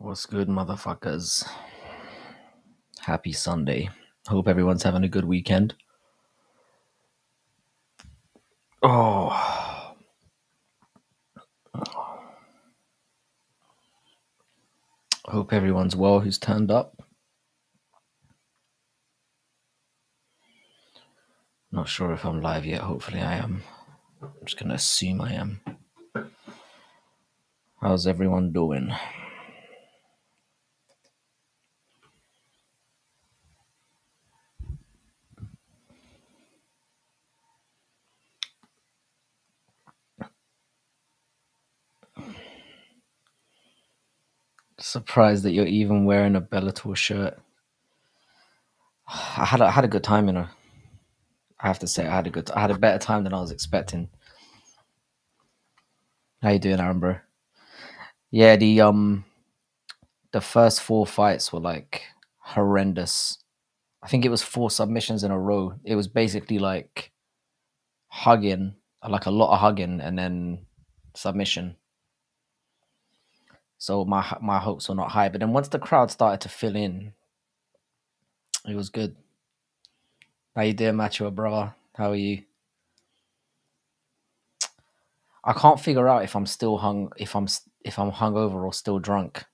What's good, motherfuckers? Happy Sunday. Hope everyone's having a good weekend. Oh, hope everyone's well who's turned up. Not sure if I'm live yet. Hopefully I am. I'm just going to assume I am. How's everyone doing? Surprised that you're even wearing a Bellator shirt. I had a good time, you know. I have to say I had a better time than I was expecting. How you doing, Aaron, bro? Yeah, the first 4 fights were like horrendous. I think it was 4 submissions in a row. It was basically like hugging, like a lot of hugging, and then submission. So my hopes were not high. But then once the crowd started to fill in, it was good. How you doing, Macho, bro? How are you? I can't figure out if I'm still if I'm hungover or still drunk.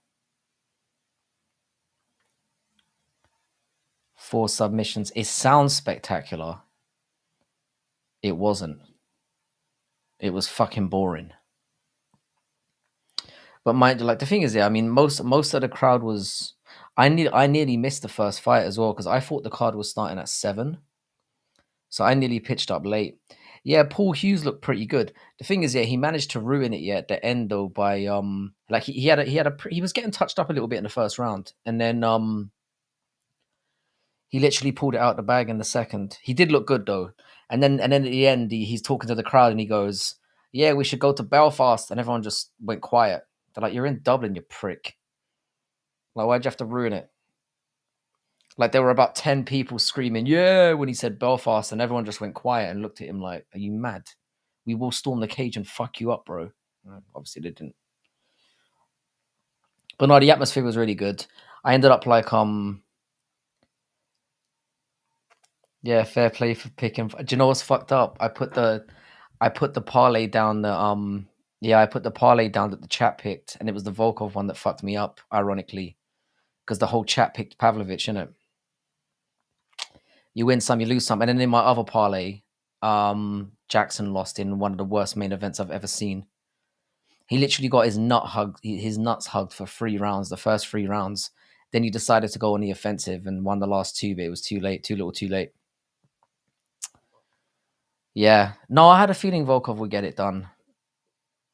4 submissions. It sounds spectacular. It wasn't. It was fucking boring. But mind you, like the thing is, yeah, I mean, most of the crowd was. I nearly missed the first fight as well because I thought the card was starting at 7, so I nearly pitched up late. Yeah, Paul Hughes looked pretty good. The thing is, yeah, he managed to ruin it at the end though by like he was getting touched up a little bit in the first round, and then he literally pulled it out the bag in the second. He did look good though, and then at the end he's talking to the crowd and he goes, "Yeah, we should go to Belfast," and everyone just went quiet. They're like, "You're in Dublin, you prick! Like, why'd you have to ruin it?" Like there were about 10 people screaming, "Yeah," when he said Belfast, and everyone just went quiet and looked at him like, "Are you mad? We will storm the cage and fuck you up, bro." Obviously they didn't. But no, the atmosphere was really good. I ended up like yeah, fair play for picking. Do you know what's fucked up? I put the parlay down the yeah, I put the parlay down that the chat picked, and it was the Volkov one that fucked me up, ironically, because the whole chat picked Pavlovich, innit? You win some, you lose some. And then in my other parlay, Jackson lost in one of the worst main events I've ever seen. He literally got his nuts hugged for 3 rounds, the first 3 rounds. Then he decided to go on the offensive and won the last 2, but it was too late, too little, too late. Yeah. No, I had a feeling Volkov would get it done.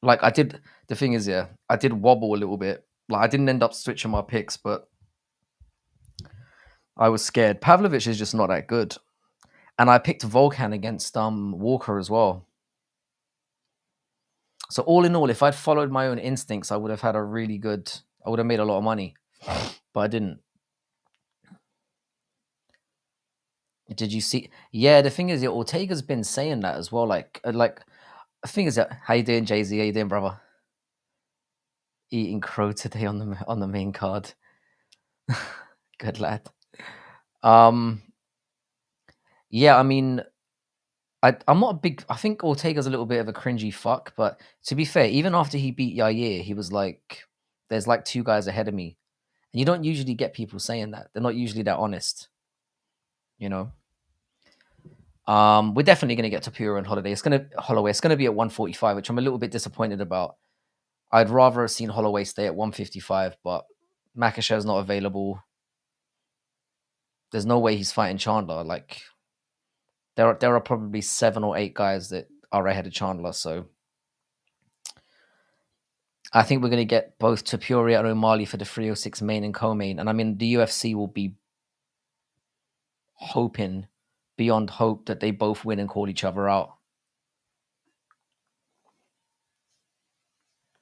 Like I did. The thing is, yeah, I did wobble a little bit. Like I didn't end up switching my picks, but I was scared. Pavlovich is just not that good, and I picked Volkan against Walker as well. So all in all, if I'd followed my own instincts, I would have had a really good. I would have made a lot of money, but I didn't. Did you see? Yeah, the thing is, yeah, Ortega's been saying that as well. Like the thing is that how you doing, Jay Z? How you doing, brother? Eating crow today on the main card. Good lad. Um, yeah, I mean, I'm not a big. I think Ortega's a little bit of a cringy fuck, but to be fair, even after he beat Yair, he was like, "There's like 2 guys ahead of me," and you don't usually get people saying that. They're not usually that honest, you know. We're definitely gonna get to Pura and Holloway. It's gonna be at 145, which I'm a little bit disappointed about. I'd rather have seen Holloway stay at 155, but Makashev's not available. There's no way he's fighting Chandler. Like there are probably 7 or 8 guys that are ahead of Chandler, so I think we're going to get both Topuria and O'Malley for the 306 main and co-main. And I mean, the UFC will be hoping beyond hope that they both win and call each other out.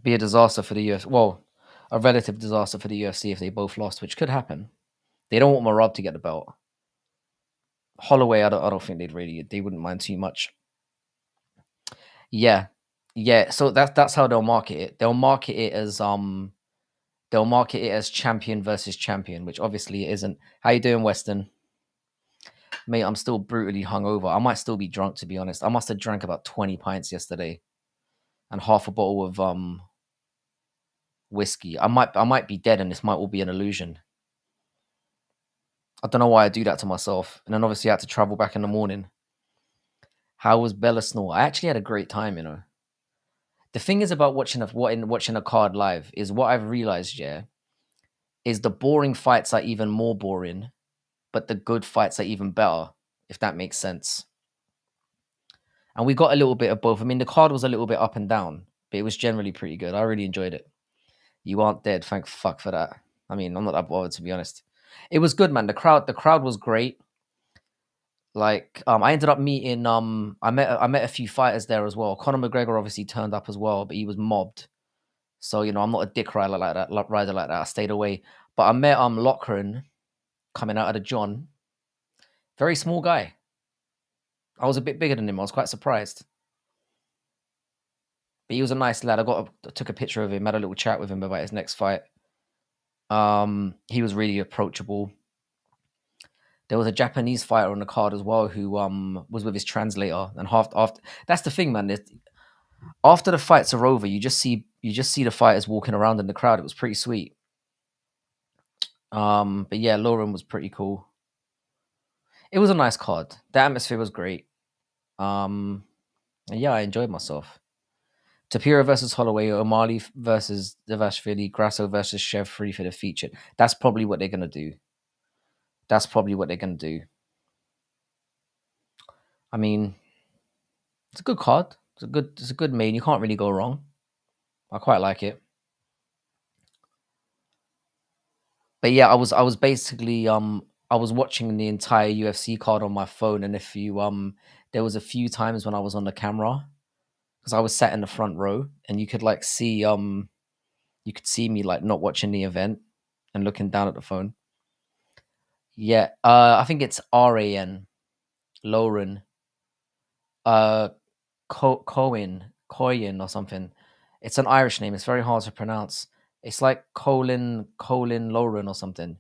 Be a disaster for the UFC. Well, a relative disaster for the UFC if they both lost, which could happen. They don't want Marab to get the belt. Holloway, I don't think they wouldn't mind too much. Yeah. Yeah. So that's how they'll market it. They'll market it as they'll market it as champion versus champion, which obviously it isn't. How you doing, Weston? Mate, I'm still brutally hungover. I might still be drunk, to be honest. I must have drank about 20 pints yesterday and half a bottle of whiskey. I might be dead, and this might all be an illusion. I don't know why I do that to myself. And then obviously I had to travel back in the morning. How was Bella Snore? I actually had a great time, you know. The thing is about watching a card live is what I've realized, yeah, is the boring fights are even more boring, but the good fights are even better, if that makes sense. And we got a little bit of both. I mean, the card was a little bit up and down, but it was generally pretty good. I really enjoyed it. You aren't dead, thank fuck for that. I mean, I'm not that bothered, to be honest. It was good, man. The crowd was great. Like, I ended up meeting I met a few fighters there as well. Conor McGregor obviously turned up as well, but he was mobbed. So, you know, I'm not a dick rider like that. I stayed away. But I met Lochran coming out of the John. Very small guy. I was a bit bigger than him. I was quite surprised. But he was a nice lad. I took a picture of him, had a little chat with him about his next fight. He was really approachable. There was a Japanese fighter on the card as well who was with his translator. And half after that's the thing, man. After the fights are over, you just see the fighters walking around in the crowd. It was pretty sweet. But yeah, Lauren was pretty cool. It was a nice card. The atmosphere was great. And yeah, I enjoyed myself. Tapira versus Holloway, O'Malley versus Devashvili, Grasso versus Chev Free for the featured. That's probably what they're gonna do. I mean, it's a good card. It's a good main. You can't really go wrong. I quite like it. But yeah, I was basically I was watching the entire UFC card on my phone, and if you there was a few times when I was on the camera because I was sat in the front row, and you could like see you could see me like not watching the event and looking down at the phone. Yeah, I think it's Ran Lauren Cohen or something. It's an Irish name. It's very hard to pronounce. It's like Colin Lauren or something.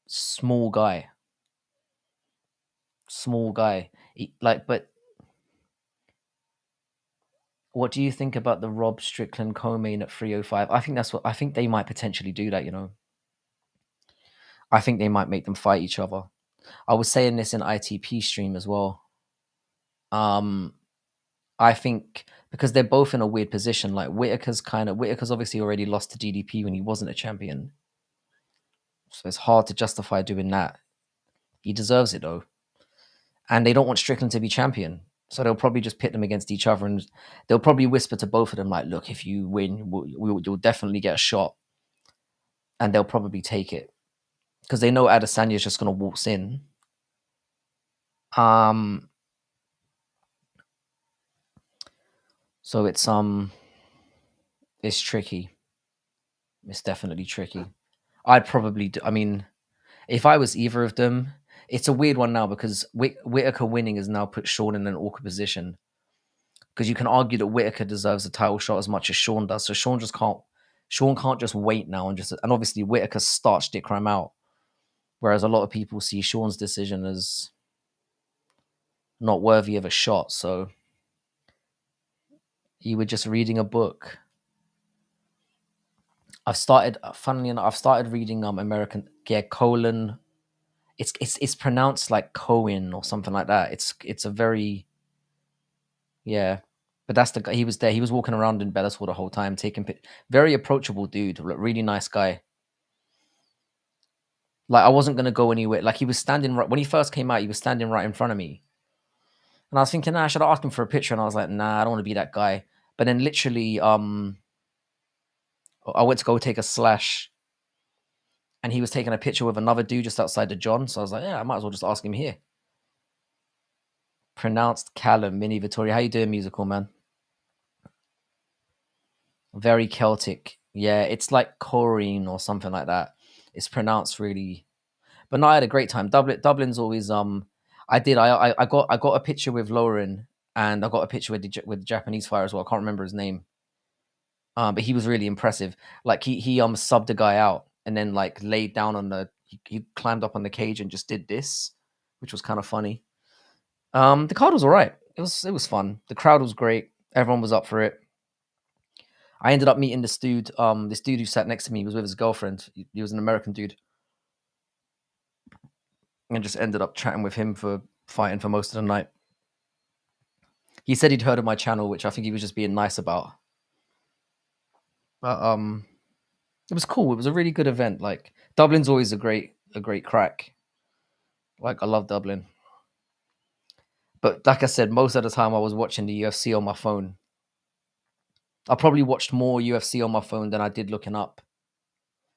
Small guy, small guy. But what do you think about the Rob Strickland co-main at 305? I think they might potentially do that. You know, I think they might make them fight each other. I was saying this in ITP stream as well. Um, I think because they're both in a weird position. Like Whitaker's obviously already lost to DDP when he wasn't a champion, so it's hard to justify doing that. He deserves it though, and they don't want Strickland to be champion, so they'll probably just pit them against each other, and they'll probably whisper to both of them like, "Look, if you win, you'll definitely get a shot," and they'll probably take it because they know Adesanya is just gonna waltz in. Um, so it's tricky. It's definitely tricky. I'd probably do, I mean, if I was either of them, it's a weird one now because Whitaker winning has now put Sean in an awkward position because you can argue that Whitaker deserves a title shot as much as Sean does. So Sean can't just wait now and obviously Whitaker starched Dick Ram out, whereas a lot of people see Sean's decision as not worthy of a shot. So you were just reading a book. Funnily enough, I've started reading American, yeah, colon. It's pronounced like Cohen or something like that. It's a very, yeah, but that's the guy. He was there. He was walking around in Bellator the whole time, taking very approachable dude, really nice guy. Like I wasn't gonna go anywhere. Like he was standing right when he first came out. He was standing right in front of me, and I was thinking, nah, I should have asked him for a picture. And I was like, nah, I don't want to be that guy. But then literally, I went to go take a slash, and he was taking a picture with another dude just outside the John. So I was like, yeah, I might as well just ask him here. Pronounced Callum, Mini Vittoria. How you doing, musical man? Very Celtic. Yeah, it's like Corrine or something like that. It's pronounced really, but no, I had a great time. Dublin's always I got a picture with Lauren and I got a picture with the Japanese fighter as well. I can't remember his name. But he was really impressive. Like he subbed a guy out and then like laid down on he climbed up on the cage and just did this, which was kind of funny. The card was all right. It was fun. The crowd was great. Everyone was up for it. I ended up meeting this dude who sat next to me was with his girlfriend. He was an American dude, and just ended up chatting with him for fighting for most of the night. He said he'd heard of my channel, which I think he was just being nice about. But it was cool. It was a really good event. Like Dublin's always a great crack. Like I love Dublin. But like I said, most of the time I was watching the UFC on my phone. I probably watched more UFC on my phone than I did looking up.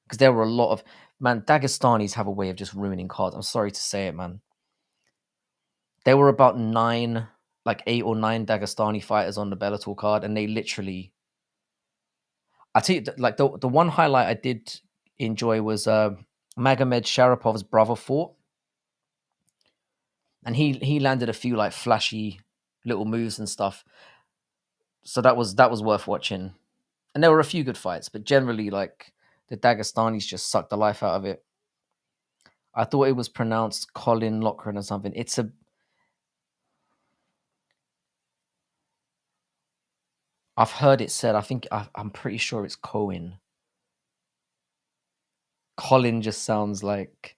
Because there were a lot of Dagestanis have a way of just ruining cards. I'm sorry to say it, man. There were about like 8 or 9 Dagestani fighters on the Bellator card, and they literally I tell you, like the one highlight I did enjoy was Magomed Sharapov's brother fought, and he landed a few like flashy little moves and stuff. So that was worth watching. And there were a few good fights, but generally like the Dagestanis just sucked the life out of it. I thought it was pronounced Colin Lochran or something. I've heard it said. I'm pretty sure it's Cohen. Colin just sounds like.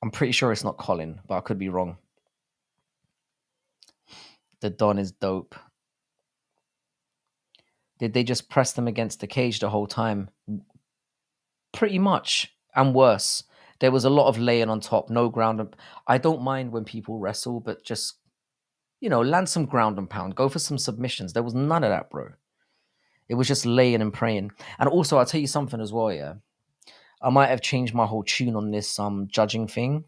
I'm pretty sure it's not Colin, but I could be wrong. The Don is dope. Did they just press them against the cage the whole time? Pretty much, and worse. There was a lot of laying on top, no ground. I don't mind when people wrestle, but just land some ground and pound. Go for some submissions. There was none of that, bro. It was just laying and praying. And also, I'll tell you something as well. Yeah, I might have changed my whole tune on this judging thing.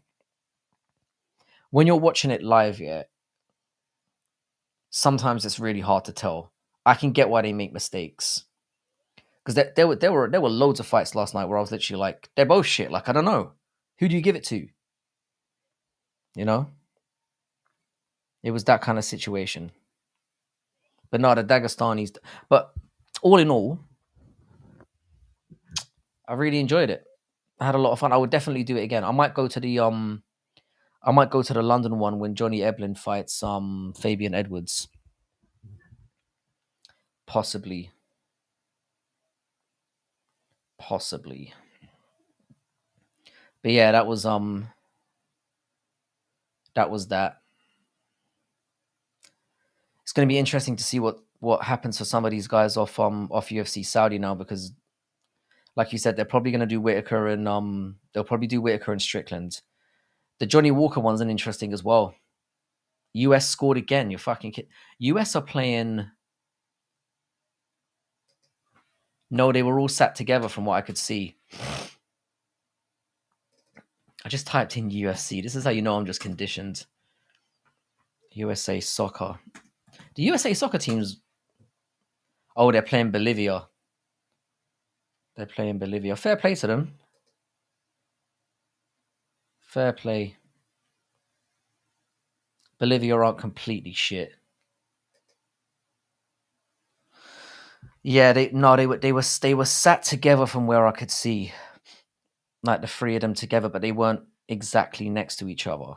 When you're watching it live, yeah, sometimes it's really hard to tell. I can get why they make mistakes. Because there were loads of fights last night where I was literally like, they're both shit. Like, I don't know. Who do you give it to? You know? It was that kind of situation. But no, the Dagestanis. But all in all, I really enjoyed it. I had a lot of fun. I would definitely do it again. I might go to the London one when Johnny Eblin fights Fabian Edwards. Possibly. Possibly. But yeah, that. It's going to be interesting to see what happens for some of these guys off UFC Saudi now, because like you said, they're probably going to do Whitaker and they'll probably do Whitaker and Strickland. The Johnny Walker one's an interesting as well. US scored again. You're fucking kid. US are playing. No, they were all sat together from what I could see. I just typed in UFC. This is how you know I'm just conditioned. USA soccer. The USA soccer teams. Oh, they're playing Bolivia. They're playing Bolivia. Fair play to them. Fair play. Bolivia aren't completely shit. Yeah, they were sat together from where I could see, like the three of them together, but they weren't exactly next to each other.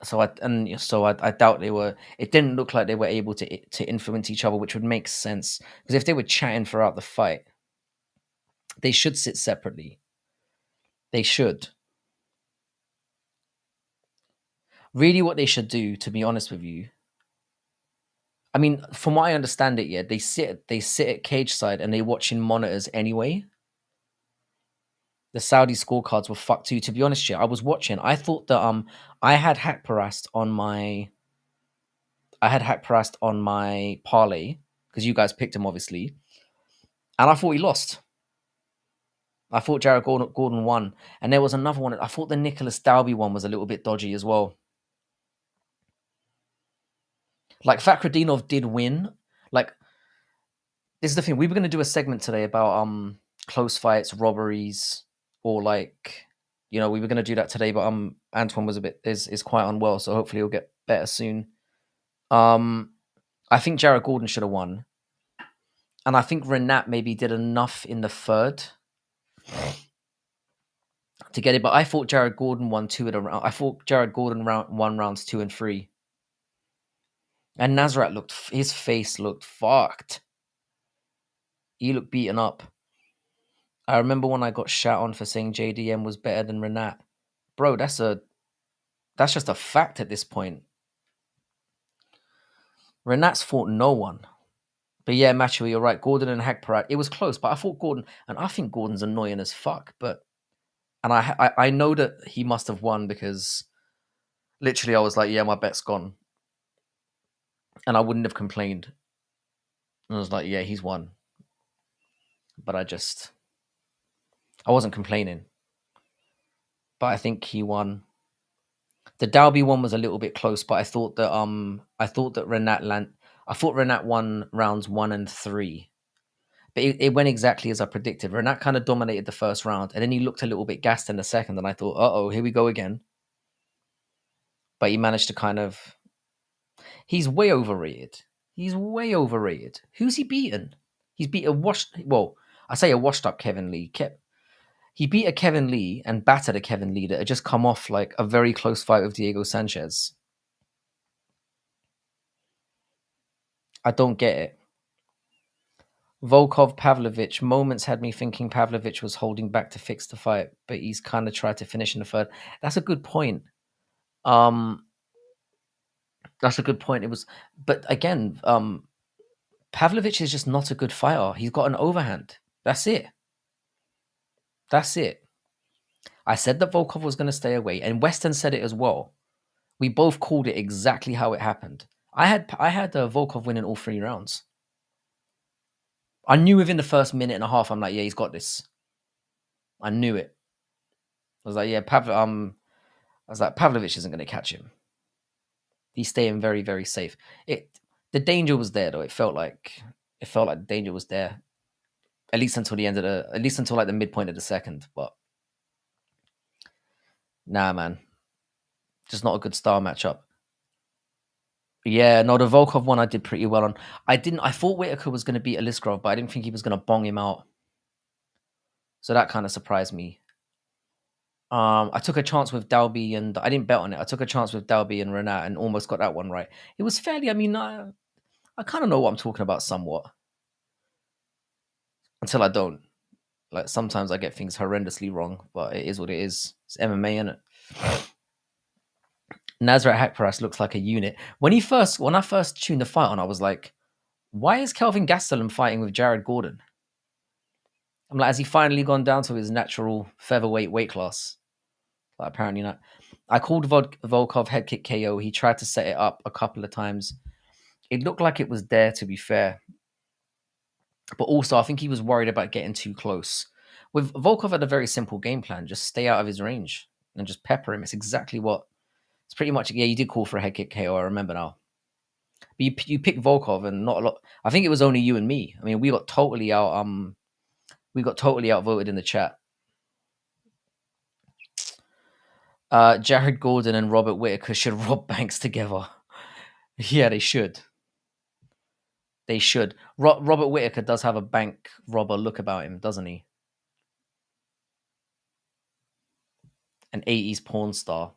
So I doubt they were. It didn't look like they were able to influence each other, which would make sense because if they were chatting throughout the fight, they should sit separately. They should. Really, what they should do, to be honest with you, I mean, from what I understand it, yeah, they sit at cage side and they watching monitors anyway. The Saudi scorecards were fucked too. To be honest, yeah, I was watching. I thought that I had Hakparast on my parlay because you guys picked him obviously, and I thought he lost. I thought Jared Gordon won, and there was another one. I thought the Nicholas Dalby one was a little bit dodgy as well. Like Fakhretdinov did win. Like this is the thing. We were going to do a segment today about close fights, robberies, or like we were going to do that today, but Antoine was is quite unwell, so hopefully he'll get better soon. Um, I think Jared Gordon should have won. And I think Renat maybe did enough in the third to get it. But I thought Jared Gordon won two in a round. I thought Jared Gordon won rounds 2 and 3. And Nasrat his face looked fucked. He looked beaten up. I remember when I got shat on for saying JDM was better than Renat. Bro, that's just a fact at this point. Renat's fought no one. But yeah, Macho, you're right. Gordon and Hagparat, it was close, but I thought Gordon, and I think Gordon's annoying as fuck. And I know that he must have won because literally I was like, yeah, my bet's gone, and I wouldn't have complained. And I was like, yeah, he's won, but I wasn't complaining. But I think he won. The Dalby one was a little bit close, but I thought that Renat won rounds 1 and 3. But it went exactly as I predicted. Renat kind of dominated the first round, and then he looked a little bit gassed in the second, and I thought, uh-oh, here we go again. But he managed to kind of... He's way overrated. He's way overrated. Who's he beaten? He's beat a washed-up Kevin Lee. He beat a Kevin Lee and battered a Kevin Lee that had just come off like a very close fight with Diego Sanchez. I don't get it. Volkov Pavlovich, moments had me thinking Pavlovich was holding back to fix the fight, but he's kind of tried to finish in the third. That's a good point. That's a good point. But again, Pavlovich is just not a good fighter. He's got an overhand. That's it. I said that Volkov was going to stay away, and Weston said it as well. We both called it exactly how it happened. I had Volkov winning all 3 rounds. I knew within the first minute and a half, I'm like, yeah, he's got this. I knew it. I was like, yeah, Pavlovich isn't going to catch him. He's staying very, very safe. The danger was there though. It felt like the danger was there, at least until like the midpoint of the second. But nah, man, just not a good style matchup. Yeah, no, the Volkov one I did pretty well on. I thought Whitaker was going to beat Aliskerov, but I didn't think he was going to bong him out. So that kind of surprised me. I took a chance with Dalby, and I didn't bet on it. I took a chance with Dalby and Renat and almost got that one right. It was fairly, I mean, I kind of know what I'm talking about somewhat. Until I don't. Like, sometimes I get things horrendously wrong, but it is what it is. It's MMA, innit? Nasrat Haqparast looks like a unit. When I first tuned the fight on, I was like, why is Kelvin Gastelum fighting with Jared Gordon? I'm like, has he finally gone down to his natural featherweight weight class? But apparently not. I called Volkov head kick KO. He tried to set it up a couple of times. It looked like it was there, to be fair. But also, I think he was worried about getting too close. With Volkov had a very simple game plan. Just stay out of his range and just pepper him. It's pretty much, yeah, you did call for a head kick KO, I remember now. But you picked Volkov and not a lot. I think it was only you and me. I mean, we got totally outvoted in the chat. Jared Gordon and Robert Whitaker should rob banks together. Yeah, they should. They should. Robert Whitaker does have a bank robber look about him, doesn't he? An 80s porn star.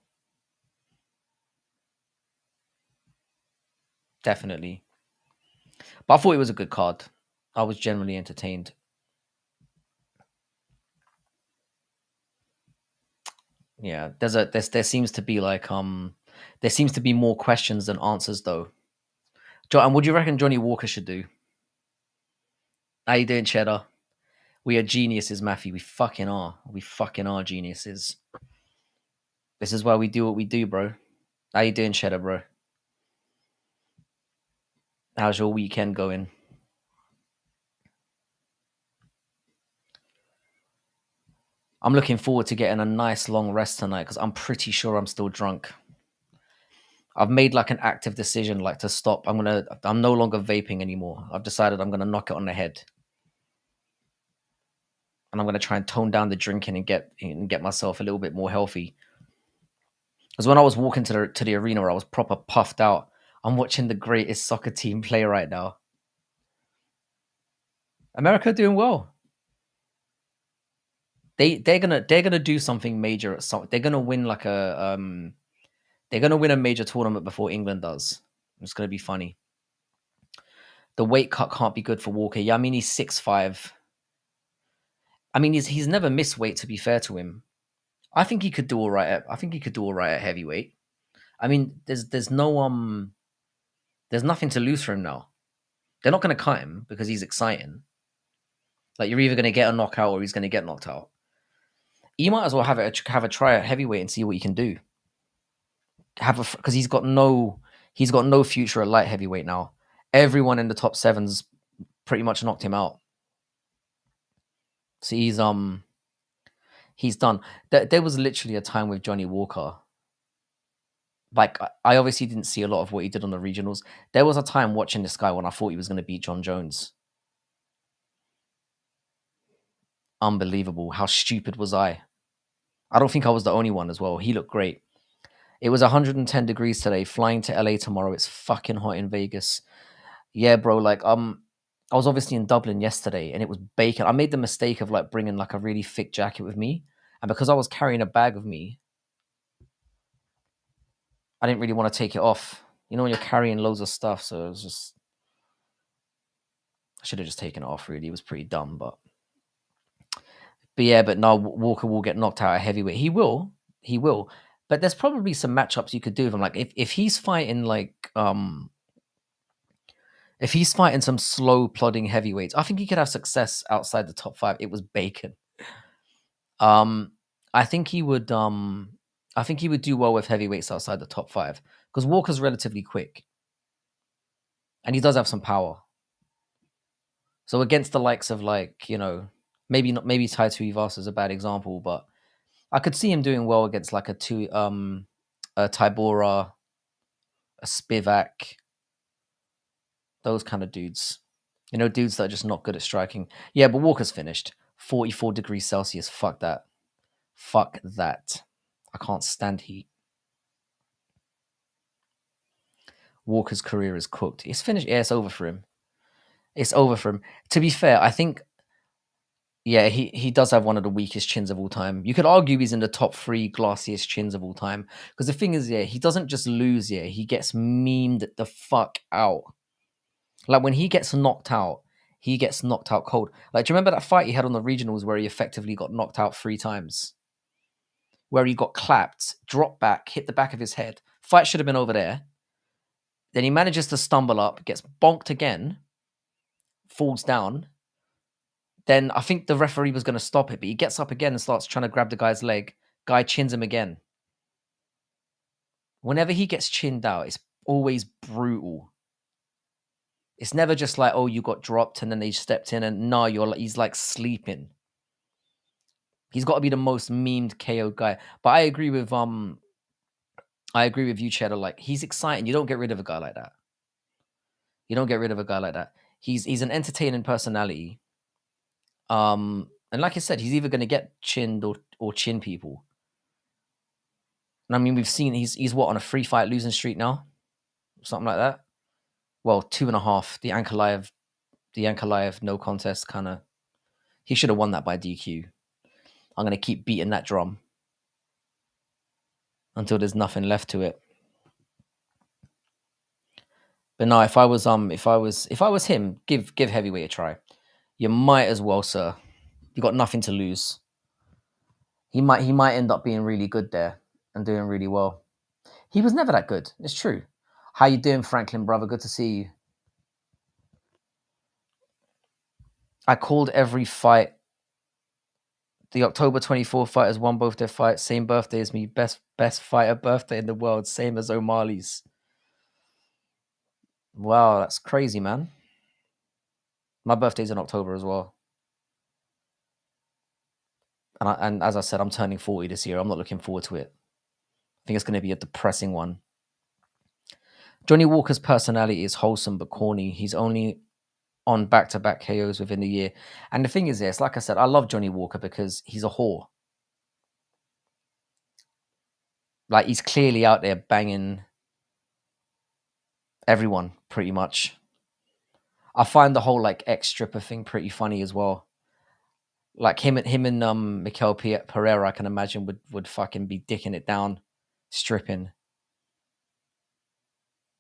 Definitely. But I thought it was a good card. I was generally entertained. Yeah, there seems to be like there seems to be more questions than answers though. And what do you reckon Johnny Walker should do? How you doing, Cheddar? We are geniuses, Matthew. We fucking are. We fucking are geniuses. This is why we do what we do, bro. How you doing, Cheddar, bro? How's your weekend going? I'm looking forward to getting a nice long rest tonight because I'm pretty sure I'm still drunk. I've made like an active decision, like to stop. I'm no longer vaping anymore. I've decided I'm gonna knock it on the head, and I'm gonna try and tone down the drinking and get myself a little bit more healthy. Because when I was walking to the arena, where I was proper puffed out, I'm watching the greatest soccer team play right now. America are doing well. They're gonna do something major at some. They're gonna win like a They're gonna win a major tournament before England does. It's gonna be funny. The weight cut can't be good for Walker. Yeah, I mean he's 6'5". I mean he's never missed weight. To be fair to him, I think he could do all right. I think he could do all right at heavyweight. I mean, there's nothing to lose for him now. They're not going to cut him because he's exciting. Like you're either going to get a knockout or he's going to get knocked out. You might as well have a try at heavyweight and see what you can do. Because he's got no future at light heavyweight now. Everyone in the top sevens pretty much knocked him out. So he's done. There was literally a time with Johnny Walker. Like I obviously didn't see a lot of what he did on the regionals. There was a time watching this guy when I thought he was going to beat John Jones. Unbelievable. How stupid was I? I don't think I was the only one as well. He looked great. It was 110 degrees today. Flying to LA tomorrow. It's fucking hot in Vegas. Yeah, bro. Like I was obviously in Dublin yesterday, and it was baking. I made the mistake of like bringing like a really thick jacket with me, and because I was carrying a bag with me, I didn't really want to take it off. You know when you're carrying loads of stuff, so it was just I should have just taken it off. Really, it was pretty dumb, but yeah. But no, Walker will get knocked out at heavyweight. He will. But there's probably some matchups you could do with him. Like if he's fighting if he's fighting some slow plodding heavyweights, I think he could have success outside the top 5. It was bacon. I think he would do well with heavyweights outside the top 5 because Walker's relatively quick, and he does have some power. So against the likes of maybe Taito Ivasa is a bad example, but I could see him doing well against like a Tybura, a Spivak, those kind of dudes. Dudes that are just not good at striking. Yeah, but Walker's finished. 44 degrees Celsius. Fuck that. I can't stand heat. Walker's career is cooked. It's finished. Yeah, it's over for him. To be fair, I think, yeah, he does have one of the weakest chins of all time. You could argue he's in the top 3 glassiest chins of all time. Because the thing is, yeah, he doesn't just lose, yeah, he gets memed the fuck out. Like when he gets knocked out cold. Like, do you remember that fight he had on the regionals where he effectively got knocked out 3 times? Where he got clapped, dropped back, hit the back of his head. Fight should have been over there. Then he manages to stumble up, gets bonked again, falls down. Then I think the referee was going to stop it, but he gets up again and starts trying to grab the guy's leg. Guy chins him again. Whenever he gets chinned out, it's always brutal. It's never just like, oh, you got dropped and then they stepped in and no, he's like sleeping. He's got to be the most memed KO guy. But I agree with you, Cheddar. Like, he's exciting. You don't get rid of a guy like that. He's an entertaining personality. And like I said, he's either going to get chinned or chin people. And I mean, we've seen he's what, on a 3-fight losing streak now, something like that. Well, 2.5. The Ankalaev no contest kind of. He should have won that by DQ. I'm going to keep beating that drum until there's nothing left to it. But no, if I was him, give heavyweight a try. You might as well, sir. You got nothing to lose. He might end up being really good there and doing really well. He was never that good. It's true. How you doing, Franklin, brother? Good to see you. I called every fight. The October 24th fighters won both their fights. Same birthday as me. Best fighter birthday in the world. Same as O'Malley's. Wow, that's crazy, man. My birthday's in October as well. And as I said, I'm turning 40 this year. I'm not looking forward to it. I think it's going to be a depressing one. Johnny Walker's personality is wholesome but corny. He's only on back-to-back KOs within a year. And the thing is this, like I said, I love Johnny Walker because he's a whore. Like, he's clearly out there banging Everyone, pretty much. I find the whole like ex stripper thing pretty funny as well. Like him and Mikel Pereira, I can imagine would fucking be dicking it down, stripping.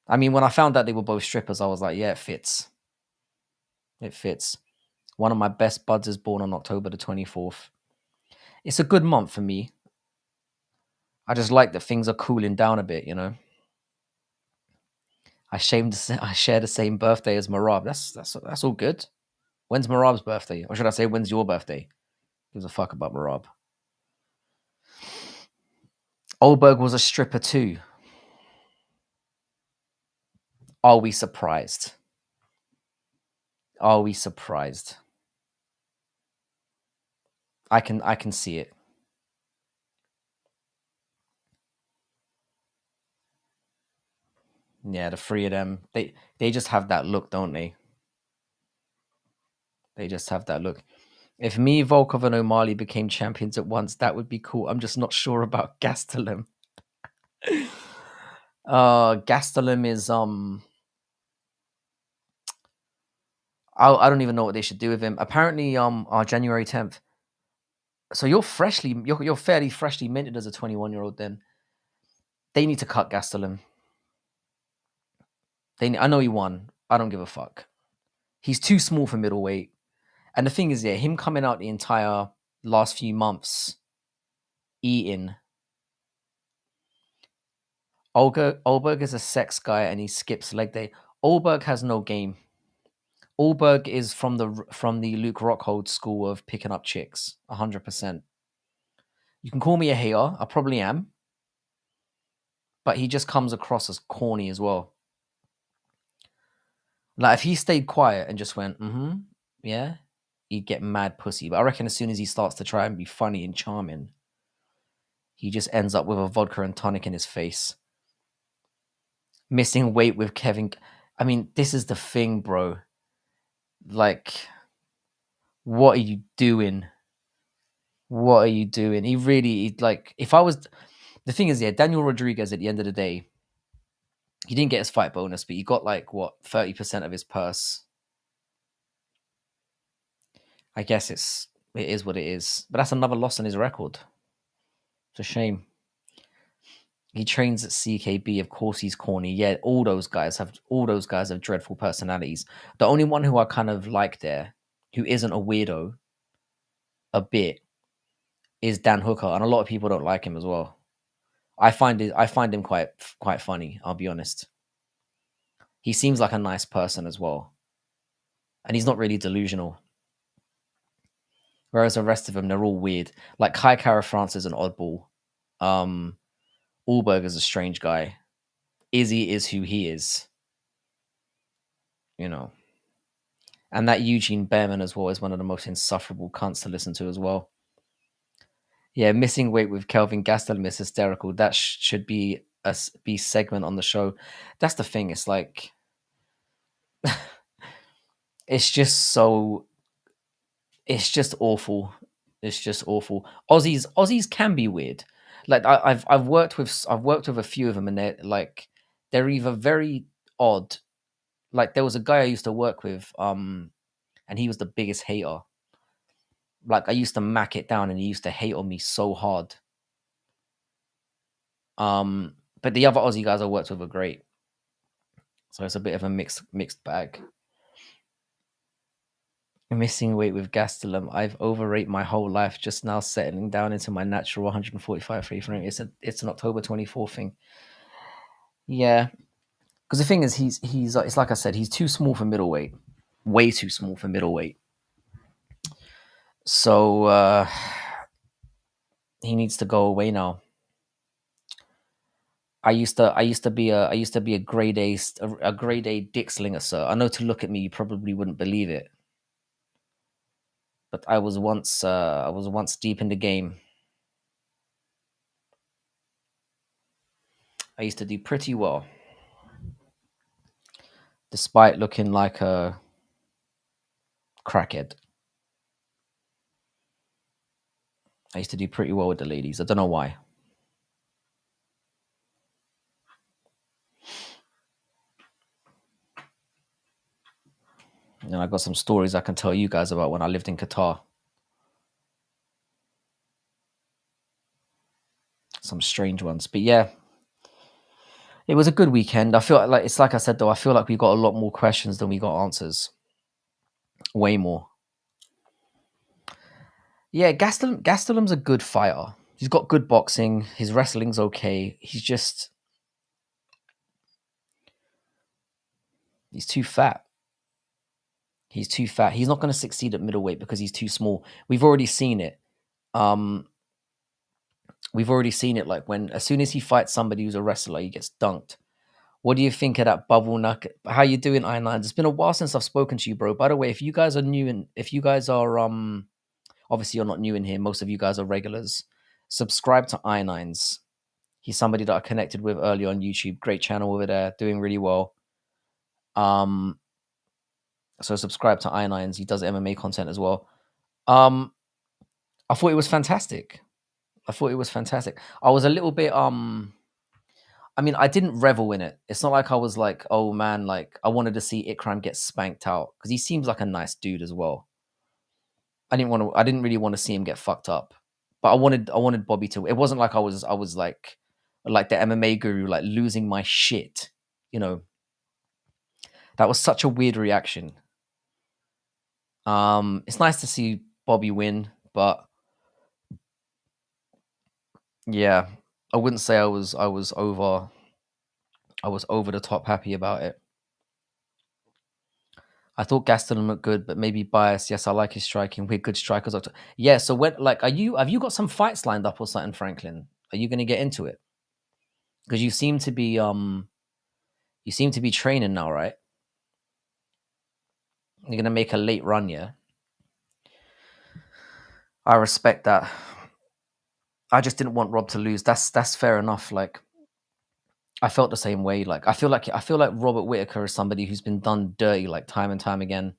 I mean, when I found out they were both strippers, I was like, yeah, it fits. It fits. One of my best buds is born on October the 24th. It's a good month for me. I just like that things are cooling down a bit, you know. I share the same birthday as Marab. That's all good. When's Marab's birthday? Or should I say, when's your birthday? Gives a fuck about Marab. Oldberg was a stripper too. Are we surprised? Are we surprised? I can see it. Yeah, the three of them, they just have that look, don't they? They just have that look. If me, Volkov, and O'Malley became champions at once, that would be cool. I'm just not sure about Gastelum. Gastelum is I don't even know what they should do with him. Apparently, January 10th. So you're fairly freshly minted as a 21-year-old. Then they need to cut Gastelum. I know he won. I don't give a fuck. He's too small for middleweight. And the thing is, yeah, him coming out the entire last few months eating. Olberg is a sex guy and he skips leg day. Olberg has no game. Olberg is from the Luke Rockhold school of picking up chicks, 100%. You can call me a hater. I probably am. But he just comes across as corny as well. Like if he stayed quiet and just went, yeah, he'd get mad pussy. But I reckon as soon as he starts to try and be funny and charming, he just ends up with a vodka and tonic in his face. Missing weight with Kevin. I mean, this is the thing, bro. Like, what are you doing? What are you doing? Like, if I was, the thing is, yeah, Daniel Rodriguez at the end of the day, he didn't get his fight bonus, but he got like, what, 30% of his purse. I guess it is what it is. But that's another loss on his record. It's a shame. He trains at CKB. Of course, he's corny. Yeah, all those guys have dreadful personalities. The only one who I kind of like there, who isn't a weirdo, a bit, is Dan Hooker, and a lot of people don't like him as well. I find him quite funny. I'll be honest. He seems like a nice person as well, and he's not really delusional. Whereas the rest of them, they're all weird. Like Kai Kara France is an oddball. Allberg is a strange guy. Izzy is who he is. You know. And that Eugene Behrman as well is one of the most insufferable cunts to listen to as well. Yeah, missing weight with Kelvin Gastelum is hysterical. That should be a segment on the show. That's the thing. It's like, it's just awful. It's just awful. Aussies can be weird. Like I've worked with a few of them, and they're either very odd. Like there was a guy I used to work with, and he was the biggest hater. Like I used to mac it down, and he used to hate on me so hard. But the other Aussie guys I worked with are great. So it's a bit of a mixed bag. Missing weight with Gastelum. I've overrated my whole life. Just now settling down into my natural 145 free frame. It's an October 24th thing. Yeah, because the thing is, he's it's like I said, he's too small for middleweight. Way too small for middleweight. So he needs to go away now. I used to be a grade A dick slinger, sir. I know to look at me, you probably wouldn't believe it, but I was once deep in the game. I used to do pretty well, despite looking like a crackhead. I used to do pretty well with the ladies. I don't know why. And I got some stories I can tell you guys about when I lived in Qatar. Some strange ones. But yeah, it was a good weekend. I feel like it's like I said though, I feel like we got a lot more questions than we got answers. Way more. Yeah, Gastelum's a good fighter. He's got good boxing. His wrestling's okay. He's too fat. He's too fat. He's not going to succeed at middleweight because he's too small. We've already seen it. Um, we've already seen it. Like when as soon as he fights somebody who's a wrestler, he gets dunked. What do you think of that bubble nut? How you doing, Iron? It's been a while since I've spoken to you, bro. By the way, if you guys are new and if you guys are obviously you're not new in here, most of you guys are regulars. Subscribe to I9s. He's somebody that I connected with early on YouTube. Great channel over there, doing really well. So subscribe to I9s. He does MMA content as well. I thought it was fantastic. I was a little bit I mean, I didn't revel in it. It's not like I was like, oh man, like I wanted to see Ikram get spanked out because he seems like a nice dude as well. I didn't really want to see him get fucked up. But I wanted Bobby to. It wasn't like I was like the MMA guru, like losing my shit. You know, that was such a weird reaction. It's nice to see Bobby win, but yeah, I wouldn't say I was over the top happy about it. I thought Gaston looked good, but maybe biased. Yes, I like his striking. We're good strikers. Yeah. So when like have you got some fights lined up or something, Franklin? Are you gonna get into it? Because you seem to be training now, right? You're gonna make a late run, yeah. I respect that. I just didn't want Rob to lose. That's fair enough. Like I felt the same way. Like I feel like Robert Whittaker is somebody who's been done dirty like time and time again.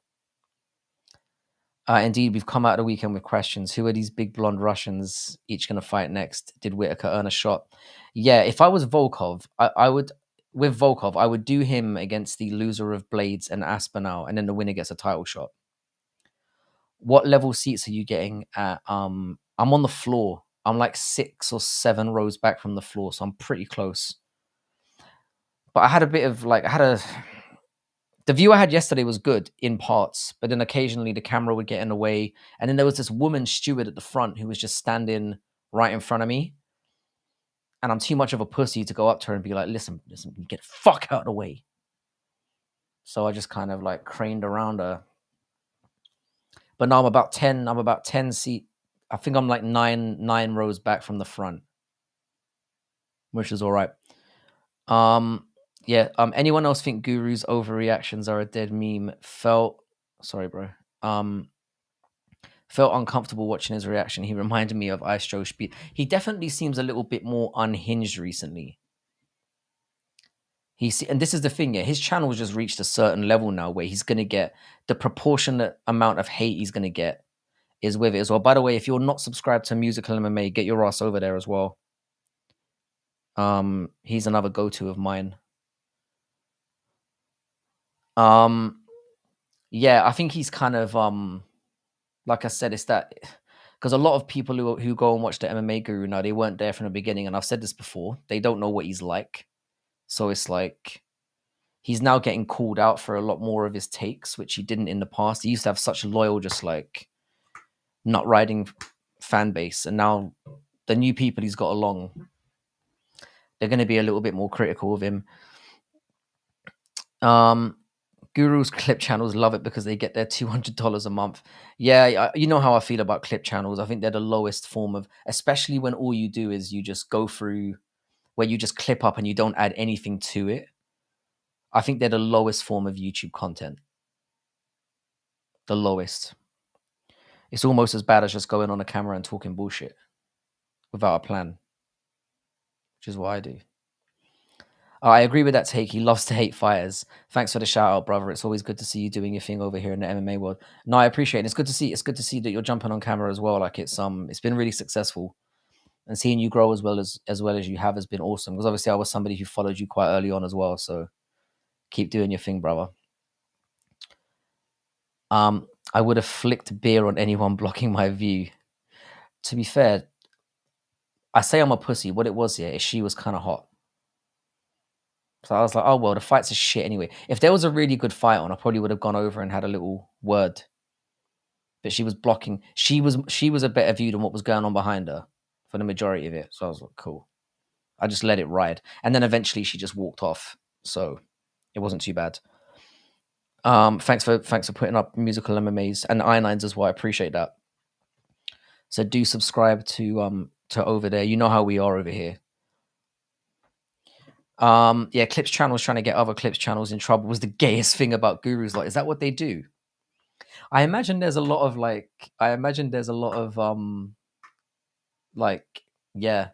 Indeed, we've come out of the weekend with questions. Who are these big blonde Russians each going to fight next? Did Whittaker earn a shot? Yeah, if I was Volkov, I would, with Volkov, I would do him against the loser of Blades and Aspinall, and then the winner gets a title shot. What level seats are you getting at? I'm on the floor. I'm like 6 or 7 rows back from the floor, so I'm pretty close. But I had a bit of like, the view I had yesterday was good in parts, but then occasionally the camera would get in the way. And then there was this woman steward at the front who was just standing right in front of me. And I'm too much of a pussy to go up to her and be like, listen, get the fuck out of the way. So I just kind of like craned around her. But now I'm about 10 seat. I think I'm like nine rows back from the front, which is all right. Yeah. Anyone else think Guru's overreactions are a dead meme? Sorry, bro. Felt uncomfortable watching his reaction. He reminded me of Ice Joe Speed. He definitely seems a little bit more unhinged recently. And this is the thing, yeah. His channel's just reached a certain level now where he's gonna get the proportionate amount of hate he's gonna get is with it as well. By the way, if you're not subscribed to Musical MMA, get your ass over there as well. He's another go-to of mine. Yeah, I think he's kind of like I said, it's that because a lot of people who go and watch the MMA guru now, they weren't there from the beginning, and I've said this before, they don't know what he's like. So it's like he's now getting called out for a lot more of his takes, which he didn't in the past. He used to have such a loyal, just like nut riding fan base, and now the new people he's got along, they're going to be a little bit more critical of him. Guru's clip channels love it because they get their $200 a month. Yeah, you know how I feel about clip channels. I think they're the lowest form of, especially when all you do is you just go through where you just clip up and you don't add anything to it. I think they're the lowest form of YouTube content. The lowest. It's almost as bad as just going on a camera and talking bullshit without a plan, which is what I do. I agree with that take. He loves to hate fighters. Thanks for the shout out, brother. It's always good to see you doing your thing over here in the MMA world. No, I appreciate it. It's good to see. It's good to see that you're jumping on camera as well. Like it's been really successful, and seeing you grow as well as you have has been awesome. Because obviously I was somebody who followed you quite early on as well. So keep doing your thing, brother. I would have flicked beer on anyone blocking my view. To be fair, I say I'm a pussy. What it was, yeah, is she was kind of hot. So I was like, oh well, the fight's a shit anyway. If there was a really good fight on, I probably would have gone over and had a little word. But she was blocking. She was a better view than what was going on behind her for the majority of it. So I was like, cool. I just let it ride, and then eventually she just walked off. So it wasn't too bad. Thanks for putting up musical MMAs and I9s as well. I appreciate that. So do subscribe to over there. You know how we are over here. Yeah, Clips channel was trying to get other Clips channels in trouble was the gayest thing about gurus. Like, is that what they do? I imagine there's a lot of like, yeah,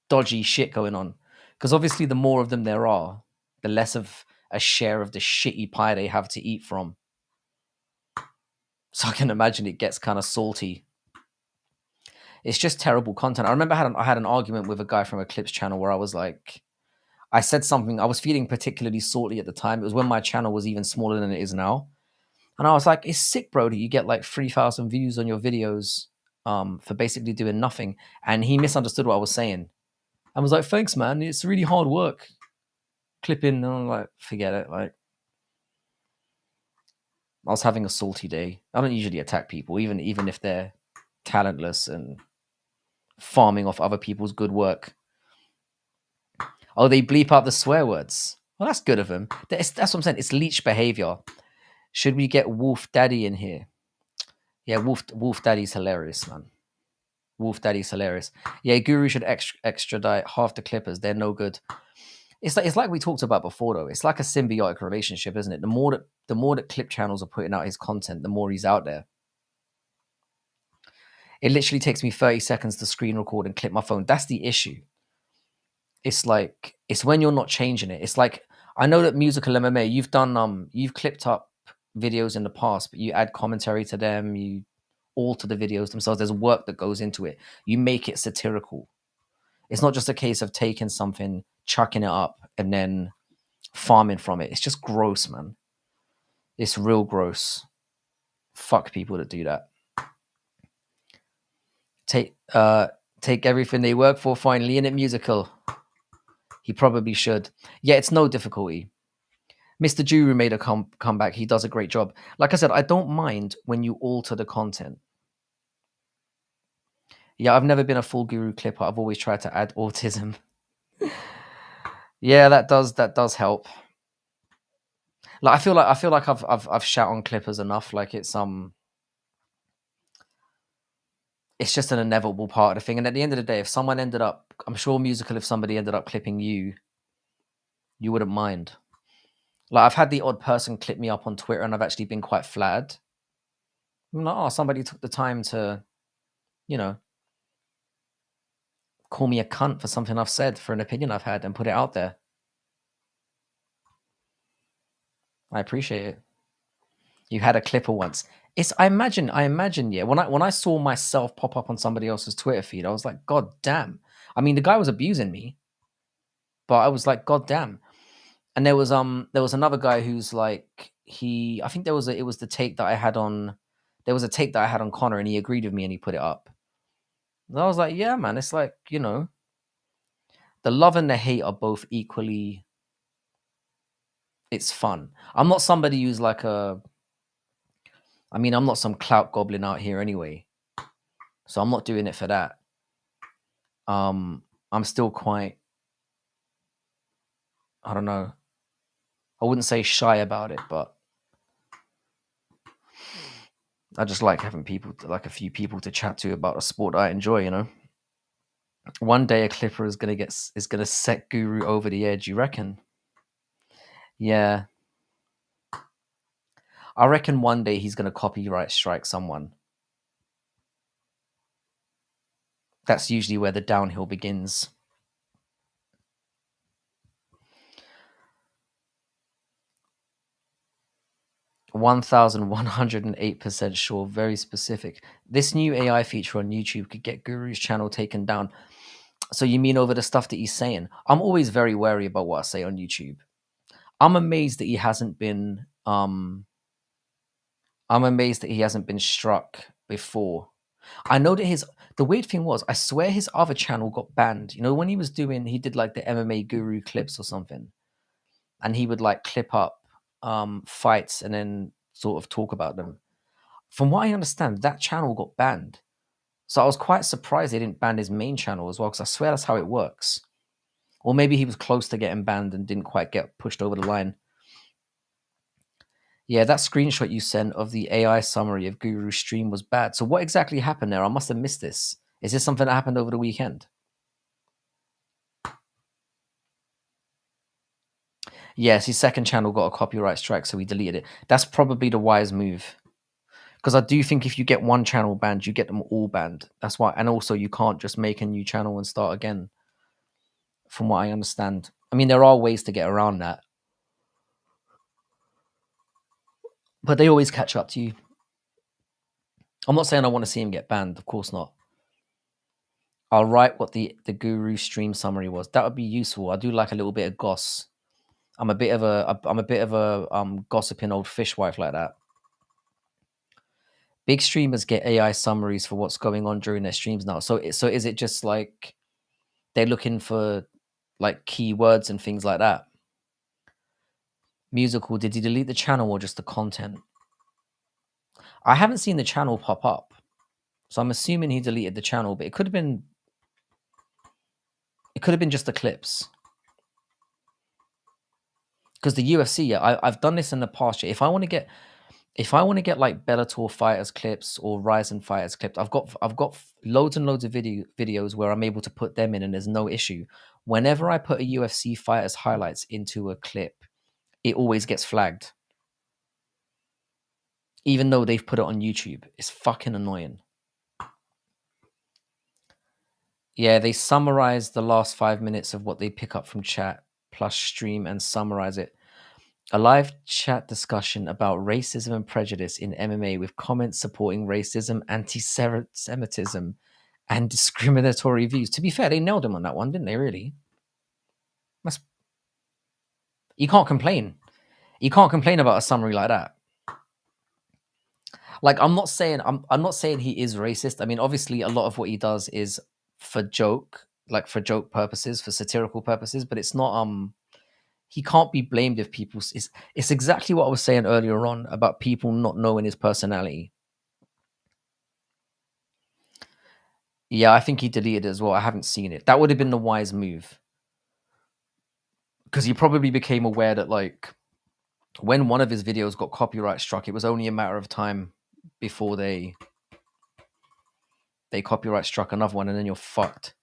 dodgy shit going on. Because obviously the more of them there are, the less of a share of the shitty pie they have to eat from. So I can imagine it gets kind of salty. It's just terrible content. I remember I had an argument with a guy from a Clips channel where I was like, I said something, I was feeling particularly salty at the time. It was when my channel was even smaller than it is now. And I was like, it's sick, bro, that you get like 3,000 views on your videos for basically doing nothing. And he misunderstood what I was saying. I was like, thanks, man. It's really hard work clipping. And I'm like, forget it. Like, I was having a salty day. I don't usually attack people, even if they're talentless and farming off other people's good work. Oh, they bleep out the swear words. Well, that's good of them. That's what I'm saying. It's leech behavior. Should we get Wolf Daddy in here? Yeah, Wolf Daddy's hilarious, man. Wolf Daddy's hilarious. Yeah, Guru should extradite half the Clippers. They're no good. It's like we talked about before, though. It's like a symbiotic relationship, isn't it? The more that Clip channels are putting out his content, the more he's out there. It literally takes me 30 seconds to screen record and clip my phone. That's the issue. It's like it's when you're not changing it. It's like I know that musical MMA, you've clipped up videos in the past, but you add commentary to them, you alter the videos themselves. There's work that goes into it. You make it satirical. It's not just a case of taking something, chucking it up, and then farming from it. It's just gross, man. It's real gross. Fuck people that do that. Take everything they work for, finally in it musical. He probably should. Yeah, it's no difficulty. Mr. Juru made a comeback. He does a great job. Like I said, I don't mind when you alter the content. Yeah, I've never been a full Guru clipper. I've always tried to add autism. Yeah, that does help. Like I feel like I've shat on clippers enough. Like it's just an inevitable part of the thing. And at the end of the day, if someone ended up, I'm sure musical, if somebody ended up clipping you, you wouldn't mind. Like I've had the odd person clip me up on Twitter, and I've actually been quite flattered. I'm like, oh, somebody took the time to, you know, call me a cunt for something I've said, for an opinion I've had, and put it out there. I appreciate it. You had a clipper once. I imagine, yeah. When I saw myself pop up on somebody else's Twitter feed, I was like, God damn. I mean, the guy was abusing me, but I was like, God damn. And there was another guy who's like, I think it was the take that I had on, there was a take that I had on Connor, and he agreed with me and he put it up. And I was like, yeah, man, it's like, the love and the hate are both equally, it's fun. I'm not somebody who's like I'm not some clout goblin out here anyway. So I'm not doing it for that. I'm still quite, I don't know. I wouldn't say shy about it, but I just like having a few people to chat to about a sport I enjoy, One day a clipper is gonna set Guru over the edge, you reckon? Yeah. I reckon one day he's gonna copyright strike someone. That's usually where the downhill begins. 1,108% sure, very specific. This new AI feature on YouTube could get Guru's channel taken down. So you mean over the stuff that he's saying? I'm always very wary about what I say on YouTube. I'm amazed that he hasn't been I'm amazed that he hasn't been struck before. I know that the weird thing was, I swear his other channel got banned. You know, when he did like the MMA Guru clips or something, and he would like clip up fights and then sort of talk about them. From what I understand, that channel got banned. So I was quite surprised they didn't ban his main channel as well, because I swear that's how it works. Or maybe he was close to getting banned and didn't quite get pushed over the line. Yeah, that screenshot you sent of the AI summary of Guru's stream was bad. So what exactly happened there? I must have missed this. Is this something that happened over the weekend? Yes, his second channel got a copyright strike, so he deleted it. That's probably the wise move. Because I do think if you get one channel banned, you get them all banned. That's why. And also, you can't just make a new channel and start again, from what I understand. I mean, there are ways to get around that, but they always catch up to you. I'm not saying I want to see him get banned. Of course not. I'll write what the guru stream summary was. That would be useful. I do like a little bit of goss. I'm a bit of a gossiping old fishwife like that. Big streamers get AI summaries for what's going on during their streams now. So is it just like they're looking for like keywords and things like that? Musical, did he delete the channel or just the content? I haven't seen the channel pop up, so I'm assuming he deleted the channel, but it could have been just the clips. Because the UFC, yeah, I've done this in the past. If I want to get like Bellator fighters clips or Ryzen fighters clips, I've got loads and loads of videos where I'm able to put them in, and there's no issue. Whenever I put a UFC fighters highlights into a clip, it always gets flagged, even though they've put it on YouTube. It's fucking annoying. Yeah, they summarize the last 5 minutes of what they pick up from chat plus stream and summarize it. A live chat discussion about racism and prejudice in MMA with comments supporting racism, anti-Semitism, and discriminatory views. To be fair, they nailed him on that one, didn't they? Really? That's, you can't complain. You can't complain about a summary like that. Like, I'm not saying he is racist. I mean, obviously, a lot of what he does is for joke, like for joke purposes, for satirical purposes. But it's not. He can't be blamed if people. It's exactly what I was saying earlier on about people not knowing his personality. Yeah, I think he deleted it as well. I haven't seen it. That would have been the wise move, because he probably became aware that like when one of his videos got copyright struck, it was only a matter of time before they copyright struck another one, and then you're fucked.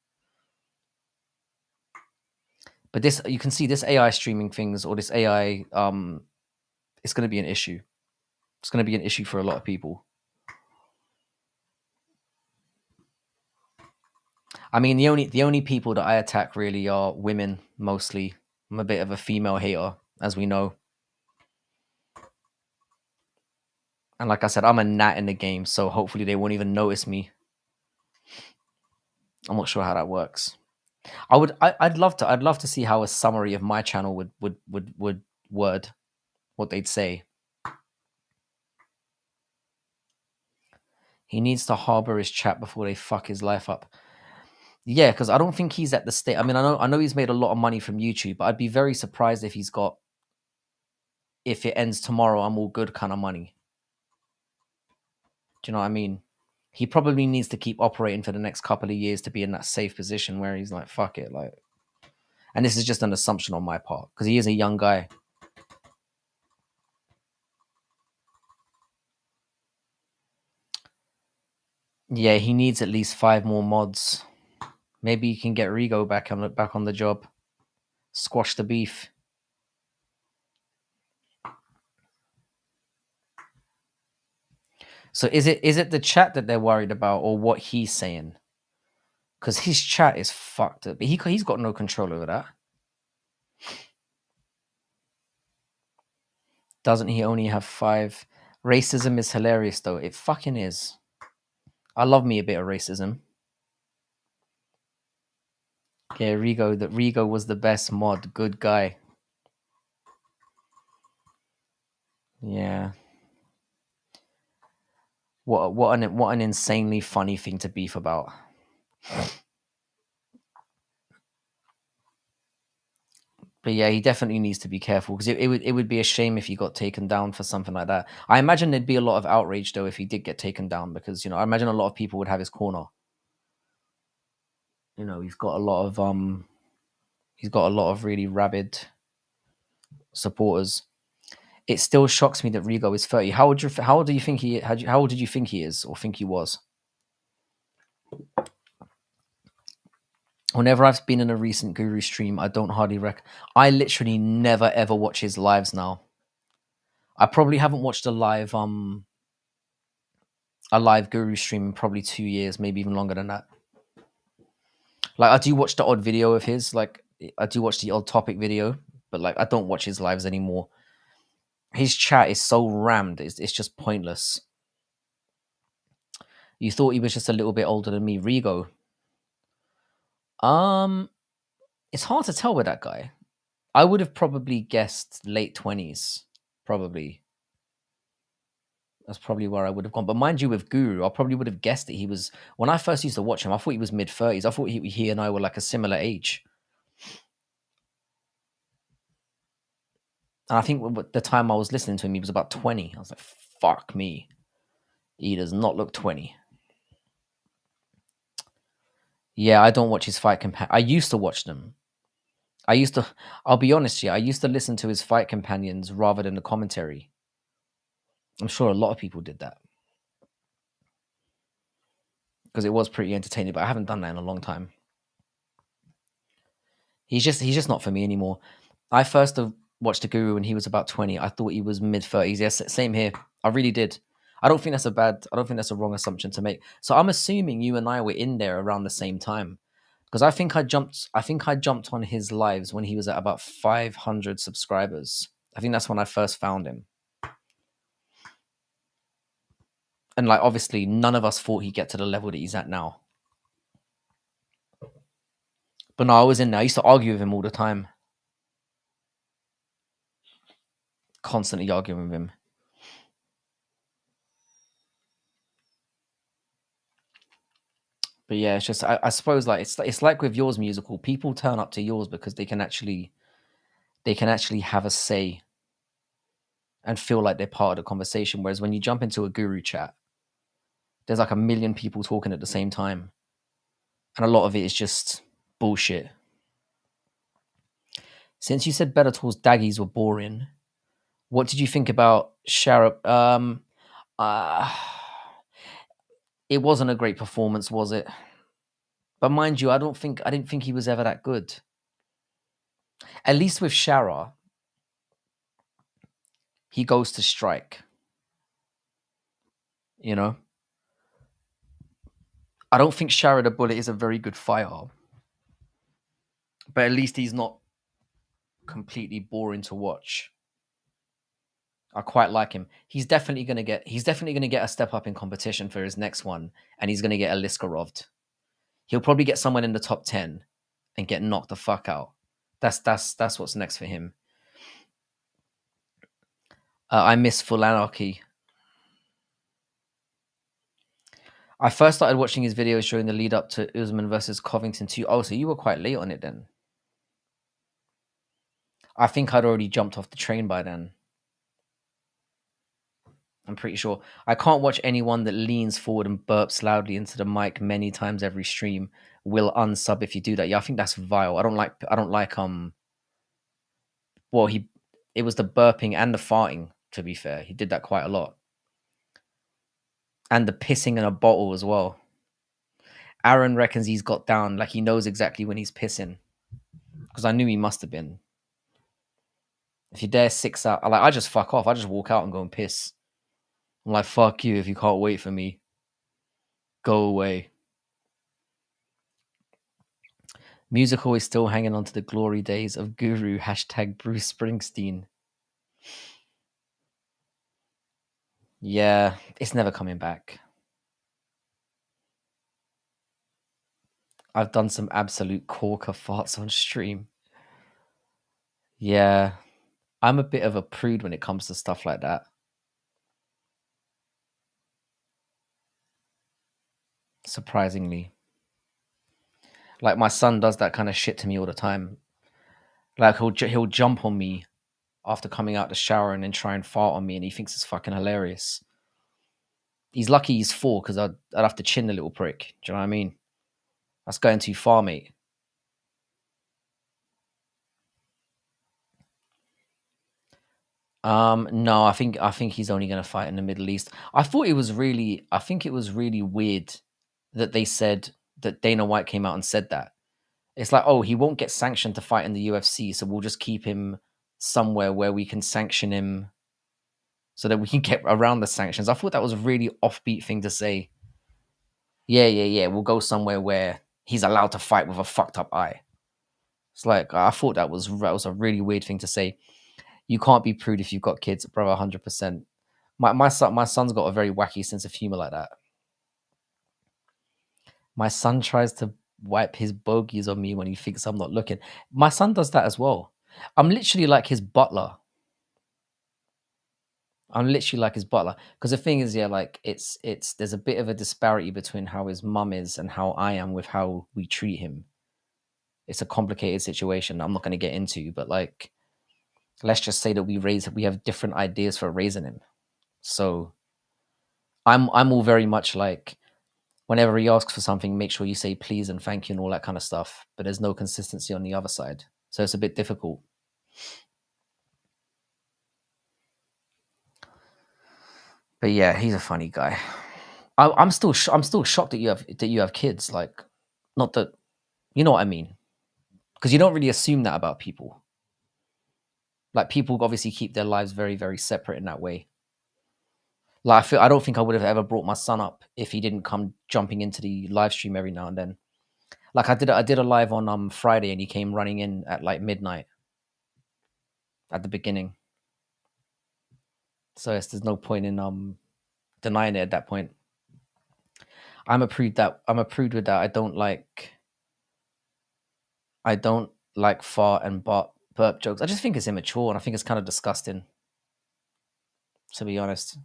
But this, you can see this AI streaming things, or this AI, it's going to be an issue. It's going to be an issue for a lot of people. I mean, the only people that I attack really are women mostly. I'm a bit of a female hater, as we know. And like I said, I'm a gnat in the game, so hopefully they won't even notice me. I'm not sure how that works. I'd love to see how a summary of my channel would word what they'd say. He needs to harbor his chat before they fuck his life up. Yeah, because I don't think he's at the state. I mean, I know he's made a lot of money from YouTube, but I'd be very surprised if he's got, if it ends tomorrow, I'm all good kind of money. Do you know what I mean? He probably needs to keep operating for the next couple of years to be in that safe position where he's like, fuck it, like. And this is just an assumption on my part, because he is a young guy. Yeah, he needs at least 5 more mods. Maybe he can get Rigo back on the job. Squash the beef. So is it the chat that they're worried about, or what he's saying? Because his chat is fucked up. But he's got no control over that. Doesn't he only have 5? Racism is hilarious, though. It fucking is. I love me a bit of racism. Yeah, Rigo was the best mod. Good guy. Yeah. What an insanely funny thing to beef about. But yeah, he definitely needs to be careful because it would be a shame if he got taken down for something like that. I imagine there'd be a lot of outrage though if he did get taken down because I imagine a lot of people would have his corner. He's got a lot of really rabid supporters. It still shocks me that Rigo is 30. How old do you think how old did you think he is or think he was? Whenever I've been in a recent Guru stream, I don't hardly I literally never ever watch his lives now. I probably haven't watched a live Guru stream in probably 2 years, maybe even longer than that. Like I do watch the odd video of his, like I do watch the odd topic video, but like I don't watch his lives anymore. His chat is so rammed, it's just pointless. You thought he was just a little bit older than me, Rigo. Um, it's hard to tell with that guy. I would have probably guessed late 20s, probably. That's probably where I would have gone. But mind you, with Guru, I probably would have guessed that he was. When I first used to watch him, I thought he was mid-30s. I thought he and I were like a similar age. And I think the time I was listening to him, he was about 20. I was like, fuck me. He does not look 20. Yeah, I don't watch his fight I used to watch them. I'll be honest here, I used to listen to his fight companions rather than the commentary. I'm sure a lot of people did that. Because it was pretty entertaining, but I haven't done that in a long time. He's just not for me anymore. I first watched the Guru when he was about 20. I thought he was mid-30s. Yes, same here. I really did. I don't think that's a wrong assumption to make. So I'm assuming you and I were in there around the same time. Because I think I jumped on his lives when he was at about 500 subscribers. I think that's when I first found him. And like obviously none of us thought he'd get to the level that he's at now. But no, I was in there. I used to argue with him all the time. Constantly arguing with him. But yeah, it's just I suppose like it's like with yours musical. People turn up to yours because they can actually have a say and feel like they're part of the conversation. Whereas when you jump into a guru chat, there's like a million people talking at the same time. And a lot of it is just bullshit. Since you said Bellator's daggies were boring, what did you think about Sharap? Uh, it wasn't a great performance, was it? But mind you, I didn't think he was ever that good. At least with Shara, he goes to strike. You know? I don't think Shara the Bullet is a very good fighter. But at least he's not completely boring to watch. I quite like him. He's definitely gonna get a step up in competition for his next one, and he's gonna get a Liskaroved. He'll probably get someone in the top 10 and get knocked the fuck out. That's what's next for him. I miss Full Anarchy. I first started watching his videos during the lead up to Usman versus Covington 2. Oh, so you were quite late on it then. I think I'd already jumped off the train by then. I'm pretty sure. I can't watch anyone that leans forward and burps loudly into the mic many times every stream. Will unsub if you do that. Yeah, I think that's vile. I don't like well, it was the burping and the farting, to be fair. He did that quite a lot. And the pissing in a bottle as well. Aaron reckons he's got down, like he knows exactly when he's pissing. Because I knew he must have been. If you dare 6 out, I just fuck off. I just walk out and go and piss. I'm like, fuck you if you can't wait for me. Go away. Musical is still hanging on to the glory days of Guru, hashtag Bruce Springsteen. Yeah, it's never coming back. I've done some absolute corker farts on stream. Yeah, I'm a bit of a prude when it comes to stuff like that. surprisingly. Like my son does that kind of shit to me all the time. Like he'll jump on me after coming out the shower and then try and fart on me, and he thinks it's fucking hilarious. He's lucky he's 4 because I'd have to chin the little prick. Do you know what I mean? That's going too far, mate. No, I think he's only going to fight in the Middle East. I think it was really weird that they said that Dana White came out and said that. It's like, oh, he won't get sanctioned to fight in the UFC, so we'll just keep him somewhere where we can sanction him so that we can get around the sanctions. I thought that was a really offbeat thing to say. Yeah, yeah, yeah. We'll go somewhere where he's allowed to fight with a fucked up eye. It's like I thought that was a really weird thing to say. You can't be prude if you've got kids, brother. 100%. My son's got a very wacky sense of humor like that. My son tries to wipe his bogies on me when he thinks I'm not looking. My son does that as well. I'm literally like his butler. Because the thing is, yeah, like it's there's a bit of a disparity between how his mum is and how I am with how we treat him. It's a complicated situation I'm not going to get into, but like let's just say that we have different ideas for raising him. So I'm all very much like whenever he asks for something, make sure you say please and thank you and all that kind of stuff. But there's no consistency on the other side, so it's a bit difficult. But yeah, he's a funny guy. I'm still shocked that you have kids. Like, not that you know what I mean, because you don't really assume that about people. Like people obviously keep their lives very very separate in that way. Like I don't think I would have ever brought my son up if he didn't come jumping into the live stream every now and then. Like I did a live on Friday and he came running in at like midnight at the beginning. So there's no point in denying it at that point. I'm a prude with that. I don't like fart and burp jokes. I just think it's immature and I think it's kind of disgusting, to be honest.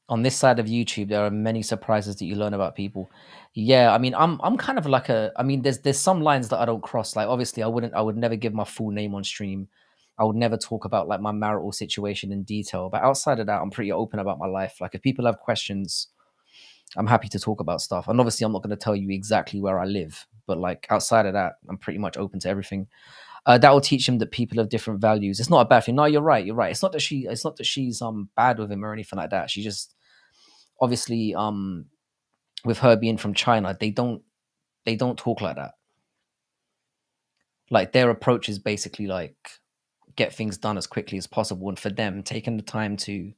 On this side of YouTube, there are many surprises that you learn about people. Yeah, I mean, I'm kind of like I mean, there's some lines that I don't cross. Like, obviously, I would never give my full name on stream. I would never talk about like my marital situation in detail. But outside of that, I'm pretty open about my life. Like, if people have questions, I'm happy to talk about stuff. And obviously, I'm not going to tell you exactly where I live. But like outside of that, I'm pretty much open to everything. That will teach him that people have different values. It's not a bad thing. No, you're right. You're right. It's not that she's bad with him or anything like that. She just obviously with her being from China, they don't talk like that. Like their approach is basically like get things done as quickly as possible, and for them, taking the time to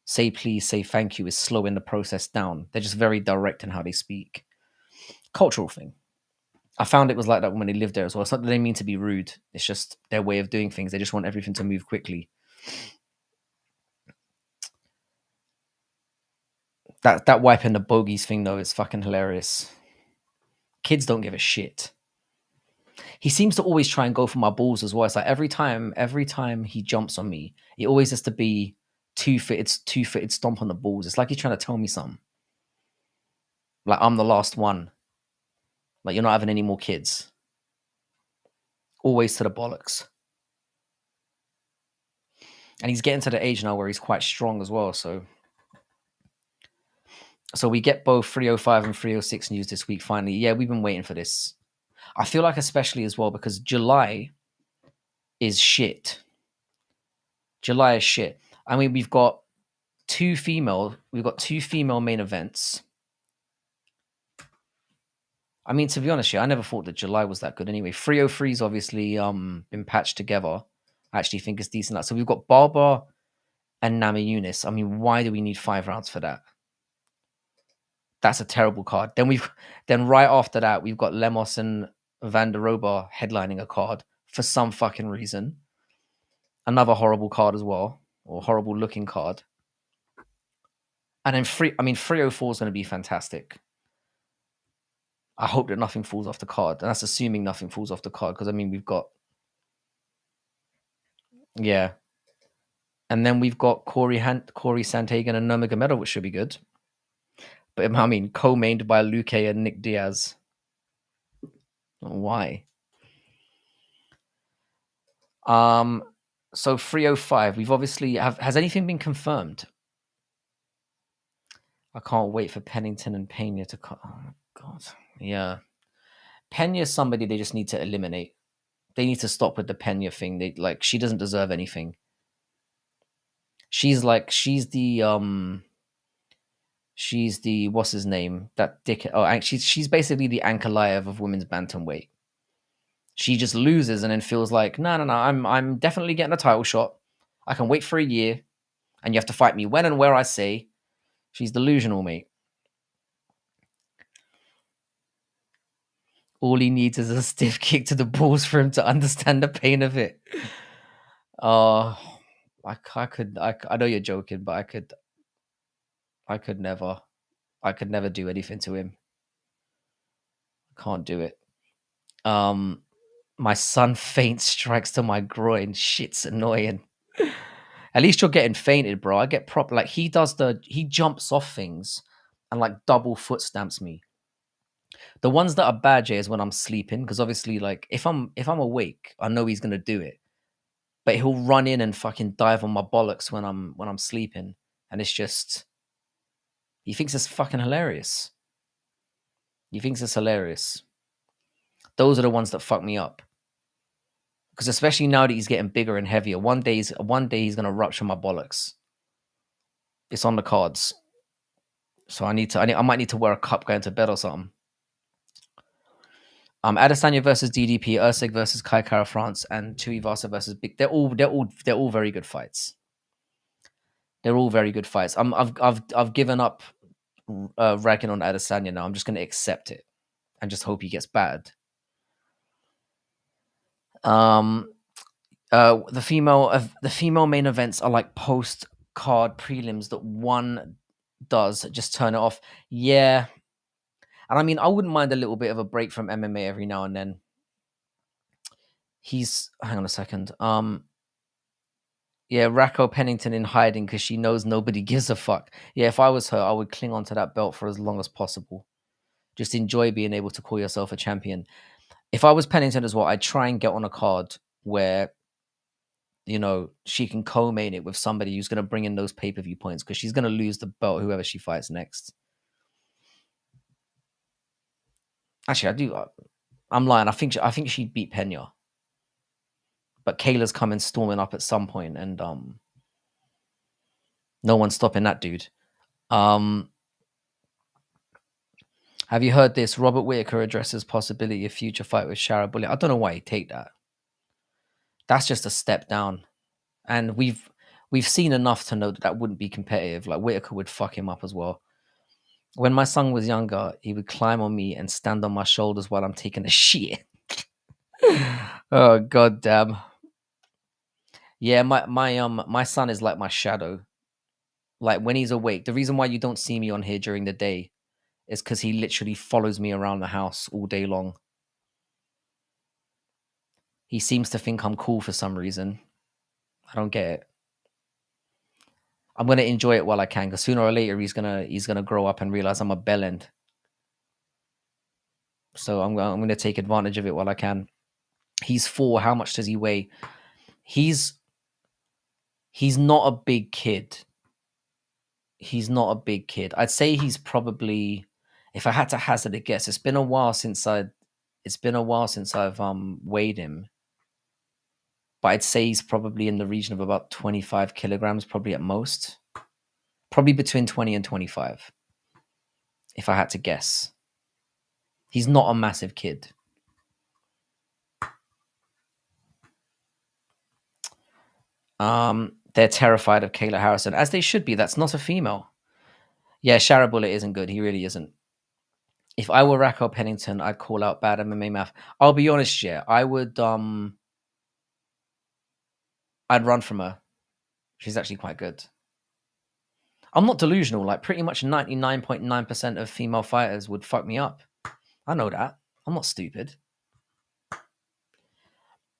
say please, say thank you is slowing the process down. They're just very direct in how they speak. Cultural thing. I found it was like that when they lived there as well. It's not that they mean to be rude. It's just their way of doing things. They just want everything to move quickly. That wiping the bogeys thing though is fucking hilarious. Kids don't give a shit. He seems to always try and go for my balls as well. It's like every time he jumps on me, it always has to be two footed stomp on the balls. It's like he's trying to tell me something. Like I'm the last one. Like you're not having any more kids. Always to the bollocks. And he's getting to the age now where he's quite strong as well. So we get both 305 and 306 news this week finally. Yeah, we've been waiting for this. I feel like especially as well because July is shit. July is shit. I mean, we've got two female main events. I mean, to be honest, yeah, I never thought that July was that good anyway. 303's obviously been patched together. I actually think it's decent. So we've got Barber and Nami Yunus. I mean, why do we need 5 rounds for that? That's a terrible card. Then right after that, we've got Lemos and Vanderoba headlining a card for some fucking reason. Another horrible card as well, or horrible looking card. And then 304 is going to be fantastic. I hope that nothing falls off the card. And that's assuming nothing falls off the card. Because, I mean, we've got... Yeah. And then we've got Corey Sandhagen and Nurmagomedov, which should be good. But I mean, co-mained by Luque and Nick Diaz. Why? So 305. We've obviously has anything been confirmed? I can't wait for Pennington and Pena to come. Oh my god. Yeah. Pena's somebody they just need to eliminate. They need to stop with the Pena thing. They like she doesn't deserve anything. She's the what's his name? That dick. Oh, she's basically the Ankalaev of women's bantamweight. She just loses and then feels like, no, I'm definitely getting a title shot. I can wait for a year, and you have to fight me when and where I say. She's delusional, mate. All he needs is a stiff kick to the balls for him to understand the pain of it. Oh, I know you're joking, but I could never do anything to him. I can't do it. My son faint strikes to my groin. Shit's annoying. At least you're getting fainted, bro. I get proper like he jumps off things and like double foot stamps me. The ones that are bad, Jay, is when I'm sleeping, because obviously, like if I'm awake, I know he's gonna do it. But he'll run in and fucking dive on my bollocks when I'm sleeping, and it's just he thinks it's fucking hilarious. He thinks it's hilarious. Those are the ones that fuck me up. Because especially now that he's getting bigger and heavier, one day he's gonna rupture my bollocks. It's on the cards. So I might need to wear a cup going to bed or something. Adesanya versus DDP, Usyk versus Kai Kara France, and Tuivasa versus Big. They're all very good fights. They're all very good fights. I've given up ragging on Adesanya now. I'm just going to accept it and just hope he gets bad. The female main events are like post card prelims that one does. Just turn it off. Yeah. And I mean, I wouldn't mind a little bit of a break from MMA every now and then. Hang on a second. Yeah, Racco Pennington in hiding because she knows nobody gives a fuck. Yeah, if I was her, I would cling on to that belt for as long as possible. Just enjoy being able to call yourself a champion. If I was Pennington as well, I'd try and get on a card where, you know, she can co-main it with somebody who's going to bring in those pay-per-view points because she's going to lose the belt whoever she fights next. Actually, I'm lying. I think she'd beat Pena. But Kayla's coming storming up at some point, and no one's stopping that dude. Have you heard this? Robert Whittaker addresses possibility of future fight with Shara Bullet. I don't know why he'd take that. That's just a step down, and we've seen enough to know that wouldn't be competitive. Like Whittaker would fuck him up as well. When my son was younger, he would climb on me and stand on my shoulders while I'm taking a shit. Oh god damn. Yeah, my son is like my shadow. Like when he's awake, the reason why you don't see me on here during the day is because he literally follows me around the house all day long. He seems to think I'm cool for some reason. I don't get it. I'm gonna enjoy it while I can, because sooner or later he's gonna grow up and realize I'm a bellend. So I'm gonna take advantage of it while I can. He's 4. How much does he weigh? He's not a big kid. He's not a big kid. I'd say he's probably, if I had to hazard a guess, it's been a while since I've weighed him. But I'd say he's probably in the region of about 25 kilograms, probably at most. Probably between 20 and 25, if I had to guess. He's not a massive kid. They're terrified of Kayla Harrison, as they should be. That's not a female. Yeah, Shara Bullet isn't good. He really isn't. If I were Racco Pennington, I'd call out bad MMA math. I'll be honest, yeah. I would I'd run from her. She's actually quite good. I'm not delusional. Like pretty much 99.9% of female fighters would fuck me up. I know that. I'm not stupid.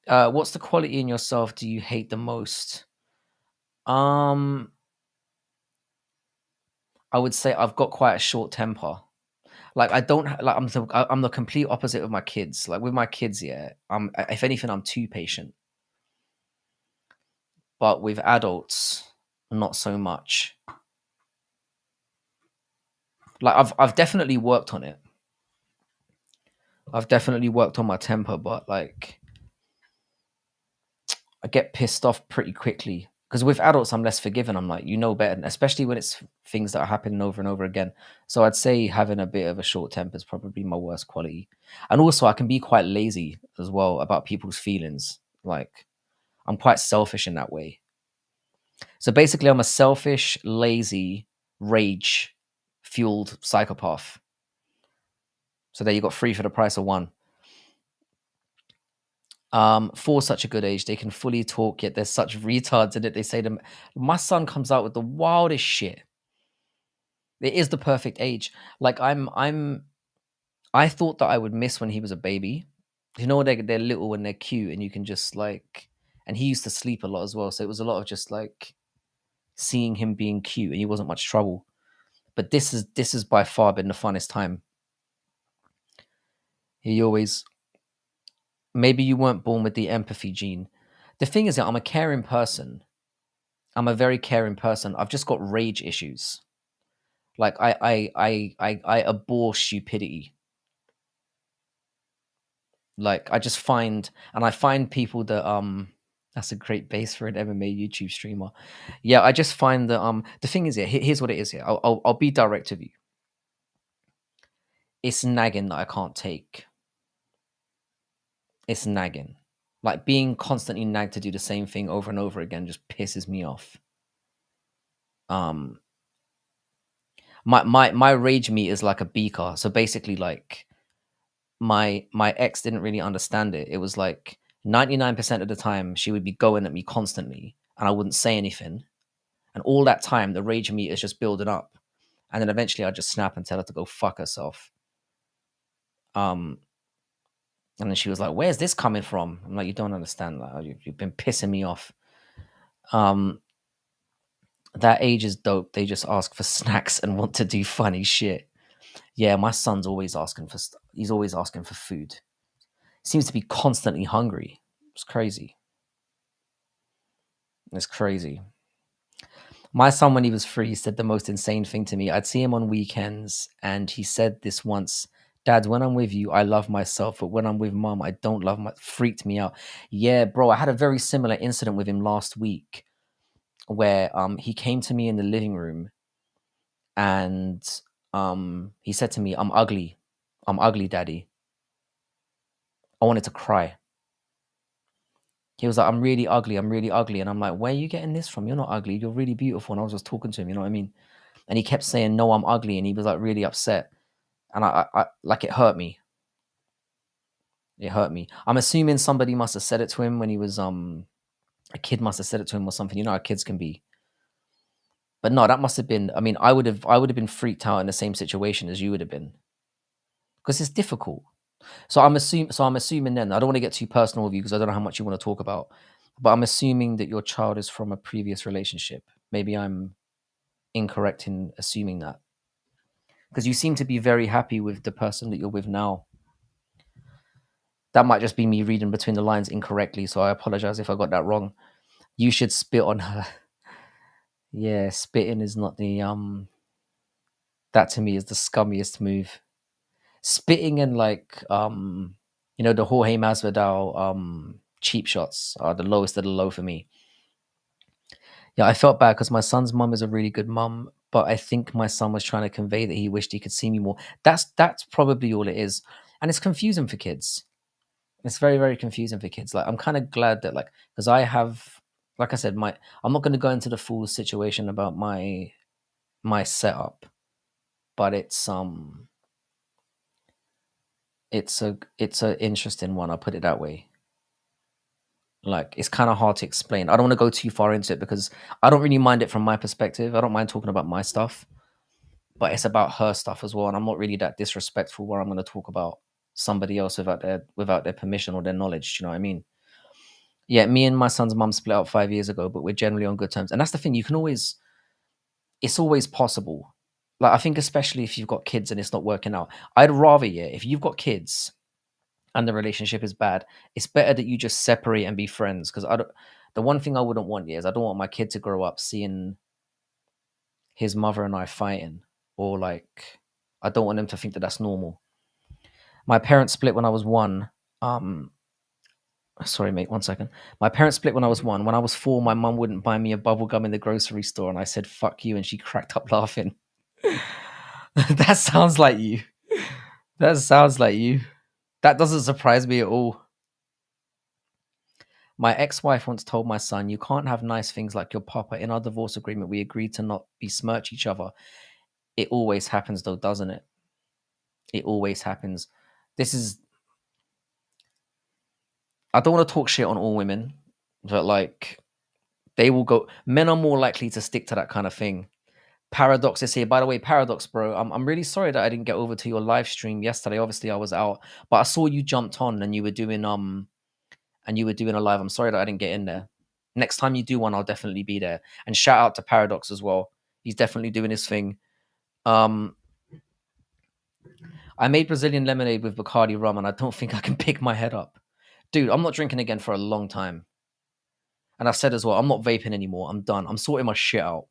What's the quality in yourself do you hate the most? Um, I would say I've got quite a short temper. Like I don't like I'm the complete opposite of my kids. Like with my kids, yeah, if anything, I'm too patient. But with adults, not so much. Like I've definitely worked on it. I've definitely worked on my temper, but like I get pissed off pretty quickly. Because with adults, I'm less forgiving. I'm like, you know better, especially when it's things that are happening over and over again. So I'd say having a bit of a short temper is probably my worst quality. And also, I can be quite lazy as well about people's feelings. Like, I'm quite selfish in that way. So basically, I'm a selfish, lazy, rage fueled psychopath. So there you got three for the price of one. For such a good age, they can fully talk, yet there's such retards in it. They say to my son comes out with the wildest shit. It is the perfect age. Like I thought that I would miss when he was a baby. You know, they're little and they're cute, and you can just like. And he used to sleep a lot as well, so it was a lot of just like seeing him being cute, and he wasn't much trouble. But this is by far been the funnest time. He always maybe you weren't born with the empathy gene. The thing is that I'm a caring person. I'm a very caring person. I've just got rage issues. Like I abhor stupidity. Like I find people that that's a great base for an MMA YouTube streamer. Yeah, I just find that the thing is, here's what it is here. I'll be direct with you. It's nagging that I can't take. It's nagging. Like being constantly nagged to do the same thing over and over again just pisses me off. Um my rage meter is like a beaker. So basically like my ex didn't really understand it. It was like 99% of the time she would be going at me constantly and I wouldn't say anything. And all that time the rage meter is just building up. And then eventually I just snap and tell her to go fuck herself. Um and then she was like, "Where's this coming from?" I'm like, "You don't understand. Like, you've been pissing me off." Um, that age is dope. They just ask for snacks and want to do funny shit. Yeah, my son's always asking for. He's always asking for food. Seems to be constantly hungry. It's crazy. It's crazy. My son, when he was free, said the most insane thing to me. I'd see him on weekends, and he said this once: "Dad, when I'm with you, I love myself, but when I'm with mom, I don't love my." Freaked me out. Yeah, bro, I had a very similar incident with him last week, where he came to me in the living room, and he said to me, "I'm ugly. I'm ugly, daddy." I wanted to cry. He was like, "I'm really ugly. I'm really ugly." And I'm like, "Where are you getting this from? You're not ugly. You're really beautiful." And I was just talking to him, you know what I mean? And he kept saying, "No, I'm ugly." And he was like really upset. And I like it hurt me. It hurt me. I'm assuming somebody must have said it to him when he was a kid must have said it to him or something. You know how kids can be. But no, that must have been. I mean, I would have been freaked out in the same situation as you would have been because it's difficult. So I'm assuming then. I don't want to get too personal with you because I don't know how much you want to talk about. But I'm assuming that your child is from a previous relationship. Maybe I'm incorrect in assuming that because you seem to be very happy with the person that you're with now. That might just be me reading between the lines incorrectly, so I apologize if I got that wrong. You should spit on her. Yeah, spitting is not the that to me is the scummiest move. Spitting and like the Jorge Masvidal cheap shots are the lowest of the low for me. Yeah, I felt bad because my son's mum is a really good mum, but I think my son was trying to convey that he wished he could see me more. That's probably all it is. And it's confusing for kids. It's very, very confusing for kids. Like I'm kind of glad that like because I have like I said, I'm not gonna go into the full situation about my setup, but it's a interesting one, I'll put it that way. Like it's kind of hard to explain. I don't want to go too far into it because I don't really mind it from my perspective. I don't mind talking about my stuff, but it's about her stuff as well. And I'm not really that disrespectful where I'm going to talk about somebody else without their permission or their knowledge. Do you know what I mean? Yeah, me and my son's mum split up 5 years ago, but we're generally on good terms. And that's the thing, you can always, it's always possible. Like, I think, especially if you've got kids and it's not working out, I'd rather, yeah, if you've got kids and the relationship is bad, it's better that you just separate and be friends. Because the one thing I wouldn't want, yeah, is I don't want my kid to grow up seeing his mother and I fighting, or like, I don't want him to think that that's normal. My parents split when I was one. Um, Sorry, mate, 1 second. My parents split when I was one. When I was four, my mum wouldn't buy me a bubble gum in the grocery store, and I said, fuck you, and she cracked up laughing. That sounds like you. That sounds like you. That doesn't surprise me at all. My ex-wife once told my son, you can't have nice things like your papa. In our divorce agreement, we agreed to not besmirch each other. It always happens though, doesn't it? It always happens. This is, I don't want to talk shit on all women, but like, they will go, men are more likely to stick to that kind of thing. Paradox is here. By the way, Paradox, bro, I'm really sorry that I didn't get over to your live stream yesterday. Obviously, I was out, but I saw you jumped on and you were doing a live. I'm sorry that I didn't get in there. Next time you do one, I'll definitely be there. And shout out to Paradox as well. He's definitely doing his thing. Um, I made Brazilian lemonade with Bacardi rum, and I don't think I can pick my head up, dude. I'm not drinking again for a long time. And I said as well, I'm not vaping anymore. I'm done. I'm sorting my shit out.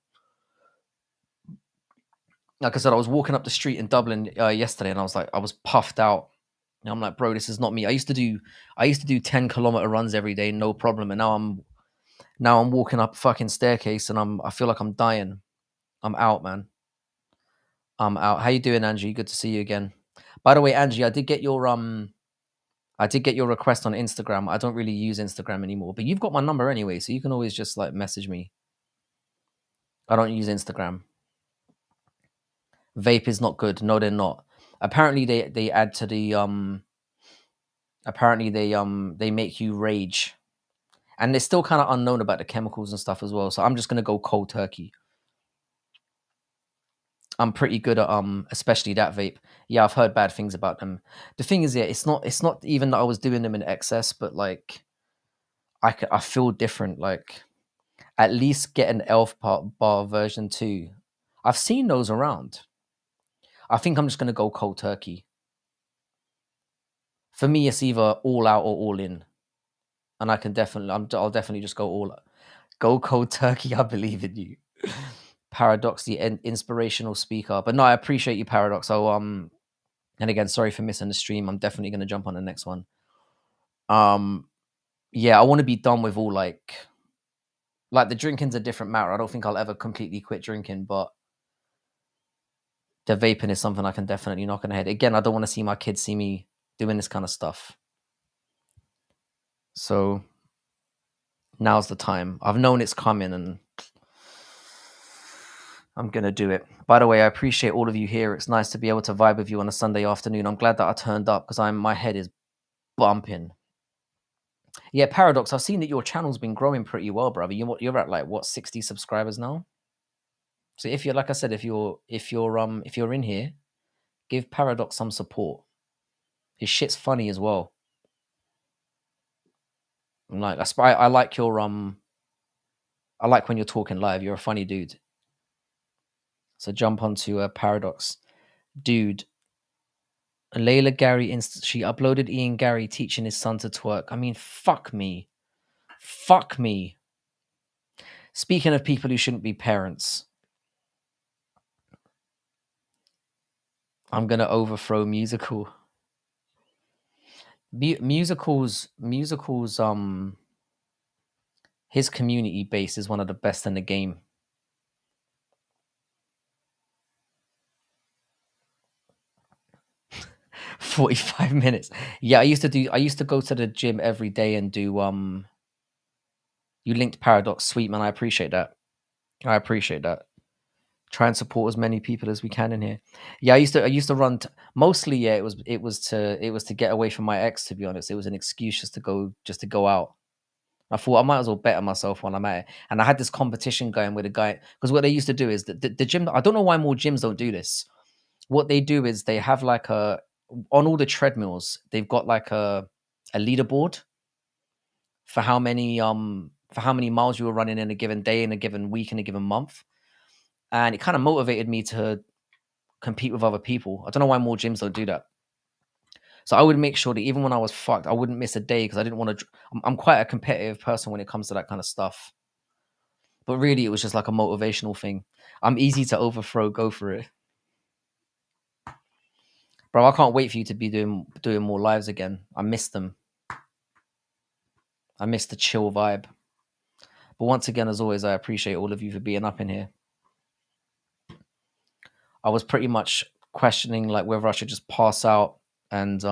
Like I said, I was walking up the street in Dublin yesterday, and I was like, I was puffed out. And I'm like, bro, this is not me. I used to do 10-kilometer runs every day, no problem. And now I'm walking up a fucking staircase, and I feel like I'm dying. I'm out, man. I'm out. How you doing, Angie? Good to see you again. By the way, Angie, I did get your request on Instagram. I don't really use Instagram anymore, but you've got my number anyway, so you can always just like message me. I don't use Instagram. Vape is not good. No, they're not. Apparently they add to the apparently they make you rage. And it's still kind of unknown about the chemicals and stuff as well. So I'm just gonna go cold turkey. I'm pretty good at especially that vape. Yeah, I've heard bad things about them. The thing is, yeah, it's not even that I was doing them in excess, but like I feel different. Like, at least get an Elf bar version 2. I've seen those around. I think I'm just gonna go cold turkey. For me, it's either all out or all in, and I'll definitely just go cold turkey. I believe in you. Paradox, the inspirational speaker. But no, I appreciate you, Paradox. So and again, sorry for missing the stream. I'm definitely gonna jump on the next one. Um, yeah, I want to be done with all like the drinking's a different matter. I don't think I'll ever completely quit drinking, but the vaping is something I can definitely knock on the head. Again, I don't want to see my kids see me doing this kind of stuff. So now's the time. I've known it's coming, and I'm gonna do it. By the way, I appreciate all of you here. It's nice to be able to vibe with you on a Sunday afternoon. I'm glad that I turned up because my head is bumping. Yeah, Paradox. I've seen that your channel's been growing pretty well, brother. You're at like what, 60 subscribers now. So if you're, like I said, if you're in here, give Paradox some support. His shit's funny as well. I'm like, I like I like when you're talking live. You're a funny dude. So jump onto Paradox, dude. Layla Gary, she uploaded Ian Gary teaching his son to twerk. I mean, fuck me. Fuck me. Speaking of people who shouldn't be parents, I'm going to overthrow musical. Musicals, his community base is one of the best in the game. 45 minutes. Yeah, I used to go to the gym every day and do you linked Paradox, sweet man. I appreciate that. Try and support as many people as we can in here. Yeah, I used to run mostly, yeah, it was to get away from my ex, to be honest. It was an excuse just to go out. I thought I might as well better myself when I'm at it. And I had this competition going with a guy, because what they used to do is the gym, I don't know why more gyms don't do this. What they do is they have like on all the treadmills, they've got like a leaderboard for how many miles you were running in a given day, in a given week, in a given month, and it kind of motivated me to compete with other people. I don't know why more gyms don't do that. So I would make sure that even when I was fucked, I wouldn't miss a day because I didn't want to. I'm quite a competitive person when it comes to that kind of stuff. But really, it was just like a motivational thing. I'm easy to overthrow. Go for it, bro. I can't wait for you to be doing more lives again. I miss them. I miss the chill vibe. But once again, as always, I appreciate all of you for being up in here. I was pretty much questioning like whether I should just pass out and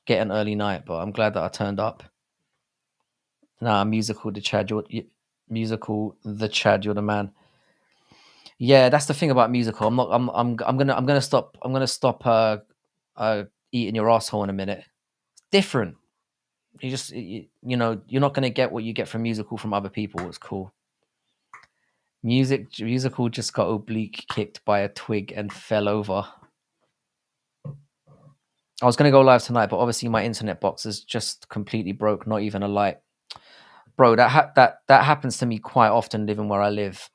get an early night, but I'm glad that I turned up. Nah, musical the Chad, musical the Chad, you're the man. Yeah, that's the thing about musical. I'm not. I'm gonna stop. I'm gonna stop. Eating your asshole in a minute. Different. You just you know you're not gonna get what you get from musical from other people. It's cool. Musical just got oblique kicked by a twig and fell over. I was gonna go live tonight, but obviously my internet box is just completely broke. Not even a light, bro. That happens to me quite often living where I live.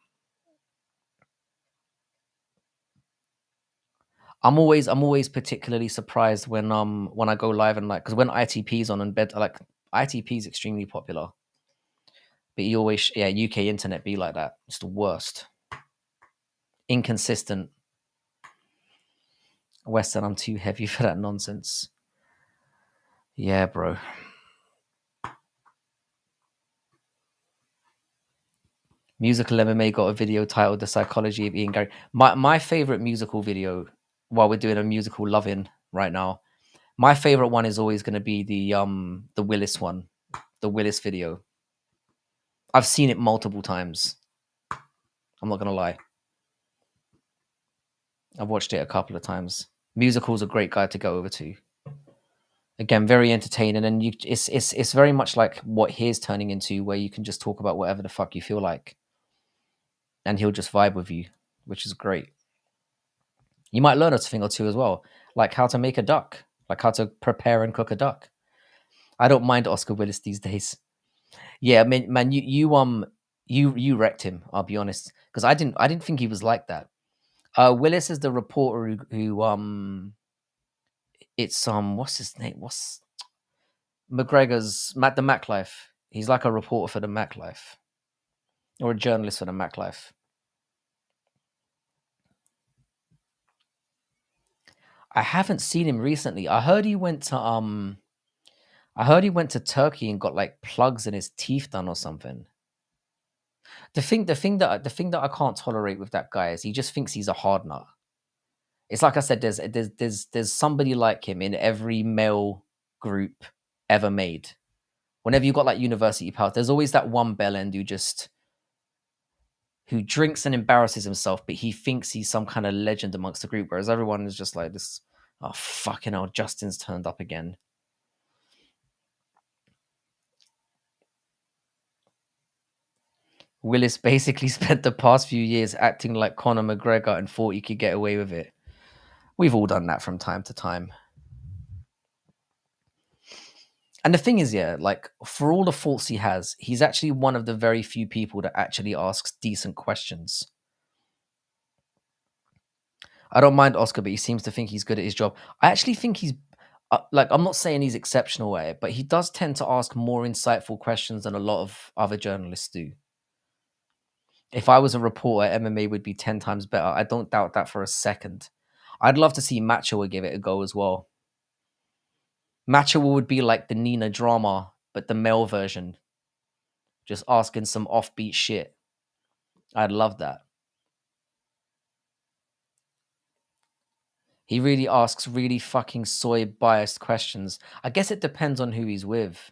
I'm always particularly surprised when I go live and like because when ITP's on and bed like ITP is extremely popular, but you always UK internet be like that. It's the worst. Inconsistent. Western, I'm too heavy for that nonsense. Yeah, bro. Musical MMA got a video titled "The Psychology of Ian Gary." My favorite musical video, while we're doing a musical loving right now, my favorite one is always going to be the Willis one, the Willis video. I've seen it multiple times. I'm not gonna lie. I've watched it a couple of times. Musical's a great guy to go over to. Again, very entertaining, and it's very much like what he's turning into, where you can just talk about whatever the fuck you feel like, and he'll just vibe with you, which is great. You might learn a thing or two as well, like how to make a duck, like how to prepare and cook a duck. I don't mind Oscar Willis these days. Yeah, I mean, man, you wrecked him. I'll be honest, because I didn't think he was like that. Willis is the reporter who it's what's his name? What's McGregor's the Mac Life. He's like a reporter for the Mac Life or a journalist for the Mac Life. I haven't seen him recently. I heard he went to Turkey and got like plugs in his teeth done or something. The thing that I can't tolerate with that guy is he just thinks he's a hard nut. It's like I said, there's somebody like him in every male group ever made. Whenever you got like university pals, there's always that one bellend who drinks and embarrasses himself, but he thinks he's some kind of legend amongst the group, whereas everyone is just like this. Oh fucking hell, Justin's turned up again. Willis basically spent the past few years acting like Conor McGregor and thought he could get away with it. We've all done that from time to time. And the thing is, yeah, like for all the faults he has, he's actually one of the very few people that actually asks decent questions. I don't mind Oscar, but he seems to think he's good at his job. I actually think he's like, I'm not saying he's exceptional at it, but he does tend to ask more insightful questions than a lot of other journalists do. If I was a reporter, MMA would be 10 times better. I don't doubt that for a second. I'd love to see Macho give it a go as well. Macho would be like the Nina drama, but the male version. Just asking some offbeat shit. I'd love that. He really asks really fucking soy biased questions. I guess it depends on who he's with,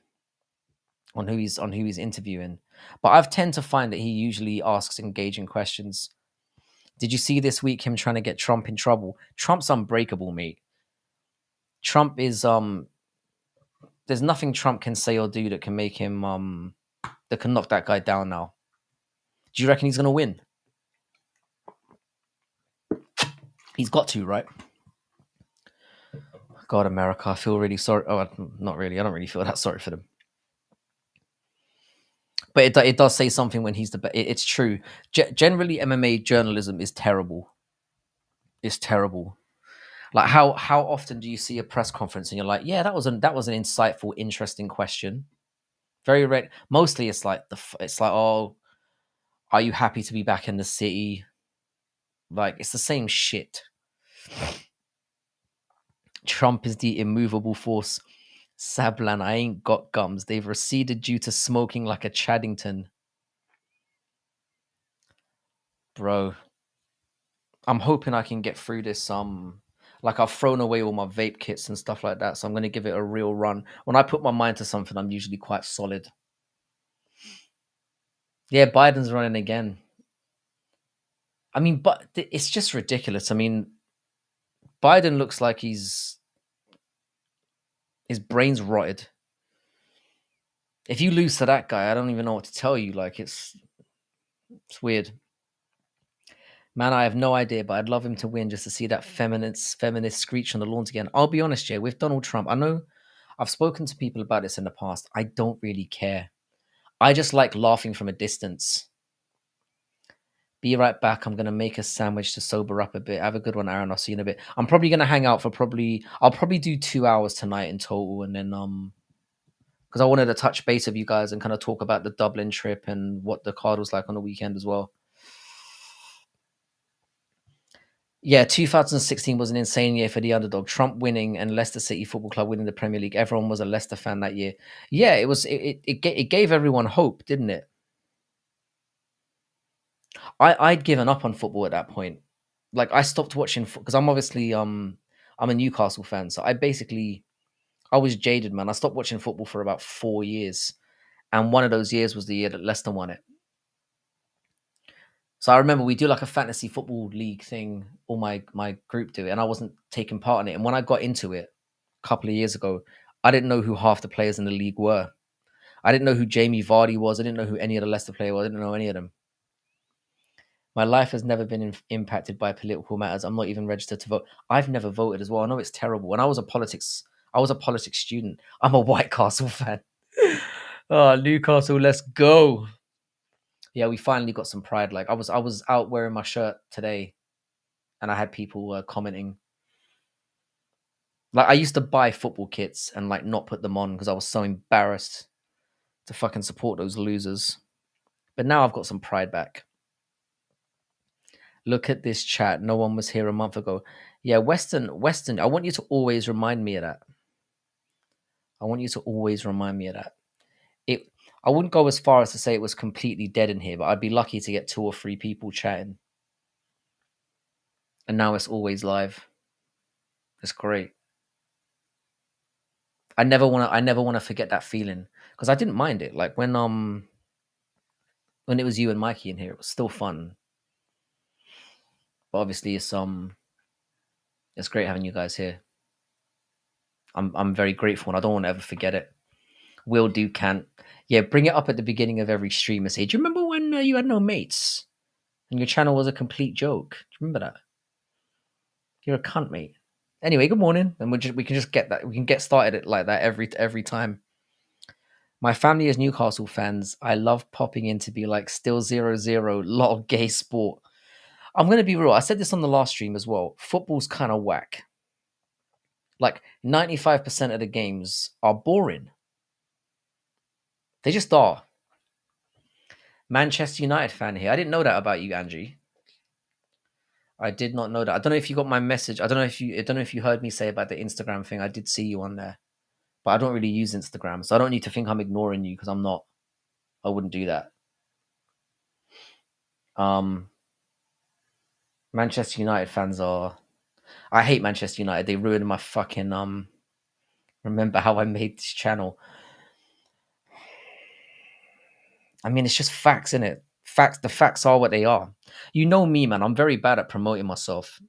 on who he's interviewing. But I've tend to find that he usually asks engaging questions. Did you see this week him trying to get Trump in trouble? Trump's unbreakable, mate. Trump is there's nothing Trump can say or do that can make him that can knock that guy down now. Do you reckon he's gonna win? He's got to, right? God, America, I feel really sorry. Oh, not really. I don't really feel that sorry for them. But it does say something when he's the best. It's true. Generally, MMA journalism is terrible. It's terrible. Like how often do you see a press conference and you're like, yeah, that was an insightful, interesting question. Very rare. Mostly, it's like it's like, oh, are you happy to be back in the city? Like it's the same shit. Trump is the immovable force. Sablan, I ain't got gums. They've receded due to smoking like a Chaddington. Bro, I'm hoping I can get through this. Like I've thrown away all my vape kits and stuff like that, so I'm gonna give it a real run. When I put my mind to something, I'm usually quite solid. Yeah, Biden's running again. I mean, but it's just ridiculous. I mean, Biden looks like his brain's rotted. If you lose to that guy, I don't even know what to tell you. Like it's weird. Man, I have no idea, but I'd love him to win just to see that feminist screech on the lawns again. I'll be honest, Jay, with Donald Trump, I know I've spoken to people about this in the past. I don't really care. I just like laughing from a distance. Be right back. I'm gonna make a sandwich to sober up a bit. Have a good one, Aaron. I'll see you in a bit. I'm probably gonna hang out for I'll probably do 2 hours tonight in total, and then because I wanted to touch base with you guys and kind of talk about the Dublin trip and what the card was like on the weekend as well. Yeah, 2016 was an insane year for the underdog. Trump winning and Leicester City Football Club winning the Premier League. Everyone was a Leicester fan that year. Yeah, it was. It gave everyone hope, didn't it? I'd given up on football at that point. Like I stopped watching because I'm obviously I'm a Newcastle fan, so I was jaded, man. I stopped watching football for about 4 years, and one of those years was the year that Leicester won it. So I remember we do like a fantasy football league thing. All my group do it, and I wasn't taking part in it. And when I got into it a couple of years ago, I didn't know who half the players in the league were. I didn't know who Jamie Vardy was. I didn't know who any of the Leicester players were. I didn't know any of them. My life has never been impacted by political matters. I'm not even registered to vote. I've never voted as well. I know it's terrible. When I was a politics student. I'm a White Castle fan. Oh, Newcastle, let's go. Yeah, we finally got some pride. Like I was out wearing my shirt today, and I had people commenting. Like I used to buy football kits and like not put them on because I was so embarrassed to fucking support those losers. But now I've got some pride back. Look at this chat. No one was here a month ago. Yeah, Western. I want you to always remind me of that. I want you to always remind me of that. It. I wouldn't go as far as to say it was completely dead in here, but I'd be lucky to get 2 or 3 people chatting. And now it's always live. It's great. I never want to forget that feeling because I didn't mind it. Like when it was you and Mikey in here, it was still fun. But obviously it's great having you guys here. I'm very grateful and I don't want to ever forget it. Will do, can't. Yeah, bring it up at the beginning of every stream and say, "Do you remember when you had no mates and your channel was a complete joke? Do you remember that? You're a cunt, mate." Anyway, good morning, and we can just get that. We can get started it like that every time. My family is Newcastle fans. I love popping in to be like, still 0-0, lot of gay sport. I'm gonna be real. I said this on the last stream as well. Football's kind of whack. Like 95% of the games are boring. They just are. Manchester United fan here. I didn't know that about you, Angie. I did not know that. I don't know if you got my message. I don't know if you heard me say about the Instagram thing. I did see you on there, but I don't really use Instagram, so I don't need to think I'm ignoring you because I'm not. I wouldn't do that. Um, Manchester United fans are. I hate Manchester United. They ruined my fucking Remember how I made this channel? I mean, it's just facts, in it. Facts. The facts are what they are. You know me, man. I'm very bad at promoting myself.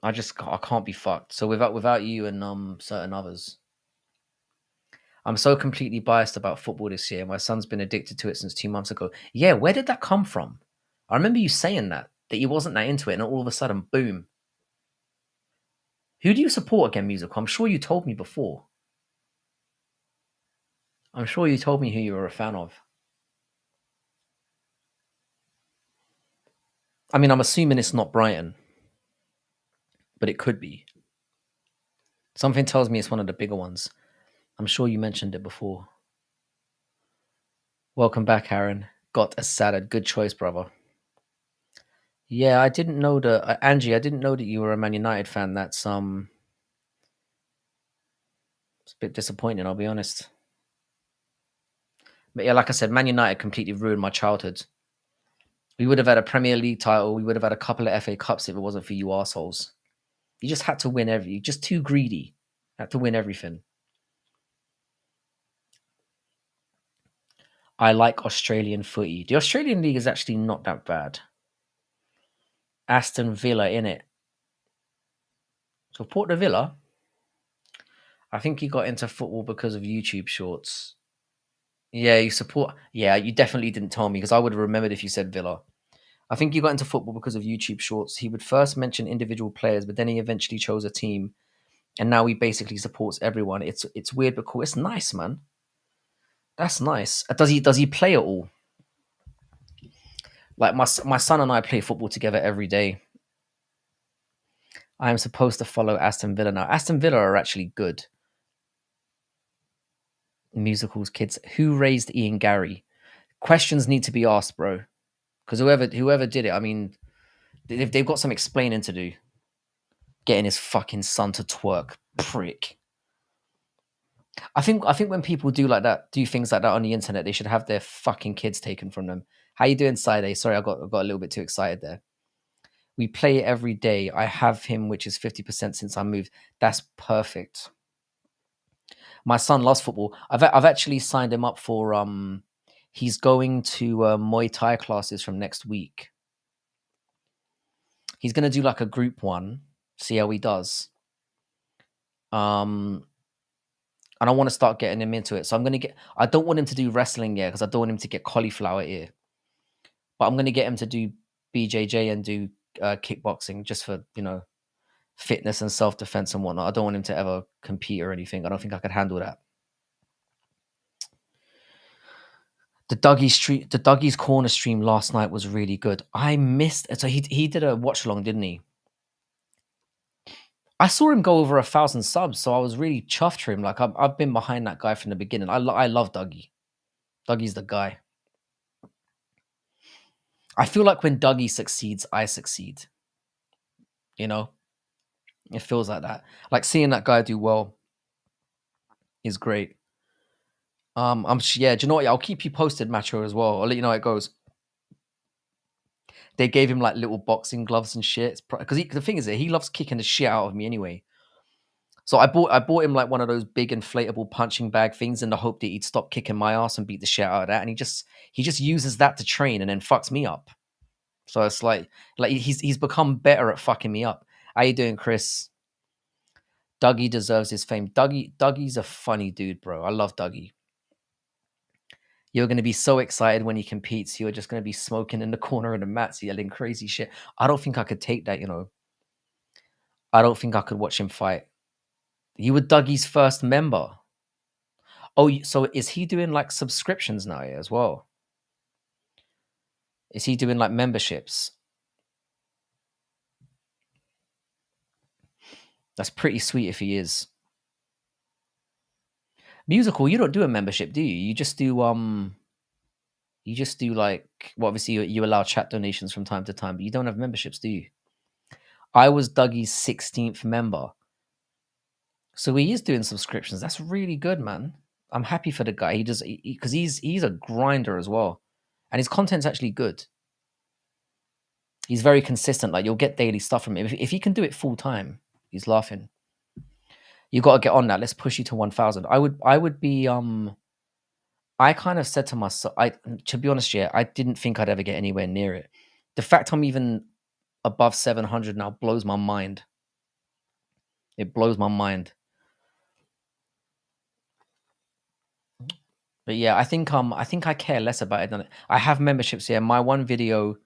I can't be fucked. So without you and certain others, I'm so completely biased about football this year. My son's been addicted to it since 2 months ago. Yeah, where did that come from? I remember you saying that you wasn't that into it, and all of a sudden, boom. Who do you support again, musical? I'm sure you told me before. I'm sure you told me who you were a fan of. I mean, I'm assuming it's not Brighton, but it could be. Something tells me it's one of the bigger ones. I'm sure you mentioned it before. Welcome back, Aaron. Got a salad. Good choice, brother. Yeah, I didn't know that, Angie. I didn't know that you were a Man United fan. It's a bit disappointing. I'll be honest. But yeah, like I said, Man United completely ruined my childhood. We would have had a Premier League title. We would have had a couple of FA Cups if it wasn't for you arseholes. You just had to win You're just too greedy. Had to win everything. I like Australian footy. The Australian league is actually not that bad. Aston Villa in it. Support the Villa. I think he got into football because of YouTube shorts. Yeah, you support. Yeah, you definitely didn't tell me because I would have remembered if you said Villa. I think he got into football because of YouTube shorts. He would first mention individual players, but then he eventually chose a team, and now he basically supports everyone. It's weird but cool. It's nice, man. That's nice. Does he play at all? Like my son and I play football together every day. I am supposed to follow Aston Villa now. Aston Villa are actually good. Musicals, kids. Who raised Ian Gary? Questions need to be asked, bro. Because whoever did it, I mean, they've got some explaining to do. Getting his fucking son to twerk, prick. I think when people do things like that on the internet, they should have their fucking kids taken from them. How you doing, Side? Sorry, I got a little bit too excited there. We play every day. I have him, which is 50% since I moved. That's perfect. My son loves football. I've actually signed him up for he's going to Muay Thai classes from next week. He's gonna do like a group one, see how he does. Um and I want to start getting him into it. So I don't want him to do wrestling yet because I don't want him to get cauliflower ear. But I'm gonna get him to do BJJ and do kickboxing just for, fitness and self defense and whatnot. I don't want him to ever compete or anything. I don't think I could handle that. The Dougie's Corner stream last night was really good. I missed it. So he did a watch along, didn't he? I saw him go over 1,000 subs, so I was really chuffed for him. Like I've been behind that guy from the beginning. I love Dougie. Dougie's the guy. I feel like when Dougie succeeds, I succeed. You know, it feels like that. Like seeing that guy do well is great. Yeah. Do you know what? I'll keep you posted, Macho, as well. I'll let you know how it goes. They gave him like little boxing gloves and shit. Because the thing is that he loves kicking the shit out of me anyway. So I bought him like one of those big inflatable punching bag things in the hope that he'd stop kicking my ass and beat the shit out of that. And he just uses that to train and then fucks me up. So it's like he's become better at fucking me up. How you doing, Chris? Dougie deserves his fame. Dougie's a funny dude, bro. I love Dougie. You're going to be so excited when he competes. You're just going to be smoking in the corner of the mats, yelling crazy shit. I don't think I could take that, I don't think I could watch him fight. You were Dougie's first member. Oh, so is he doing like subscriptions now as well? Is he doing like memberships? That's pretty sweet if he is. Musical, you don't do a membership, do you? You just do like, well, obviously you allow chat donations from time to time, but you don't have memberships, do you? I was Dougie's 16th member. So he is doing subscriptions. That's really good, man. I'm happy for the guy. He does because he's a grinder as well, and his content's actually good. He's very consistent. Like you'll get daily stuff from him. If he can do it full time, he's laughing. You got to get on that. Let's push you to 1,000. I would be. I kind of said to myself, to be honest, yeah, I didn't think I'd ever get anywhere near it. The fact I'm even above 700 now blows my mind. It blows my mind. But yeah, I think I care less about it than I have memberships here. My one video,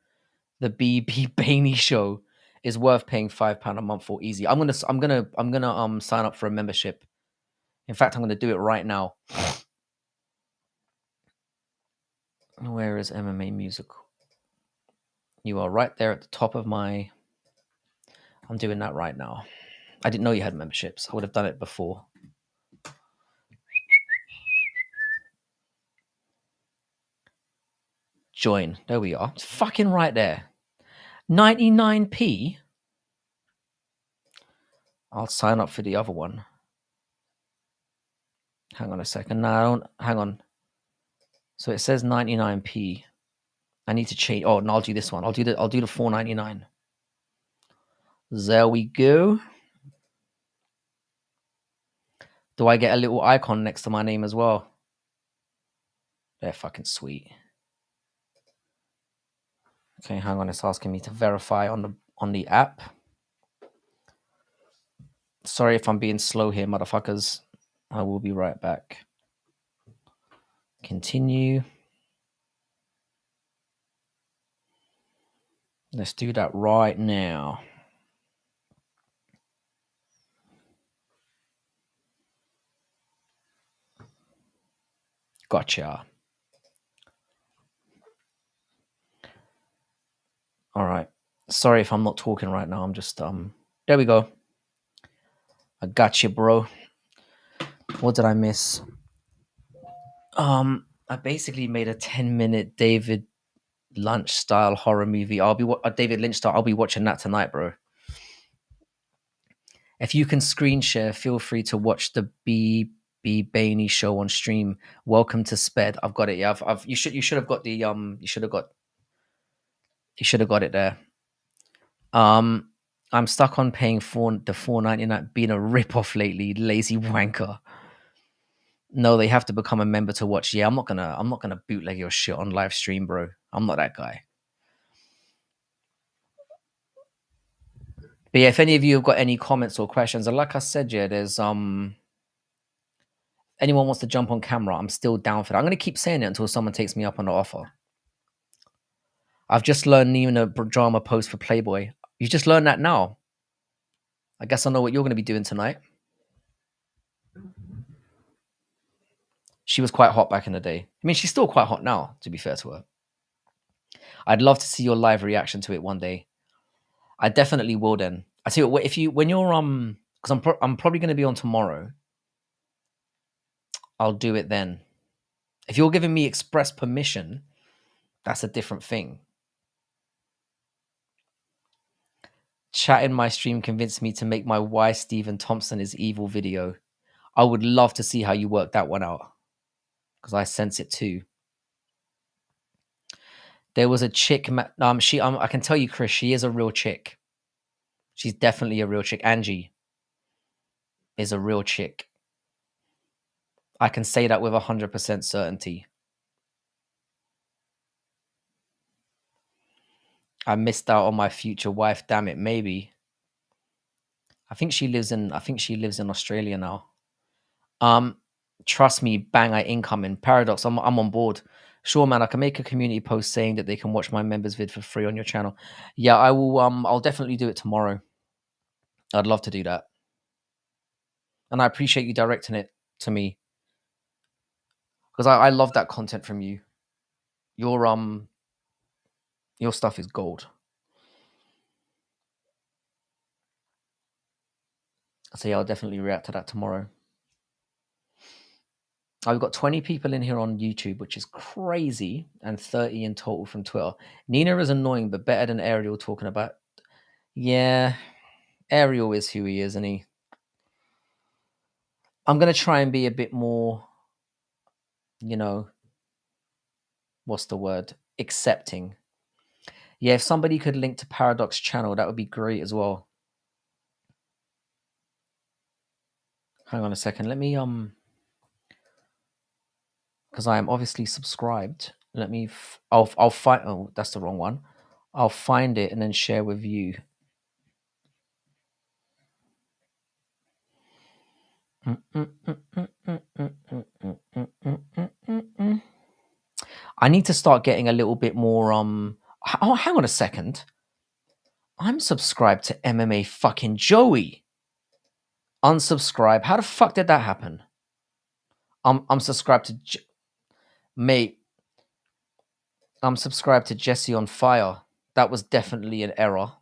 the BB Bainey show, is worth paying £5 a month for easy. I'm gonna sign up for a membership. In fact, I'm gonna do it right now. Where is MMA music? You are right there at the top of my. I'm doing that right now. I didn't know you had memberships. I would have done it before. Join. There we are. It's fucking right there. 99p. I'll sign up for the other one. Hang on a second. No, I don't. Hang on. So it says 99p. I need to change. Oh, no, I'll do this one. I'll do the 4.99. There we go. Do I get a little icon next to my name as well? They're fucking sweet. Okay, hang on. It's asking me to verify on the app. Sorry if I'm being slow here, motherfuckers. I will be right back. Continue. Let's do that right now. Gotcha. All right. Sorry if I'm not talking right now. I'm just there we go. I got you, bro. What did I miss? I basically made a 10-minute David Lynch style horror movie. David Lynch style. I'll be watching that tonight, bro. If you can screen share, feel free to watch the B Bainey show on stream. Welcome to Sped. I've got it. Yeah, you should have got the you should have got it there. I'm stuck on paying the $4.99. Being a rip-off lately, lazy wanker. No, they have to become a member to watch. Yeah, I'm not gonna bootleg your shit on live stream, bro. I'm not that guy. But yeah, if any of you have got any comments or questions, and like I said, yeah, there's anyone wants to jump on camera, I'm still down for that. I'm gonna keep saying it until someone takes me up on the offer. I've just learned even a drama post for Playboy. You just learned that now. I guess I know what you're gonna be doing tonight. She was quite hot back in the day. I mean, she's still quite hot now, to be fair to her. I'd love to see your live reaction to it one day. I definitely will. Then I tell you what, when you're because I'm probably going to be on tomorrow. I'll do it then. If you're giving me express permission, that's a different thing. Chat in my stream convinced me to make my Why Stephen Thompson is Evil video. I would love to see how you work that one out, because I sense it too. There was a chick. I can tell you, Chris, she is a real chick. She's definitely a real chick. Angie is a real chick. I can say that with 100% certainty. I missed out on my future wife. Damn it, maybe. I think she lives in Australia now. Trust me, bang, I incoming. Paradox, I'm on board. Sure, man, I can make a community post saying that they can watch my members vid for free on your channel. Yeah, I will. I'll definitely do it tomorrow. I'd love to do that, and I appreciate you directing it to me, because I love that content from you. Your stuff is gold. So yeah, I'll definitely react to that tomorrow. I've got 20 people in here on YouTube, which is crazy, and 30 in total from Twitter. Nina is annoying, but better than Ariel talking about. Yeah, Ariel is who he is, and I'm going to try and be a bit more, what's the word? Accepting. Yeah, if somebody could link to Paradox channel, that would be great as well. Hang on a second. Let me, because I am obviously subscribed. Let me, I'll find, oh, that's the wrong one. I'll find it and then share with you. I need to start getting a little bit more, oh, hang on a second. I'm subscribed to MMA fucking Joey. Unsubscribe. How the fuck did that happen? I'm subscribed to mate. I'm subscribed to Jesse on Fire. That was definitely an error.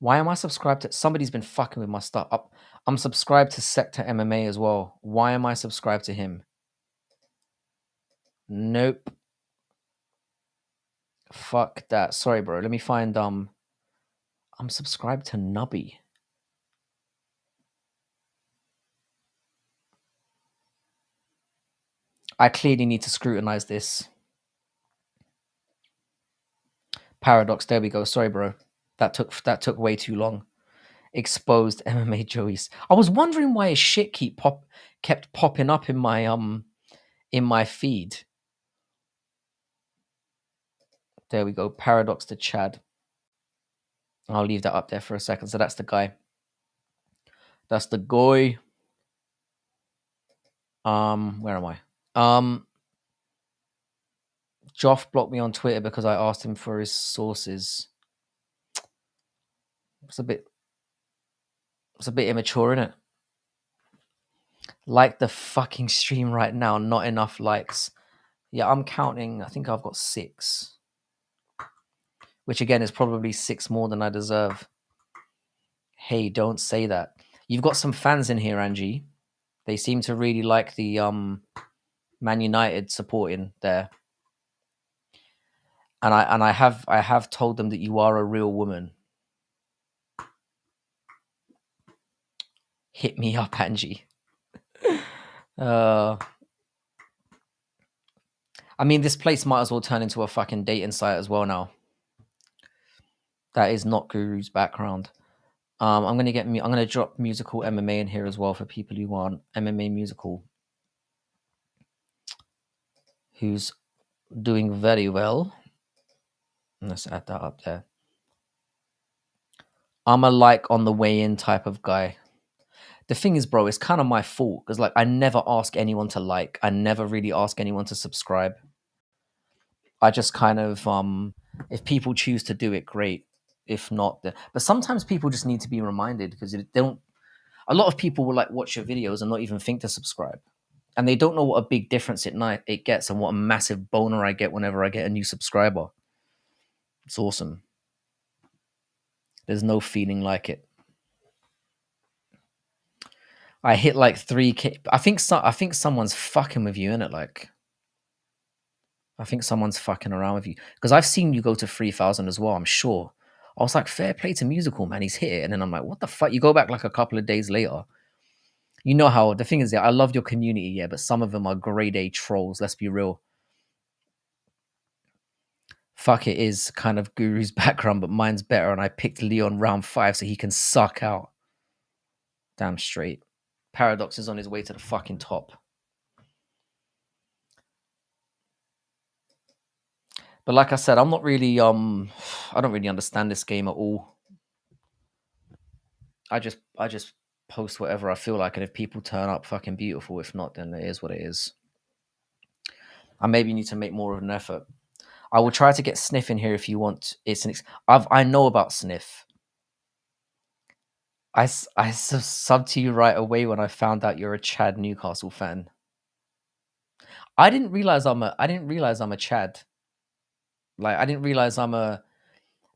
Why am I subscribed to? Somebody's been fucking with my stuff. I'm subscribed to Sector MMA as well. Why am I subscribed to him? Nope. Fuck that. Sorry, bro. Let me find I'm subscribed to Nubby. I clearly need to scrutinize this. Paradox. There we go. Sorry, bro. That took way too long. Exposed MMA Joey's. I was wondering why his shit kept popping up in my feed. There we go. Paradox to Chad. I'll leave that up there for a second. So that's the guy. That's the guy. Where am I? Joff blocked me on Twitter because I asked him for his sources. It's a bit immature, isn't it? Like the fucking stream right now, not enough likes. Yeah, I'm counting. I think I've got 6. Which again is probably 6 more than I deserve. Hey, don't say that. You've got some fans in here, Angie. They seem to really like the Man United supporting there. And I have told them that you are a real woman. Hit me up, Angie. I mean, this place might as well turn into a fucking dating site as well now. That is not Guru's background. I'm gonna drop musical MMA in here as well for people who want MMA musical, who's doing very well. Let's add that up there. I'm a like on the way in type of guy. The thing is, bro, it's kind of my fault because like I never ask anyone to like. I never really ask anyone to subscribe. I just kind of if people choose to do it, great. If not, but sometimes people just need to be reminded because they don't. A lot of people will like watch your videos and not even think to subscribe, and they don't know what a big difference it gets and what a massive boner I get whenever I get a new subscriber. It's awesome. There's no feeling like it. I hit like 3K. I think someone's fucking with you, innit? Like, I think someone's fucking around with you because I've seen you go to 3,000 as well. I'm sure. I was like, fair play to Musical, man. He's hit it, and then I'm like, what the fuck? You go back like a couple of days later. You know how the thing is, I love your community, yeah, but some of them are grade A trolls. Let's be real. Fuck, it is kind of Guru's background, but mine's better, and I picked Leon round 5 so he can suck out. Damn straight. Paradox is on his way to the fucking top. But like I said, I'm not really I don't really understand this game at all. I just post whatever I feel like, and if people turn up, fucking beautiful. If not, then it is what it is. I maybe need to make more of an effort. I will try to get Sniff in here if you want. I know about Sniff. I subbed to you right away when I found out you're a Chad Newcastle fan. I didn't realize I'm a Chad. Like I didn't realize I'm a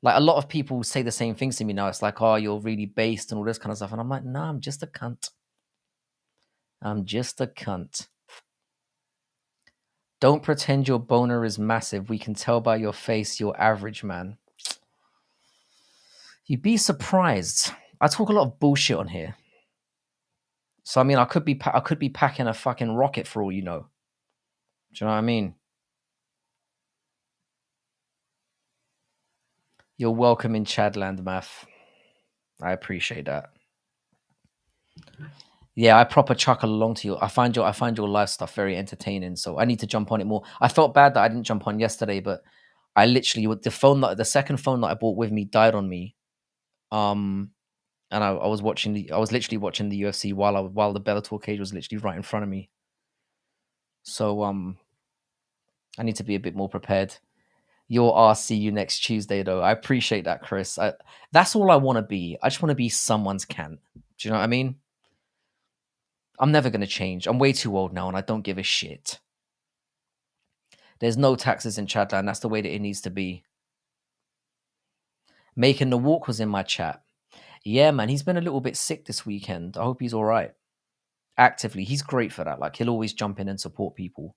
like a lot of people say the same things to me now. It's like, oh, you're really based and all this kind of stuff. And I'm like, nah, I'm just a cunt. I'm just a cunt. Don't pretend your boner is massive. We can tell by your face you're average, man. You'd be surprised. I talk a lot of bullshit on here. So I mean, I could be packing a fucking rocket for all you know. Do you know what I mean? You're welcome in Chadland, Math. I appreciate that. Yeah, I proper chuckle along to you. I find your live stuff very entertaining, so I need to jump on it more. I felt bad that I didn't jump on yesterday, but I literally with the second phone that I bought with me died on me. And I was literally watching the UFC while the Bellator cage was literally right in front of me. So I need to be a bit more prepared. Your ass see you next Tuesday, though. I appreciate that, Chris. That's all I want to be. I just want to be someone's Kant. Do you know what I mean? I'm never going to change. I'm way too old now and I don't give a shit. There's no taxes in Chadland. That's the way that it needs to be. Making the walk was in my chat. Yeah, man, he's been a little bit sick this weekend. I hope he's all right. Actively, he's great for that. Like, he'll always jump in and support people.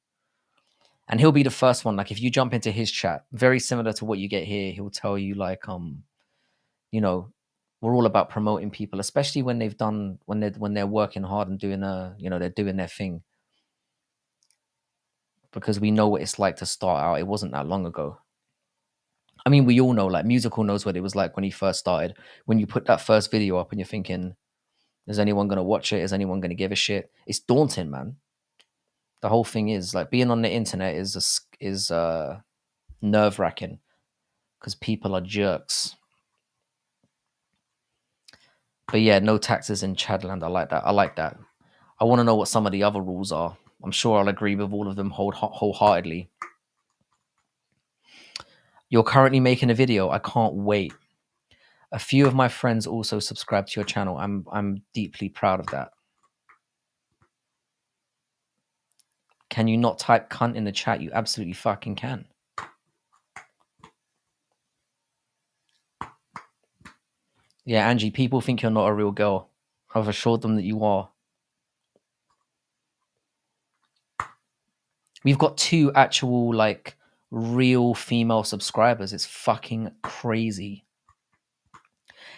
And he'll be the first one. Like, if you jump into his chat, very similar to what you get here, he'll tell you, like, you know, we're all about promoting people, especially when they've done when they're working hard and doing they're doing their thing. Because we know what it's like to start out. It wasn't that long ago. I mean, we all know, like, Musical knows what it was like when he first started. When you put that first video up and you're thinking, is anyone going to watch it? Is anyone going to give a shit? It's daunting, man. The whole thing is, like, being on the internet is nerve wracking because people are jerks. But yeah, no taxes in Chadland. I like that. I want to know what some of the other rules are. I'm sure I'll agree with all of them wholeheartedly. You're currently making a video. I can't wait. A few of my friends also subscribe to your channel. I'm deeply proud of that. Can you not type cunt in the chat? You absolutely fucking can. Yeah, Angie, people think you're not a real girl. I've assured them that you are. We've got 2 actual, like, real female subscribers. It's fucking crazy.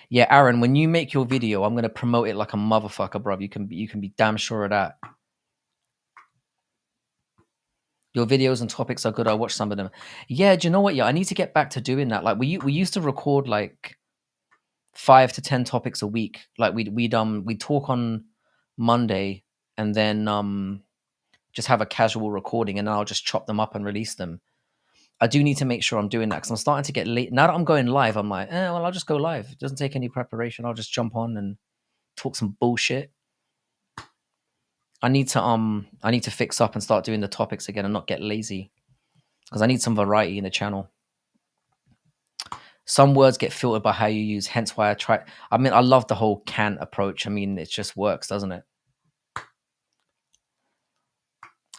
Yeah, Aaron, when you make your video, I'm gonna promote it like a motherfucker, bro. You can be damn sure of that. Your videos and topics are good. I watch some of them. Yeah, do you know what? Yeah, I need to get back to doing that. Like, we used to record like 5 to 10 topics a week. Like, we'd talk on Monday and then just have a casual recording, and then I'll just chop them up and release them. I do need to make sure I'm doing that because I'm starting to get late. Now that I'm going live, I'm like, well, I'll just go live. It doesn't take any preparation. I'll just jump on and talk some bullshit. I need to fix up and start doing the topics again and not get lazy because I need some variety in the channel. Some words get filtered by how you use, hence why I mean, I love the whole can approach. I mean, it just works, doesn't it?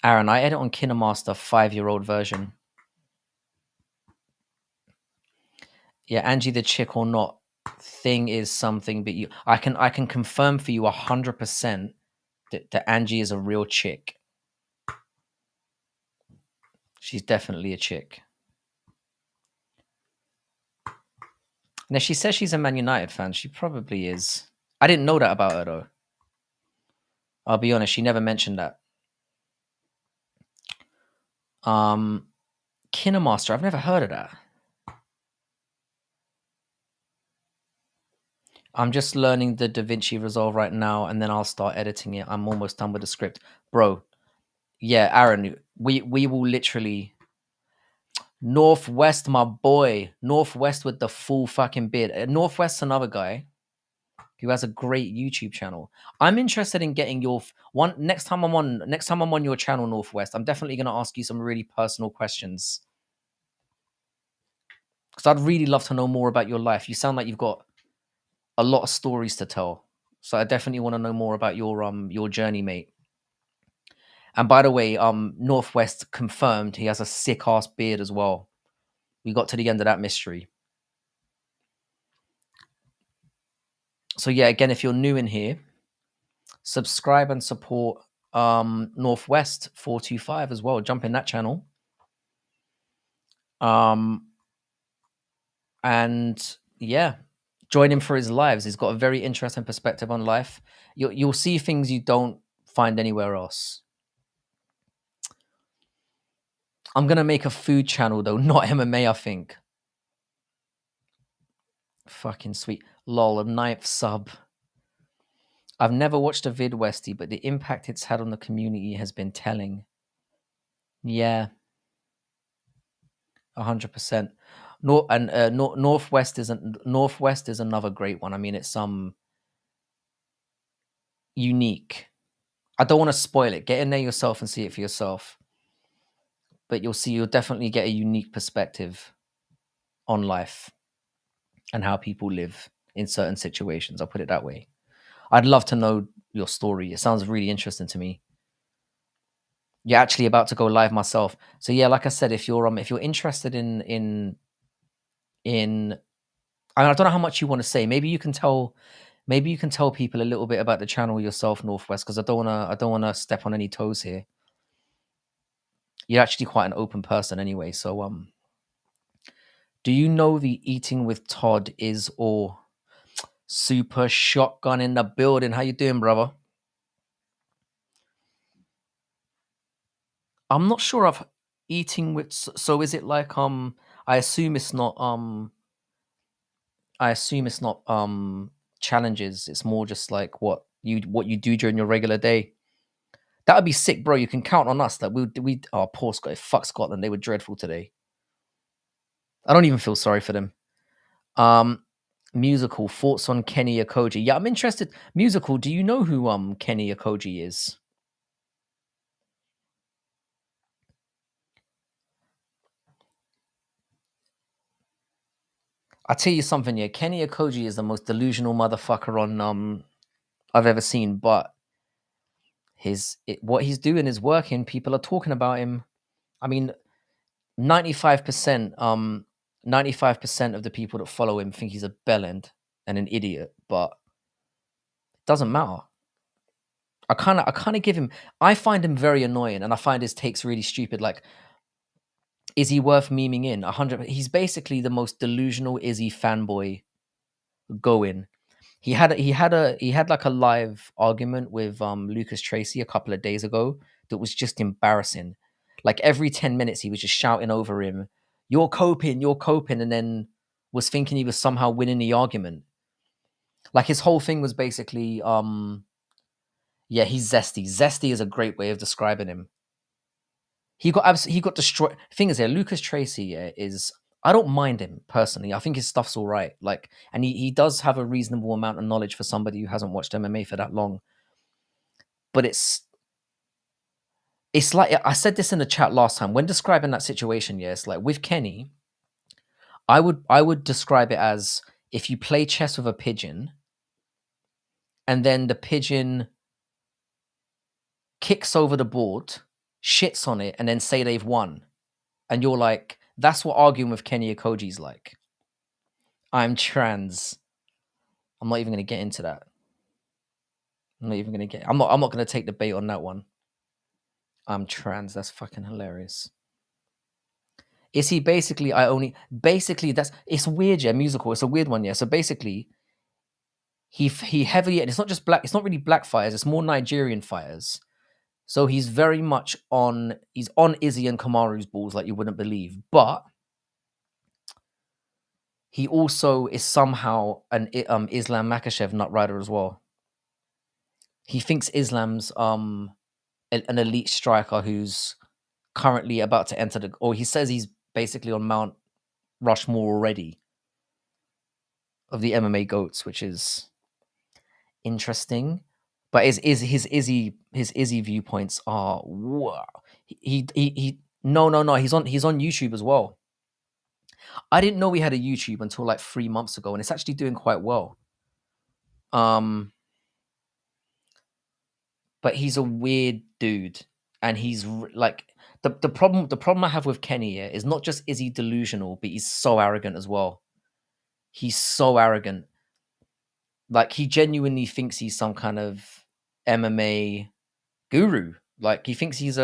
Aaron, I edit on KineMaster 5-year-old version. Yeah, Angie the chick or not thing is something, but I can confirm for you 100% that Angie is a real chick. She's definitely a chick. Now, she says she's a Man United fan. She probably is. I didn't know that about her, though. I'll be honest, she never mentioned that. KineMaster, I've never heard of that. I'm just learning the DaVinci Resolve right now, and then I'll start editing it. I'm almost done with the script. Bro, yeah, Aaron, we will literally... Northwest, my boy. Northwest with the full fucking beard. Northwest's another guy who has a great YouTube channel. I'm interested in getting your one next time I'm on your channel, Northwest. I'm definitely going to ask you some really personal questions because I'd really love to know more about your life. You sound like you've got a lot of stories to tell, so I definitely want to know more about your journey, mate. And by the way, Northwest confirmed he has a sick ass beard as well. We got to the end of that mystery. So yeah, again, if you're new in here, subscribe and support Northwest 425 as well. Jump in that channel. And yeah, join him for his lives. He's got a very interesting perspective on life. You'll see things you don't find anywhere else. I'm gonna make a food channel though, not MMA, I think. Fucking sweet. Lol, a 9th sub. I've never watched a vid, Westy, but the impact it's had on the community has been telling. Yeah. 100%. Northwest is another great one. I mean, it's unique. I don't want to spoil it. Get in there yourself and see it for yourself. But you'll definitely get a unique perspective. on life and how people live in certain situations. I'll put it that way. I'd love to know your story. It sounds really interesting to me. You're actually about to go live myself. So yeah, like I said, if you're interested in I don't know how much you want to say. Maybe you can tell people a little bit about the channel yourself, Northwest, because I don't wanna step on any toes here. You're actually quite an open person anyway. So do you know the eating with Todd is or super shotgun in the building? How you doing, brother? I'm not sure of eating with so is it like I assume it's not I assume it's not challenges. It's more just like what you do during your regular day. That would be sick, bro. You can count on us that we oh poor Scotland, fuck Scotland. They were dreadful today. I don't even feel sorry for them. Um musical thoughts on Kenny Okoji. Yeah, I'm interested. Musical, do you know who Kenny Okoji is? I'll tell you something, yeah. Kenny Okoji is the most delusional motherfucker on I've ever seen, but what he's doing is working. People are talking about him. I mean, 95% 95% of the people that follow him think he's a bellend and an idiot, but it doesn't matter. I kind of give him I find him very annoying and I find his takes really stupid. Like, is he worth memeing in? 100 he's basically the most delusional Izzy fanboy going. He had like a live argument with Lucas Tracy a couple of days ago that was just embarrassing. Like every 10 minutes he was just shouting over him, you're coping," and then was thinking he was somehow winning the argument. Like his whole thing was basically yeah, he's zesty. Zesty is a great way of describing him. He got destroyed. Thing is, here, Lucas Tracy is. I don't mind him personally. I think his stuff's all right. Like, and he does have a reasonable amount of knowledge for somebody who hasn't watched MMA for that long. But it's like I said this in the chat last time when describing that situation. Yeah, it's like with Kenny, I would describe it as if you play chess with a pigeon, and then the pigeon kicks over the board, shits on it, and then say they've won, and you're like, that's what arguing with Kenny Okoji's like. I'm trans. I'm not even going to get into that. I'm not even going to get. I'm not going to take the bait on that one. I'm trans. That's fucking hilarious. Is he basically? I only basically that's it's weird. Yeah, musical. It's a weird one. Yeah. So basically, he heavily and it's not just black. It's not really black fighters. It's more Nigerian fighters. So he's very much on. He's on Izzy and Kamaru's balls like you wouldn't believe. But he also is somehow an Islam Makhachev nut rider as well. He thinks Islam's an elite striker who's currently about to enter or he says he's basically on Mount Rushmore already of the MMA goats, which is interesting. But his Izzy viewpoints are wow. He no he's on YouTube as well. I didn't know we had a YouTube until like 3 months ago, and it's actually doing quite well. But he's a weird dude, and he's like the problem I have with Kenny here is not just is he delusional, but he's so arrogant as well. He's so arrogant. Like he genuinely thinks he's some kind of MMA guru. Like he thinks he's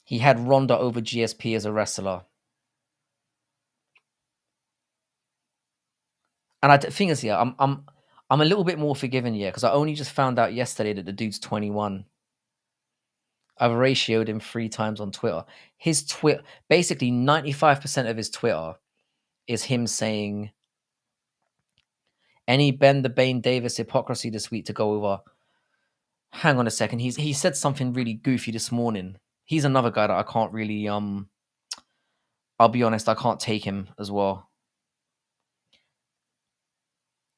he had Ronda over GSP as a wrestler. And I think is yeah, I'm a little bit more forgiving, yeah, because I only just found out yesterday that the dude's 21. I've ratioed him 3 times on Twitter. His Twitter, basically 95% of his Twitter is him saying, any Ben the Bane Davis hypocrisy this week to go over. Hang on a second. He said something really goofy this morning. He's another guy that I can't really I'll be honest, I can't take him as well.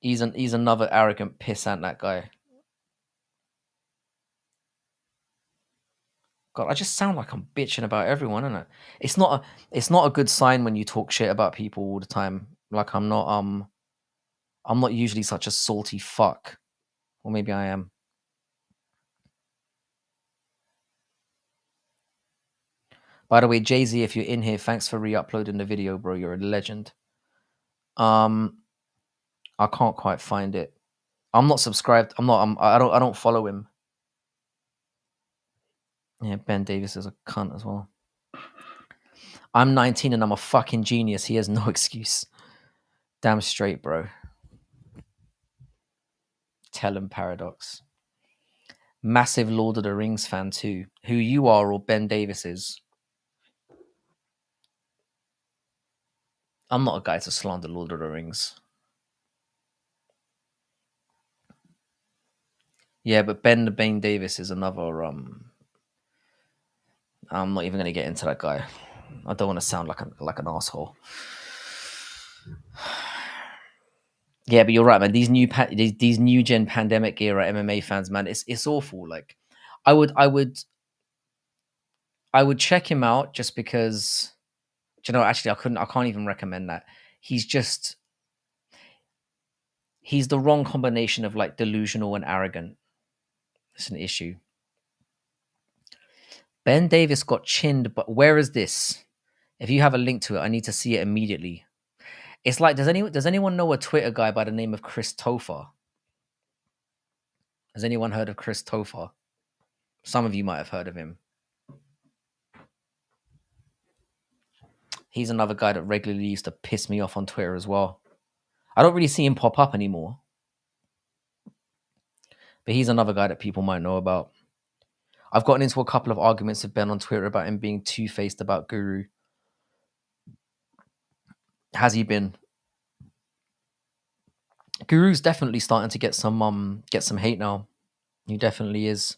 He's another arrogant pissant, that guy. God, I just sound like I'm bitching about everyone, isn't it? It's not a good sign when you talk shit about people all the time. Like I'm not usually such a salty fuck. Or maybe I am. By the way, Jay-Z, if you're in here, thanks for re-uploading the video, bro. You're a legend. Um, I can't quite find it. I'm not subscribed. I don't follow him. Yeah, Ben Davis is a cunt as well. I'm 19 and I'm a fucking genius. He has no excuse. Damn straight, bro. Tell him Paradox. Massive Lord of the Rings fan too. Who you are or Ben Davis is. I'm not a guy to slander Lord of the Rings. Yeah, but Ben Davis is another I'm not even gonna get into that guy. I don't want to sound like an asshole. Yeah, but you're right, man. These new gen pandemic era MMA fans, man, it's awful. Like, I would I would I would check him out just because. Do you know? Actually, I can't even recommend that. He's just he's the wrong combination of like delusional and arrogant. It's an issue. Ben Davis got chinned, but where is this? If you have a link to it, I need to see it immediately. It's like does anyone know a Twitter guy by the name of Chris Topher? Has anyone heard of Chris Topher? Some of you might have heard of him. He's another guy that regularly used to piss me off on Twitter as well. I don't really see him pop up anymore, but he's another guy that people might know about. I've gotten into a couple of arguments with Ben on Twitter about him being two-faced about Guru. Has he been? Guru's definitely starting to get some hate now. He definitely is.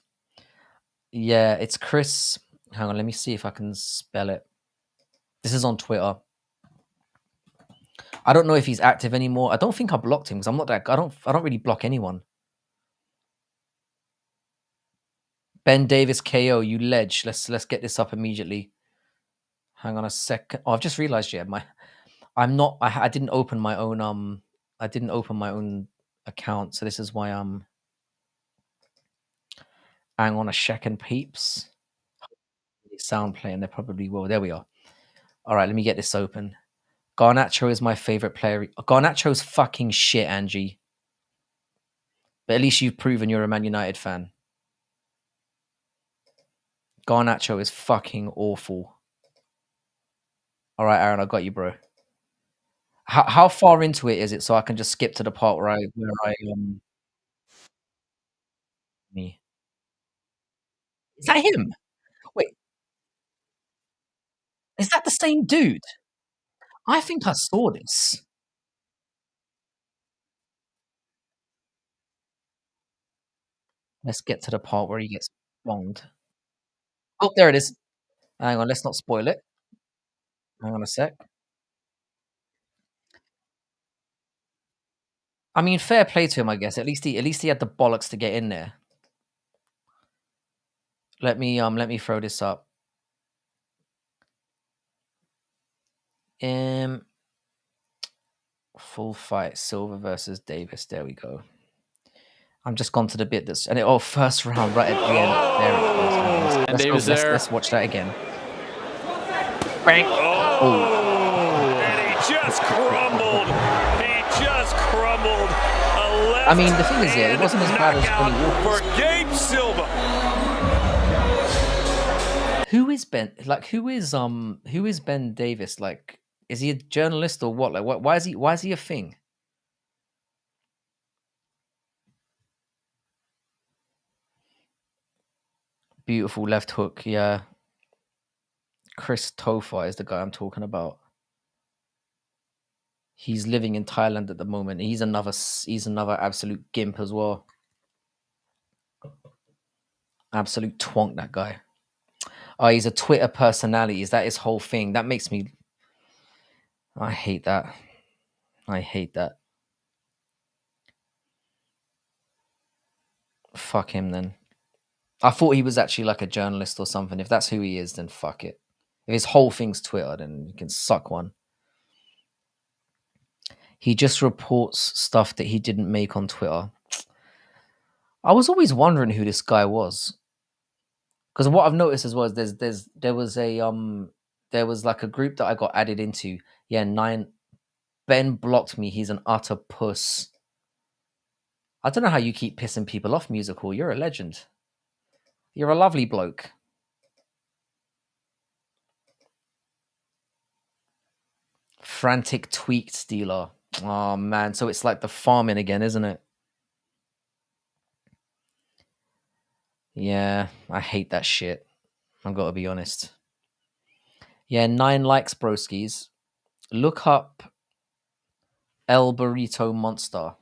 Yeah, it's Chris. Hang on, let me see if I can spell it. This is on Twitter. I don't know if he's active anymore. I don't think I blocked him because I'm not that. I don't really block anyone. Ben Davis KO, you ledge. Let's get this up immediately. Hang on a second. Oh, I've just realized, yeah, I'm not. I didn't open my own. I didn't open my own account, so this is why I'm. Hang on a second, peeps. Sound playing. They probably will. There we are. All right, let me get this open. Garnacho is my favorite player. Garnacho's fucking shit, Angie. But at least you've proven you're a Man United fan. Garnacho is fucking awful. All right, Aaron, I got you, bro. How far into it is it so I can just skip to the part where I me. Is that him? Wait, is that the same dude? I think I saw this. Let's get to the part where he gets bonged. Oh, there it is. Hang on, let's not spoil it. Hang on a sec. I mean, fair play to him, I guess. At least he had the bollocks to get in there. Let me throw this up. Full fight, Silver versus Davis. There we go. I'm just gone to the bit that's first round right at the end. There it goes. And Davis there. Let's watch that again. Bang! Oh! And he just crumbled. I mean, the thing is, yeah, it wasn't as bad as Johnny Walker's. For Gabe Silva. Who is Ben? Like, who is Ben Davis? Like, is he a journalist or what? Like, why is he a thing? Beautiful left hook, yeah. Chris Tofa is the guy I'm talking about. He's living in Thailand at the moment. He's another absolute gimp as well. Absolute twonk, that guy. Oh, he's a Twitter personality. Is that his whole thing? That makes me. I hate that. I hate that. Fuck him then. I thought he was actually like a journalist or something. If that's who he is, then fuck it. If his whole thing's Twitter, then you can suck one. He just reports stuff that he didn't make on Twitter. I was always wondering who this guy was, because what I've noticed as well is there was like a group that I got added into. Yeah, Ben blocked me. He's an utter puss. I don't know how you keep pissing people off, Musical. You're a legend. You're a lovely bloke. Frantic tweaked stealer. Oh man, so it's like the farming again, isn't it? Yeah, I hate that shit. I've got to be honest. Yeah, 9 likes, broskies. Look up El Burrito Monster.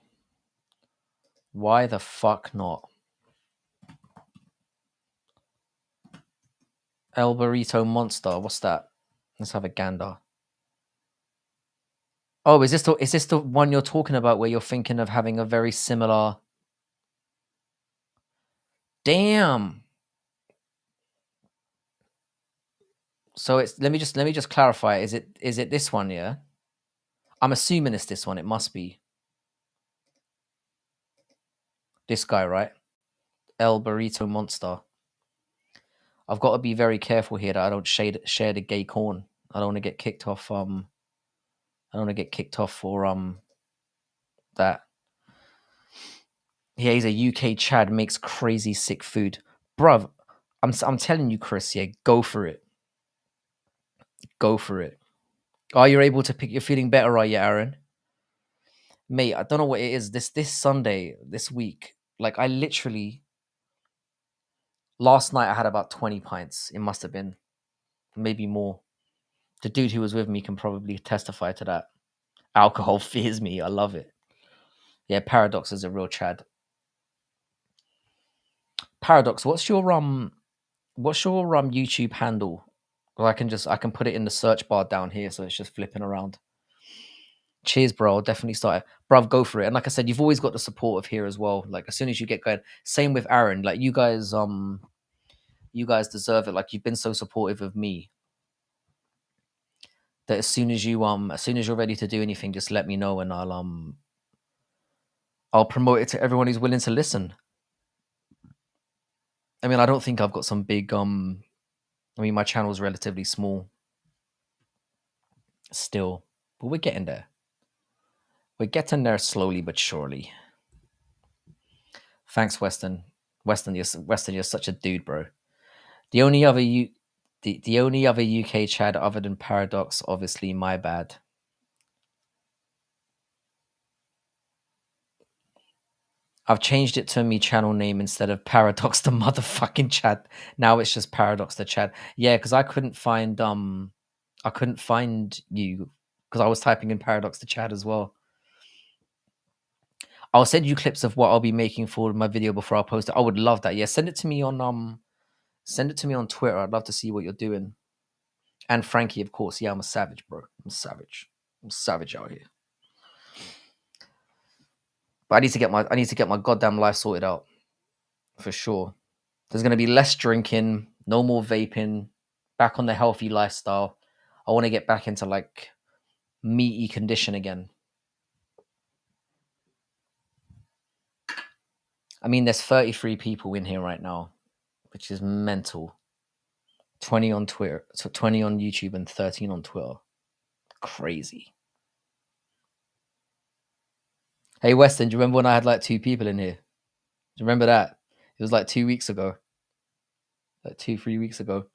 Why the fuck not? El Burrito Monster. What's that? Let's have a gander. Oh, is this the one you're talking about where you're thinking of having a very similar? Damn. So it's let me just clarify. Is it this one? Yeah. I'm assuming it's this one. It must be this guy, right? El Burrito Monster. I've got to be very careful here that I don't share the gay corn. I don't want to get kicked off. I don't want to get kicked off for that. Yeah, he's a UK Chad, makes crazy sick food, bruv. I'm telling you, Chris. Yeah, go for it. Go for it. Are you able to pick? You're feeling better, are you, Aaron? Mate, I don't know what it is. This Sunday, this week, like I literally last night I had about 20 pints. It must have been maybe more. The dude who was with me can probably testify to that. Alcohol fears me. I love it. Yeah, Paradox is a real Chad. Paradox, what's your YouTube handle? Or I can put it in the search bar down here, so it's just flipping around. Cheers, bro. I'll definitely start it. Bruv, go for it. And like I said, you've always got the support of here as well. Like as soon as you get going. Same with Aaron. Like you guys deserve it. Like you've been so supportive of me. That as soon as you're ready to do anything, just let me know and I'll promote it to everyone who's willing to listen. I mean, I don't think I've got some big I mean my channel's relatively small still, but we're getting there. We're getting there slowly but surely. Thanks, Weston. Weston, you're such a dude, bro. The only other the only other UK Chad other than Paradox, obviously, my bad. I've changed it to me channel name instead of Paradox the motherfucking Chad. Now it's just Paradox the Chad. Yeah, because I couldn't find you because I was typing in Paradox the Chad as well. I'll send you clips of what I'll be making for my video before I post it. I would love that. Yeah, send it to me on Twitter. I'd love to see what you're doing. And Frankie, of course. Yeah, I'm a savage, bro. I'm savage. I'm savage out here. But I need to get my goddamn life sorted out. For sure. There's gonna be less drinking, no more vaping, back on the healthy lifestyle. I want to get back into like meaty condition again. I mean, there's 33 people in here right now, which is mental. 20 on Twitter, so 20 on YouTube and 13 on Twitter. Crazy. Hey, Weston, do you remember when I had like 2 people in here? Do you remember that? It was like 2 weeks ago. Like 2-3 weeks ago.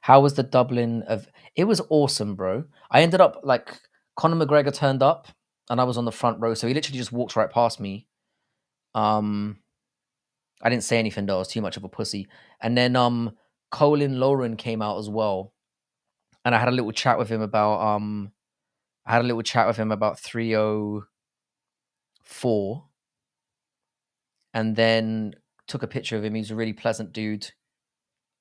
How was the Dublin of it was awesome, bro. I ended up like Conor McGregor turned up and I was on the front row, so he literally just walked right past me. I didn't say anything though, I was too much of a pussy. And then Colin Lauren came out as well. And I had a little chat with him about 304 and then took a picture of him. He's a really pleasant dude.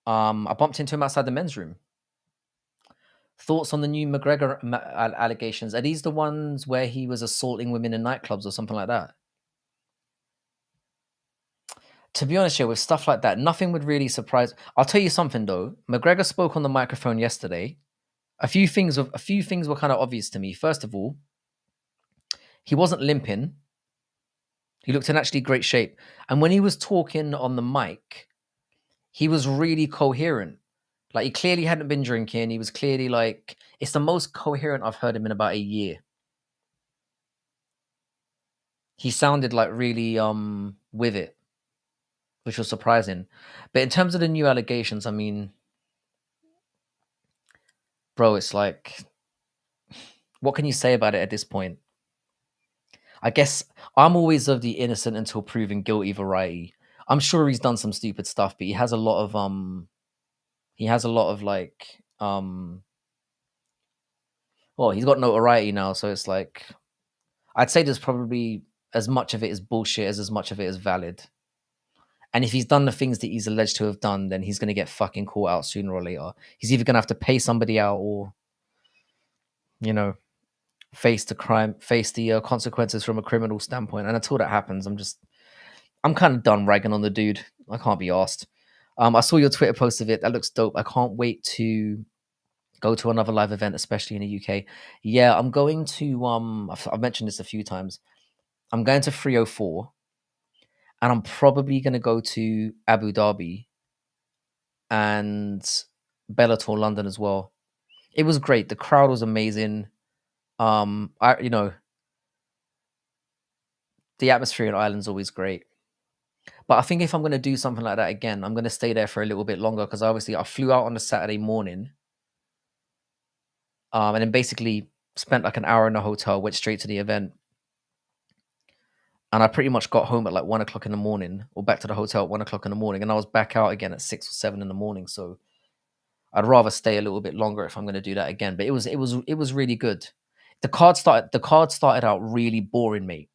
I bumped into him outside the men's room. Thoughts on the new McGregor allegations? Are these the ones where he was assaulting women in nightclubs or something like that? To be honest, yeah, with stuff like that, nothing would really surprise. I'll tell you something though. McGregor spoke on the microphone yesterday. A few things were kind of obvious to me. First of all, he wasn't limping. He looked in actually great shape. And when he was talking on the mic, he was really coherent. Like he clearly hadn't been drinking. He was clearly like, it's the most coherent I've heard him in about a year. He sounded like really with it, which was surprising. But in terms of the new allegations, I mean, bro, it's like, what can you say about it at this point? I guess I'm always of the innocent until proven guilty variety. I'm sure he's done some stupid stuff, but he has a lot of like well, he's got notoriety now, so it's like I'd say there's probably as much of it is bullshit as much of it is valid. And if he's done the things that he's alleged to have done, then he's going to get fucking caught out sooner or later. He's either going to have to pay somebody out or, you know, face the consequences from a criminal standpoint. And until that happens, I'm kind of done ragging on the dude. I can't be asked. I saw your Twitter post of it. That looks dope. I can't wait to go to another live event, especially in the UK. Yeah, I'm going to. I've mentioned this a few times. I'm going to 304, and I'm probably going to go to Abu Dhabi and Bellator London as well. It was great. The crowd was amazing. The atmosphere in Ireland's always great. But I think if I'm going to do something like that again, I'm going to stay there for a little bit longer because obviously I flew out on a Saturday morning, and then basically spent like an hour in a hotel, went straight to the event, and I pretty much got home at like 1 o'clock in the morning, or back to the hotel at 1 o'clock in the morning, and I was back out again at 6 or 7 in the morning. So I'd rather stay a little bit longer if I'm going to do that again. But it was really good. The card started out really boring, mate,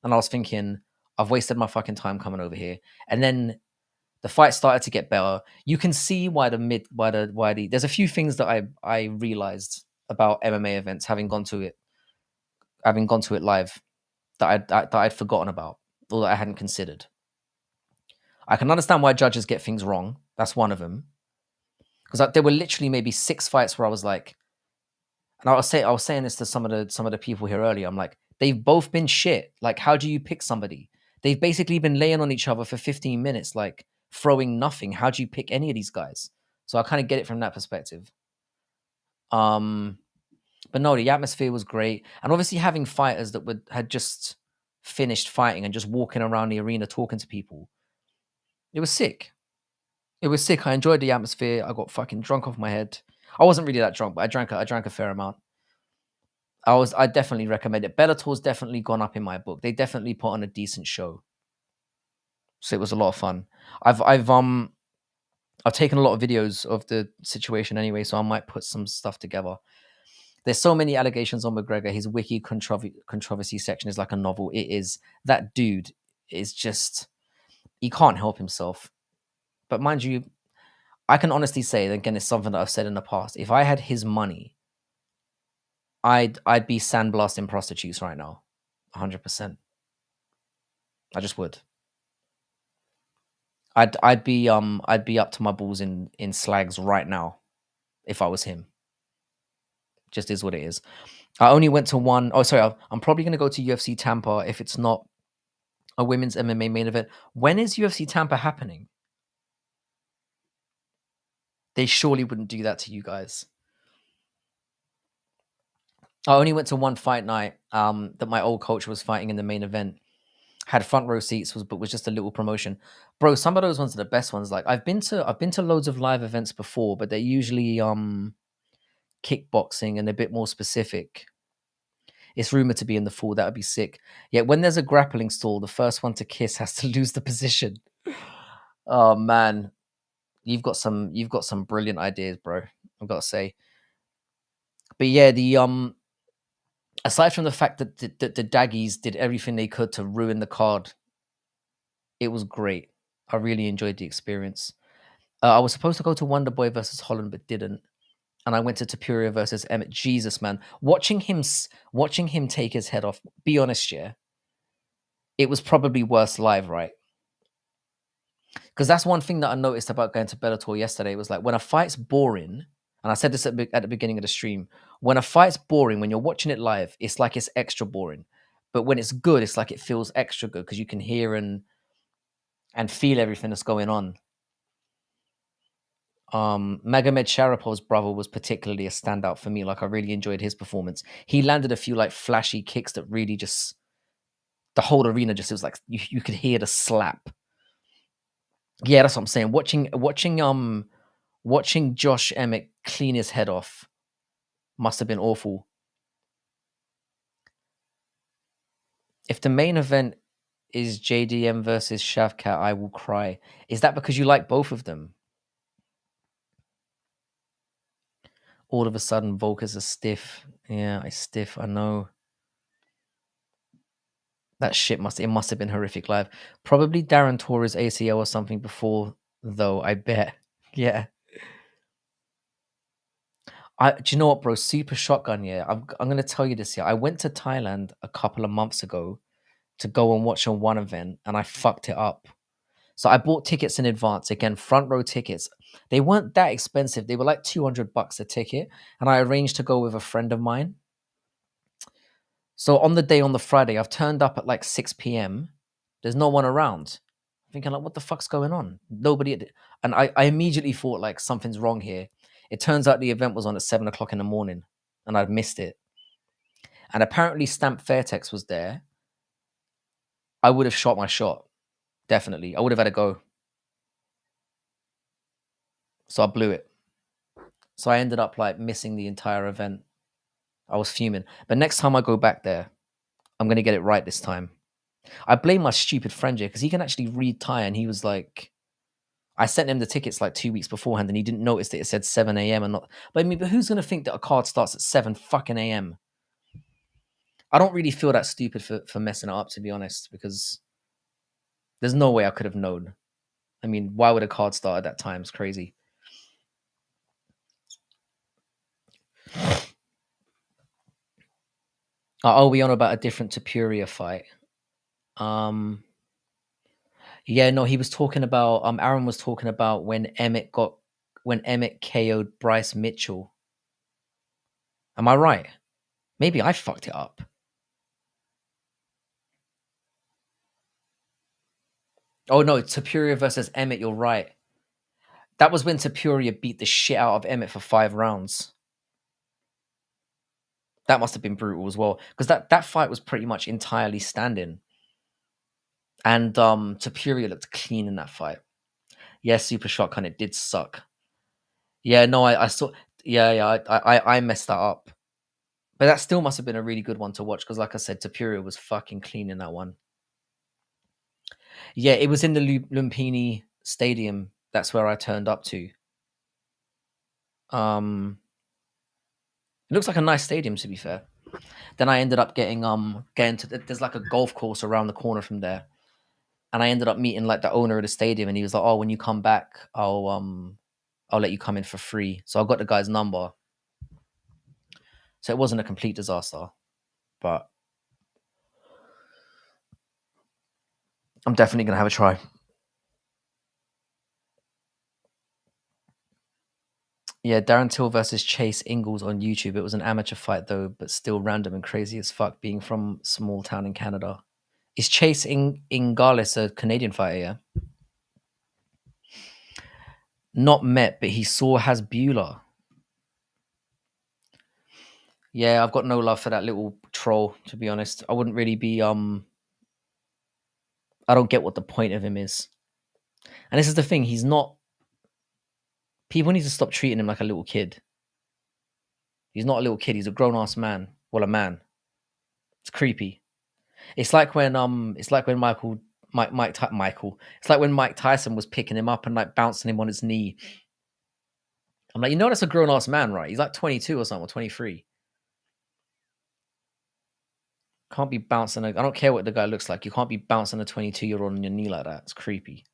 and I was thinking I've wasted my fucking time coming over here, and then the fight started to get better. You can see why there's a few things that I realized about MMA events having gone to it live that I'd forgotten about or that I hadn't considered. I can understand why judges get things wrong. That's one of them. Because there were literally maybe 6 fights where I was like, and I was saying this to some of the people here earlier. I'm like, they've both been shit. Like, how do you pick somebody? They've basically been laying on each other for 15 minutes, like throwing nothing. How do you pick any of these guys? So I kind of get it from that perspective. But no, the atmosphere was great, and obviously having fighters that had just finished fighting and just walking around the arena talking to people, it was sick. It was sick. I enjoyed the atmosphere. I got fucking drunk off my head. I wasn't really that drunk, but I drank a fair amount. I definitely recommend it. Bellator's definitely gone up in my book. They definitely put on a decent show. So it was a lot of fun. I've taken a lot of videos of the situation anyway, so I might put some stuff together. There's so many allegations on McGregor. His wiki controversy section is like a novel. It is. That dude is just, he can't help himself. But mind you, I can honestly say, again, it's something that I've said in the past. If I had his money, I'd be sandblasting prostitutes right now, 100%. I just would. I'd be up to my balls in slags right now if I was him. Just is what it is. I only went to one. Oh, sorry. I'm probably going to go to UFC Tampa if it's not a women's MMA main event. When is UFC Tampa happening? They surely wouldn't do that to you guys. I only went to one fight night that my old coach was fighting in the main event. Had front row seats, but was just a little promotion. Bro, some of those ones are the best ones. Like I've been to loads of live events before, but they're usually kickboxing and a bit more specific. It's rumored to be in the fall. That would be sick. Yet when there's a grappling stall, the first one to kiss has to lose the position. Oh man, you've got some brilliant ideas, bro. I've got to say. But yeah, the aside from the fact that the Daggies did everything they could to ruin the card, it was great. I really enjoyed the experience. I was supposed to go to Wonderboy versus Holland, but didn't. And I went to Tapuria versus Emmett. Jesus, man, watching him take his head off. Be honest, yeah, it was probably worse live, right? Because that's one thing that I noticed about going to Bellator yesterday was like when a fight's boring, and I said this at the beginning of the stream, when a fight's boring, when you're watching it live, it's like it's extra boring. But when it's good, it's like it feels extra good because you can hear and feel everything that's going on. Magomed Sharapov's brother was particularly a standout for me. Like I really enjoyed his performance. He landed a few like flashy kicks that really just the whole arena just it was like you could hear the slap. Yeah, that's what I'm saying. Watching Josh Emmett clean his head off must have been awful. If the main event is JDM versus Shavkat, I will cry. Is that because you like both of them? All of a sudden, Volker's a stiff. Yeah, I stiff. I know. That shit must have been horrific live. Probably Darren Torres ACL or something before, though. I bet. Yeah. Do you know what, bro? Super shotgun. Yeah, I'm gonna tell you this. Yeah, I went to Thailand a couple of months ago to go and watch on one event, and I fucked it up. So I bought tickets in advance. Again, front row tickets. They weren't that expensive. They were like $200 a ticket, and I arranged to go with a friend of mine. So on the day on the Friday, I've turned up at like 6 p.m. There's no one around. I'm thinking like, what the fuck's going on? And I immediately thought like something's wrong here. It turns out the event was on at 7 o'clock in the morning, and I'd missed it. And apparently, Stamp Fairtex was there. I would have shot my shot. Definitely, I would have had a go. So I blew it. So I ended up like missing the entire event. I was fuming. But next time I go back there, I'm gonna get it right this time. I blame my stupid friend here because he can actually read Thai, and he was like, I sent him the tickets like 2 weeks beforehand, and he didn't notice that it said 7 a.m. and not. But I mean, but who's gonna think that a card starts at 7 fucking a.m.? I don't really feel that stupid for messing it up, to be honest, because there's no way I could have known. I mean, why would a card start at that time? It's crazy. Are we on about a different Tapuria fight? Yeah, no, he was talking about Aaron was talking about when Emmett KO'd Bryce Mitchell. Am I right? Maybe I fucked it up. Oh no, Tapuria versus Emmett, you're right. That was when Tapuria beat the shit out of Emmett for 5 rounds. That must have been brutal as well. Because that fight was pretty much entirely standing. And Tapuria looked clean in that fight. Yeah, super shotgun, it did suck. Yeah, no, I saw. Yeah, I messed that up. But that still must have been a really good one to watch because, like I said, Tapuria was fucking clean in that one. Yeah, it was in the Lumpini Stadium. That's where I turned up to. It looks like a nice stadium, to be fair. Then I ended up getting to there's like a golf course around the corner from there, and I ended up meeting like the owner of the stadium, and he was like, "Oh, when you come back, I'll let you come in for free." So I got the guy's number. So it wasn't a complete disaster, but I'm definitely gonna have a try. Yeah, Darren Till versus Chase Ingalls on YouTube. It was an amateur fight though, but still random and crazy as fuck. Being from small town in Canada, is Chase Ingalls a Canadian fighter? Yeah, not met, but he saw Hasbulla. Yeah, I've got no love for that little troll. To be honest, I wouldn't really be. I don't get what the point of him is. And this is the thing. He's not. People need to stop treating him like a little kid. He's not a little kid. He's a grown ass man. Well, a man. It's creepy. It's like when Michael. It's like when Mike Tyson was picking him up and like bouncing him on his knee. I'm like, you know, that's a grown ass man, right? He's like 22 or something, or 23. Can't be bouncing. I don't care what the guy looks like. You can't be bouncing a 22-year-old on your knee like that. It's creepy.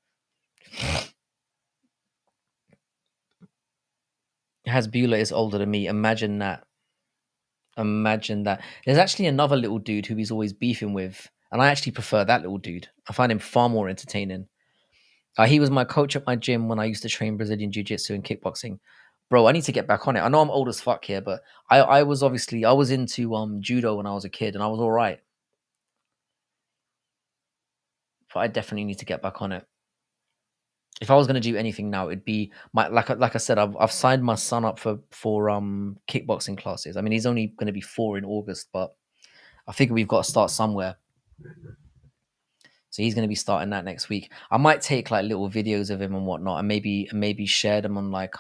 Hasbulla is older than me. Imagine that. Imagine that. There's actually another little dude who he's always beefing with, and I actually prefer that little dude. I find him far more entertaining. He was my coach at my gym when I used to train Brazilian jiu-jitsu and kickboxing. Bro, I need to get back on it. I know I'm old as fuck here, but I was obviously I was into judo when I was a kid and I was all right. But I definitely need to get back on it. If I was going to do anything now, it'd be my like I said, I've signed my son up for kickboxing classes. I mean, he's only going to be 4 in August, but I figure we've got to start somewhere. So he's going to be starting that next week. I might take like little videos of him and whatnot, and maybe share them on like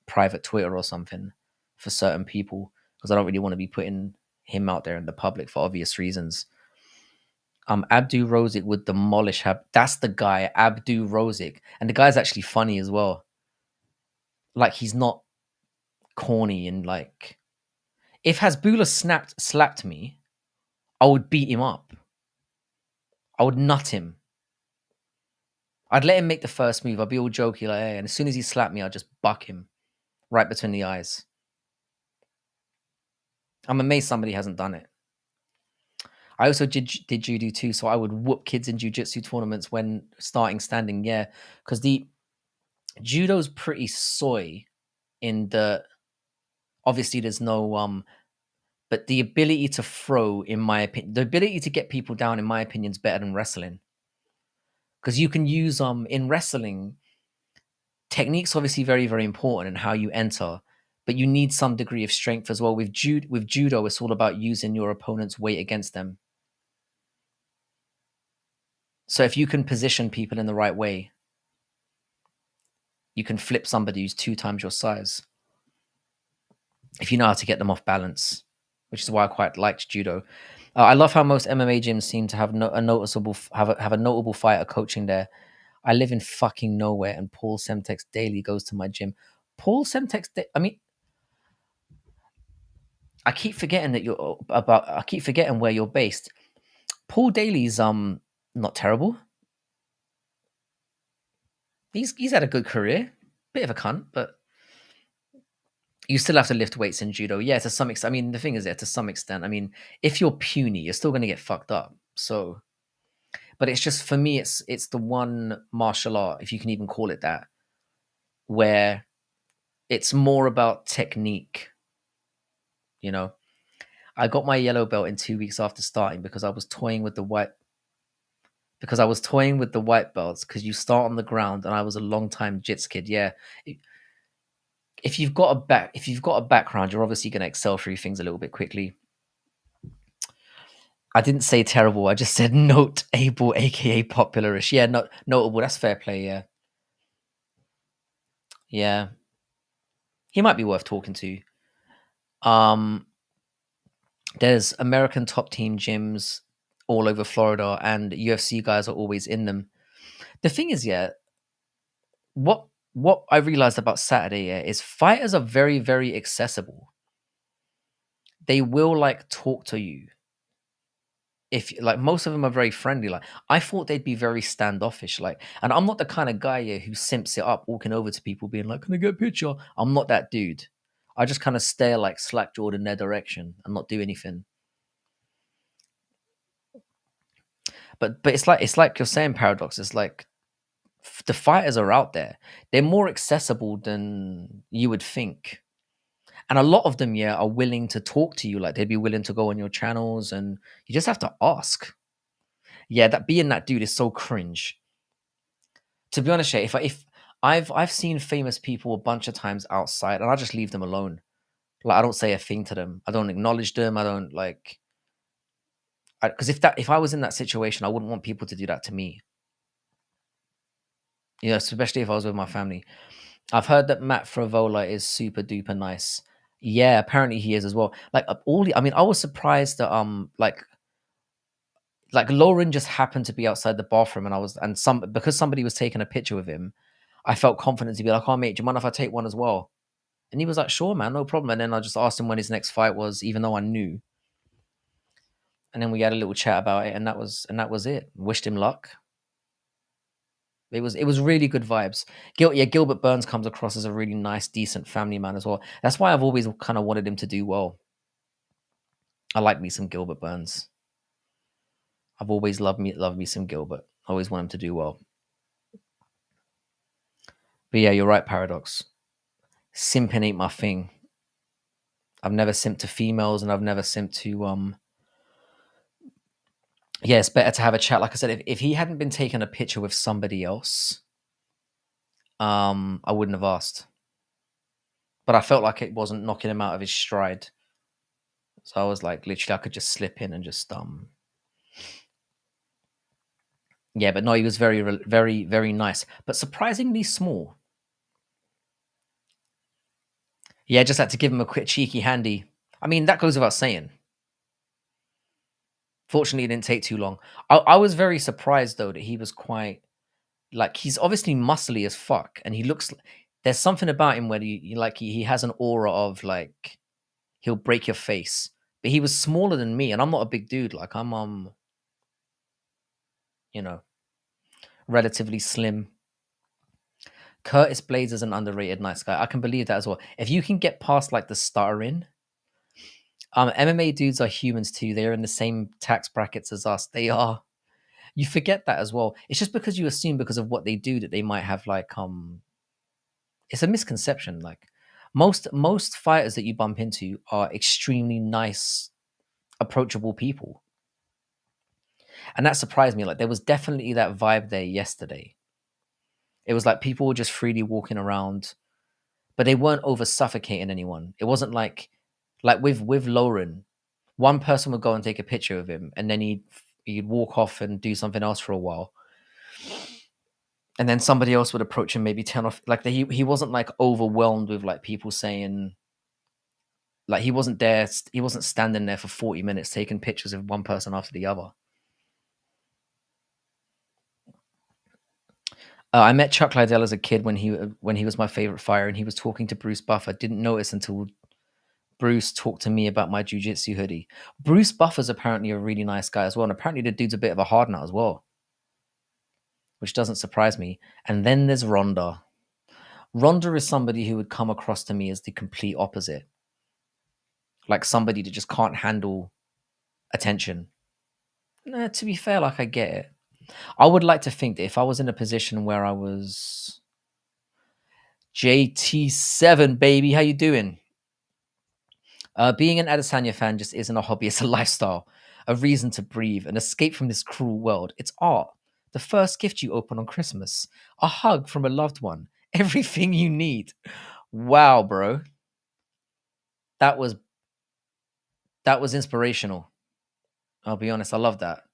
private Twitter or something for certain people because I don't really want to be putting him out there in the public for obvious reasons. Abdu Rozik would demolish Hab. That's the guy, Abdu Rozik, and the guy's actually funny as well. Like he's not corny and like if Hasbullah slapped me, I would beat him up. I would nut him. I'd let him make the first move. I'd be all jokey like, hey, and as soon as he slapped me, I'd just buck him right between the eyes. I'm amazed somebody hasn't done it. I also did judo too, so I would whoop kids in jiu-jitsu tournaments when starting standing. Yeah, because the judo's pretty soy in the. Obviously, there's no but the ability to throw, in my opinion, the ability to get people down, in my opinion, is better than wrestling. Because you can use in wrestling, technique's obviously very, very important and how you enter, but you need some degree of strength as well. With judo, it's all about using your opponent's weight against them. So if you can position people in the right way, you can flip somebody who's 2 times your size. If you know how to get them off balance, which is why I quite liked judo. I love how most MMA gyms seem to have a notable fighter coaching there. I live in fucking nowhere, and Paul Semtex daily goes to my gym. Paul Semtex, I mean, I keep forgetting I keep forgetting where you're based. Paul Daly's not terrible. He's had a good career. Bit of a cunt, but you still have to lift weights in judo. Yeah, to some extent. I mean, the thing is, to some extent. I mean, if you're puny, you're still going to get fucked up. So, but it's just for me, it's the one martial art, if you can even call it that, where it's more about technique. You know, I got my yellow belt in 2 weeks after starting because I was toying with the white. Because I was toying with the white belts, because you start on the ground, and I was a long time jits kid. Yeah, if you've got a background, you're obviously going to excel through things a little bit quickly. I didn't say terrible. I just said notable, aka popularish. Yeah, notable. That's fair play. Yeah, yeah. He might be worth talking to. Um, there's American top team gyms all over Florida, and UFC guys are always in them. The thing is, yeah, what I realized about Saturday, yeah, is fighters are very, very accessible. They will like talk to you. If like most of them are very friendly, like I thought they'd be very standoffish, like, and I'm not the kind of guy here who simps it up, walking over to people being like, "Can I get a picture?" I'm not that dude. I just kind of stare like slack jawed in their direction and not do anything. But it's like you're saying, Paradox. It's like the fighters are out there. They're more accessible than you would think. And a lot of them, yeah, are willing to talk to you. Like they'd be willing to go on your channels, and you just have to ask. Yeah, that being that dude is so cringe. To be honest, yeah, if I've seen famous people a bunch of times outside, and I just leave them alone. Like I don't say a thing to them. I don't acknowledge them. I don't like, because if I was in that situation, I wouldn't want people to do that to me. You know, especially if I was with my family. I've heard that Matt Fravola is super duper nice. Yeah, apparently he is as well. Like I mean, I was surprised that like Lauren just happened to be outside the bathroom, and because somebody was taking a picture with him, I felt confident to be like, "Oh mate, do you mind if I take one as well?" And he was like, "Sure, man, no problem." And then I just asked him when his next fight was, even though I knew. And then we had a little chat about it, and that was it. Wished him luck. It was really good vibes. Gilbert Burns comes across as a really nice, decent family man as well. That's why I've always kind of wanted him to do well. I like me some Gilbert Burns. I've always loved me some Gilbert. I always want him to do well. But yeah, you're right, Paradox. Simping ain't my thing. I've never simped to females, and I've never simped to. Yeah, it's better to have a chat. Like I said, if he hadn't been taking a picture with somebody else, I wouldn't have asked. But I felt like it wasn't knocking him out of his stride. So I was like, literally, I could just slip in and just Yeah, but no, he was very, very, very nice, but surprisingly small. Yeah, just had to give him a quick cheeky handy. I mean, that goes without saying. Fortunately, it didn't take too long. I was very surprised though that he was quite like he's obviously muscly as fuck, and he looks. There's something about him where he has an aura of like he'll break your face. But he was smaller than me, and I'm not a big dude. Like I'm you know, relatively slim. Curtis Blades is an underrated nice guy. I can believe that as well. If you can get past like the stuttering, MMA dudes are humans too. They're in the same tax brackets as us. They are. You forget that as well. It's just because you assume because of what they do that they might have like it's a misconception. Like most fighters that you bump into are extremely nice, approachable people. And that surprised me. Like there was definitely that vibe there yesterday. It was like people were just freely walking around, but they weren't over suffocating anyone. It wasn't like with Lauren, one person would go and take a picture of him, and then he'd walk off and do something else for a while, and then somebody else would approach him, maybe turn off. Like he wasn't like overwhelmed with like people saying like he wasn't there. He wasn't standing there for 40 minutes taking pictures of one person after the other. I met Chuck Liddell as a kid when he was my favorite fighter, and he was talking to Bruce Buffer. Didn't notice until Bruce talked to me about my jujitsu hoodie. Bruce Buffer's apparently a really nice guy as well, and apparently the dude's a bit of a hard nut as well, which doesn't surprise me. And then there's Ronda. Ronda is somebody who would come across to me as the complete opposite, like somebody that just can't handle attention. Nah, to be fair, like I get it. I would like to think that if I was in a position where I was JT7, baby, how you doing? Being an Adesanya fan just isn't a hobby, it's a lifestyle, a reason to breathe, an escape from this cruel world. It's art, the first gift you open on Christmas, a hug from a loved one, everything you need. Wow, bro. That was inspirational. I'll be honest, I love that.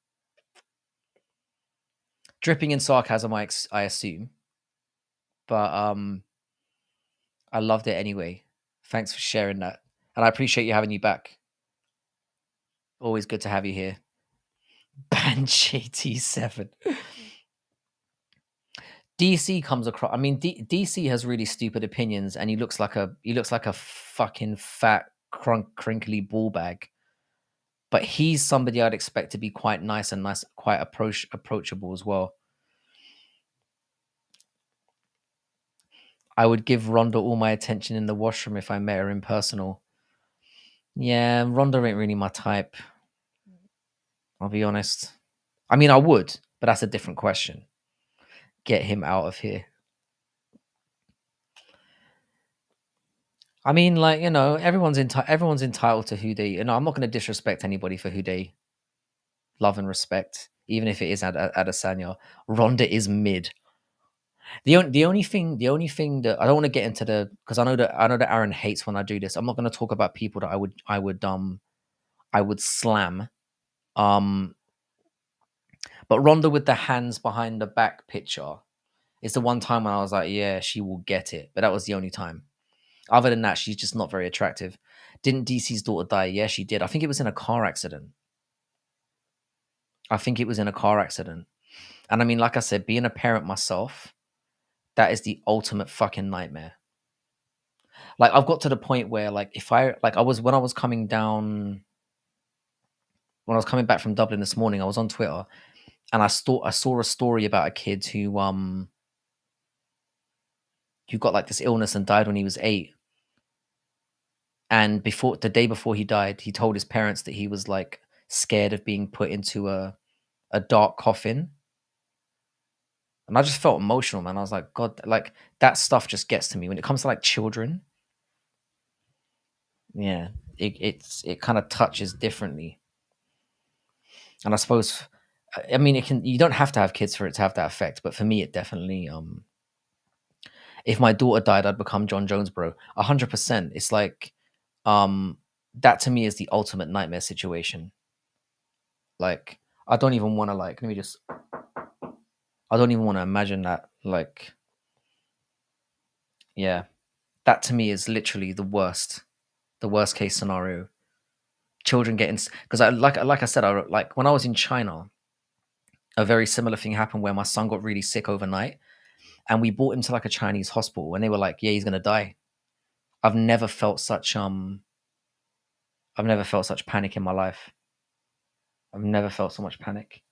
Dripping in sarcasm, I assume. But I loved it anyway. Thanks for sharing that. And I appreciate you having you back. Always good to have you here. Ban JT7. DC comes across. I mean, DC has really stupid opinions, and he looks like a fucking fat, crinkly ball bag. But he's somebody I'd expect to be quite nice and quite approachable as well. I would give Ronda all my attention in the washroom if I met her in personal. Yeah, Ronda ain't really my type. I'll be honest. I mean, I would, but that's a different question. Get him out of here. I mean, like, everyone's entitled to who they. I'm not going to disrespect anybody for who they love and respect, even if it is Adesanya. Ronda is mid. The only thing that I don't want to get into because I know that Aaron hates when I do this. I'm not going to talk about people that I would slam. But Ronda with the hands behind the back picture is the one time when I was like, yeah, she will get it. But that was the only time. Other than that, she's just not very attractive. Didn't DC's daughter die? Yeah, she did. I think it was in a car accident. And I mean, like I said, being a parent myself, that is the ultimate fucking nightmare. Like I've got to the point where like if I like I was when I was coming back from Dublin this morning, I was on Twitter and I saw a story about a kid who got like this illness and died when he was 8. And the day before he died, he told his parents that he was like scared of being put into a dark coffin. And I just felt emotional, man. I was like, God, like that stuff just gets to me when it comes to like children. Yeah, it kind of touches differently. And I suppose, I mean, it can. You don't have to have kids for it to have that effect, but for me, it definitely. If my daughter died, I'd become John Jones, bro. 100%. It's like, um, that to me is the ultimate nightmare situation. Like, I don't even want to like. Let me just. I don't even want to imagine that. Like, yeah, that to me is literally the worst case scenario. Children getting because I said, like when I was in China, a very similar thing happened where my son got really sick overnight, and we brought him to like a Chinese hospital, and they were like, "Yeah, he's gonna die." I've never felt such I've never felt such panic in my life. I've never felt so much panic.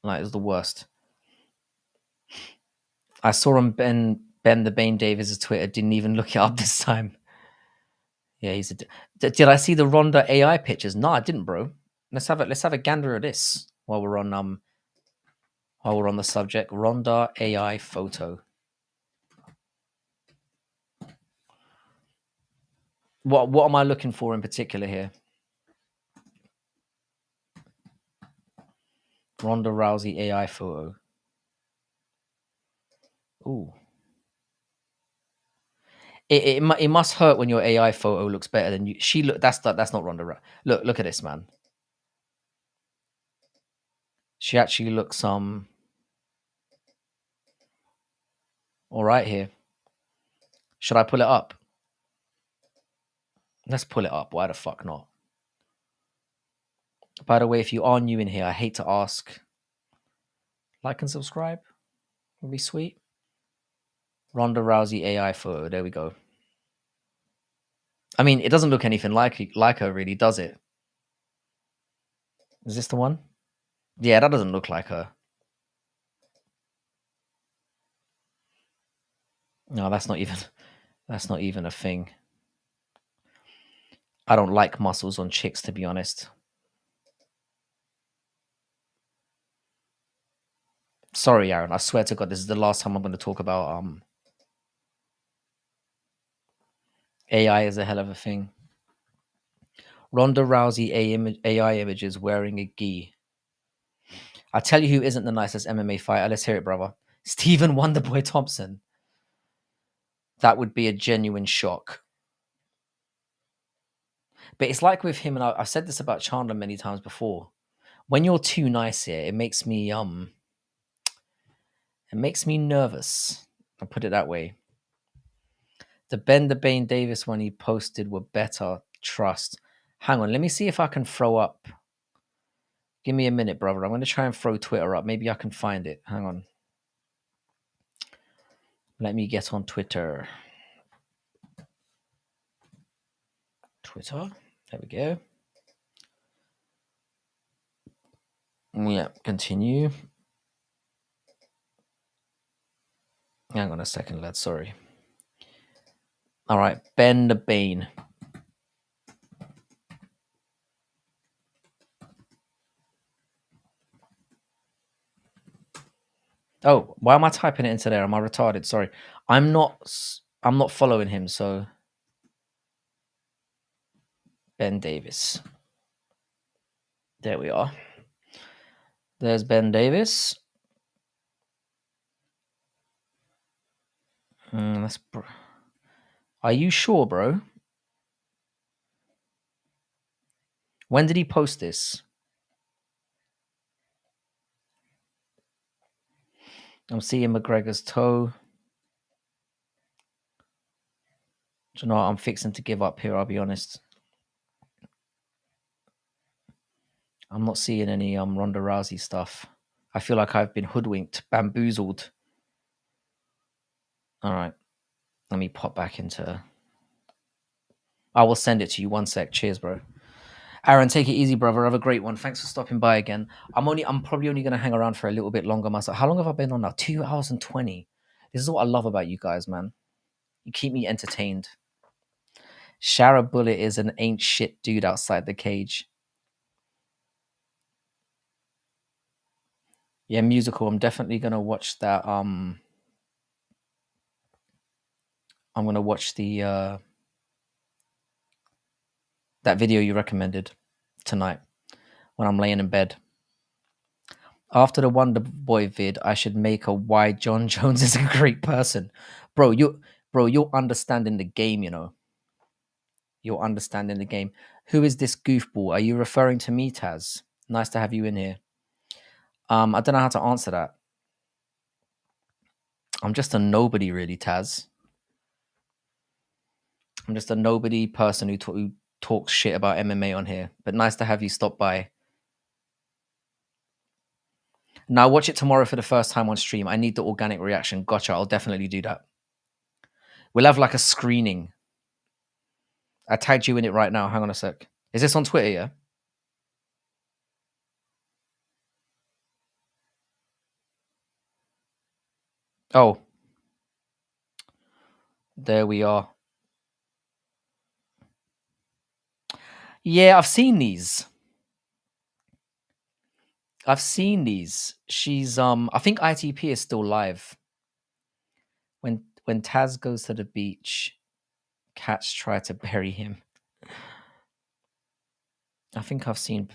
Like it's the worst. I saw on Ben the Bane Davis' Twitter. Didn't even look it up this time. Yeah, he's a. Did I see the Ronda AI pictures? No, I didn't, bro. Let's have a gander at this while we're on the subject. Ronda AI photo. What am I looking for in particular here? Ronda Rousey AI photo. Ooh. It must hurt when your AI photo looks better than you. She look that's not Ronda Rousey. Look at this, man. She actually looks all right here. Should I pull it up? Let's pull it up. Why the fuck not? By the way, if you are new in here, I hate to ask. Like and subscribe. Would be sweet. Ronda Rousey AI photo. There we go. I mean, it doesn't look anything like her, really, does it? Is this the one? Yeah, that doesn't look like her. No, that's not even a thing. I don't like muscles on chicks, to be honest. Sorry, Aaron. I swear to God, this is the last time I'm going to talk about AI is a hell of a thing. Ronda Rousey AI images wearing a gi. I tell you who isn't the nicest MMA fighter. Let's hear it, brother. Stephen Wonderboy Thompson. That would be a genuine shock. But it's like with him, and I've said this about Chandler many times before. When you're too nice here, it makes me nervous. I'll put it that way. The Ben the Bane Davis one he posted were better. Trust. Hang on, let me see if I can throw up. Give me a minute, brother. I'm going to try and throw Twitter up. Maybe I can find it. Hang on. Let me get on Twitter. Twitter. There we go. Yeah, continue. Hang on a second, lad. Sorry. All right, Ben the Bane. Oh, why am I typing it into there? Am I retarded? Sorry. I'm not following him, so Ben Davis. There we are. There's Ben Davis. Are you sure, bro? When did he post this? I'm seeing McGregor's toe. Do you know what? I'm fixing to give up here, I'll be honest. I'm not seeing any Ronda Rousey stuff. I feel like I've been hoodwinked, bamboozled. All right. Let me pop back into. I will send it to you. One sec. Cheers, bro. Aaron, take it easy, brother. Have a great one. Thanks for stopping by again. I'm probably only gonna hang around for a little bit longer myself. How long have I been on now? 2 hours and 20. This is what I love about you guys, man. You keep me entertained. Shara Bullet is an ain't shit dude outside the cage. Yeah, musical. I'm definitely gonna watch that. I'm gonna watch the that video you recommended tonight when I'm laying in bed. After the Wonder Boy vid, I should make a why John Jones is a great person. Bro, you're understanding the game, you know. You're understanding the game. Who is this goofball? Are you referring to me, Taz? Nice to have you in here. I don't know how to answer that. I'm just a nobody, really, Taz. I'm just a nobody person who talks shit about MMA on here. But nice to have you stop by. Now watch it tomorrow for the first time on stream. I need the organic reaction. Gotcha. I'll definitely do that. We'll have like a screening. I tagged you in it right now. Hang on a sec. Is this on Twitter? Yeah. Oh, there we are. Yeah, I've seen these. She's I think ITP is still live. When Taz goes to the beach, cats try to bury him. I think I've seen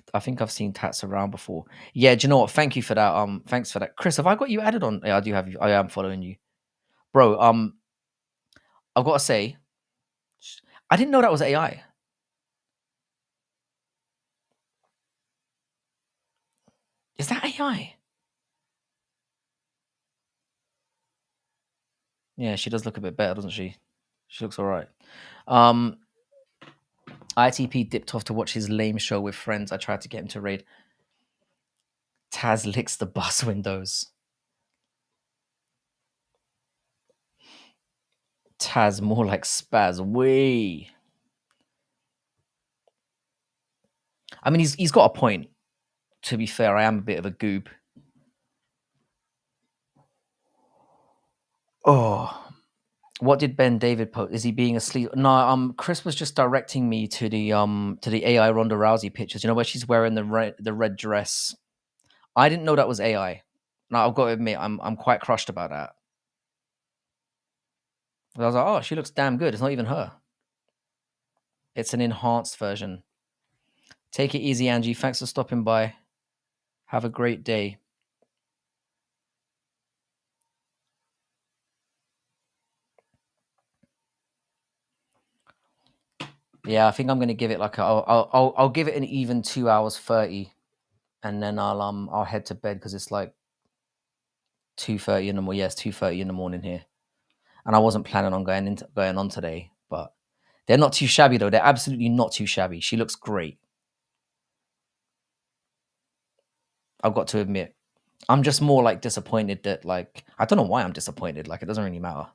Tats around before. Yeah, do you know what? Thank you for that. Thanks for that. Chris, have I got you added on? Yeah, I do have you. I am following you. Bro, I've got to say, I didn't know that was AI. Is that AI? Yeah, she does look a bit better, doesn't she? She looks all right. ITP dipped off to watch his lame show with friends. I tried to get him to raid. Taz licks the bus windows. Taz more like Spaz. Way. I mean, he's got a point. To be fair, I am a bit of a goob. Oh, what did Ben David post? Is he being asleep? No, Chris was just directing me to the AI Ronda Rousey pictures. You know where she's wearing the red dress. I didn't know that was AI. Now I've got to admit, I'm quite crushed about that. I was like, oh, she looks damn good. It's not even her. It's an enhanced version. Take it easy, Angie. Thanks for stopping by. Have a great day. Yeah, I think I'm gonna give it like I'll give it an even 2 hours 30, and then I'll head to bed because it's like 2:30 in the morning. Yes, 2:30 in the morning here, and I wasn't planning on going on today, but they're not too shabby though. They're absolutely not too shabby. She looks great. I've got to admit, I'm just more like disappointed that like I don't know why I'm disappointed. Like it doesn't really matter.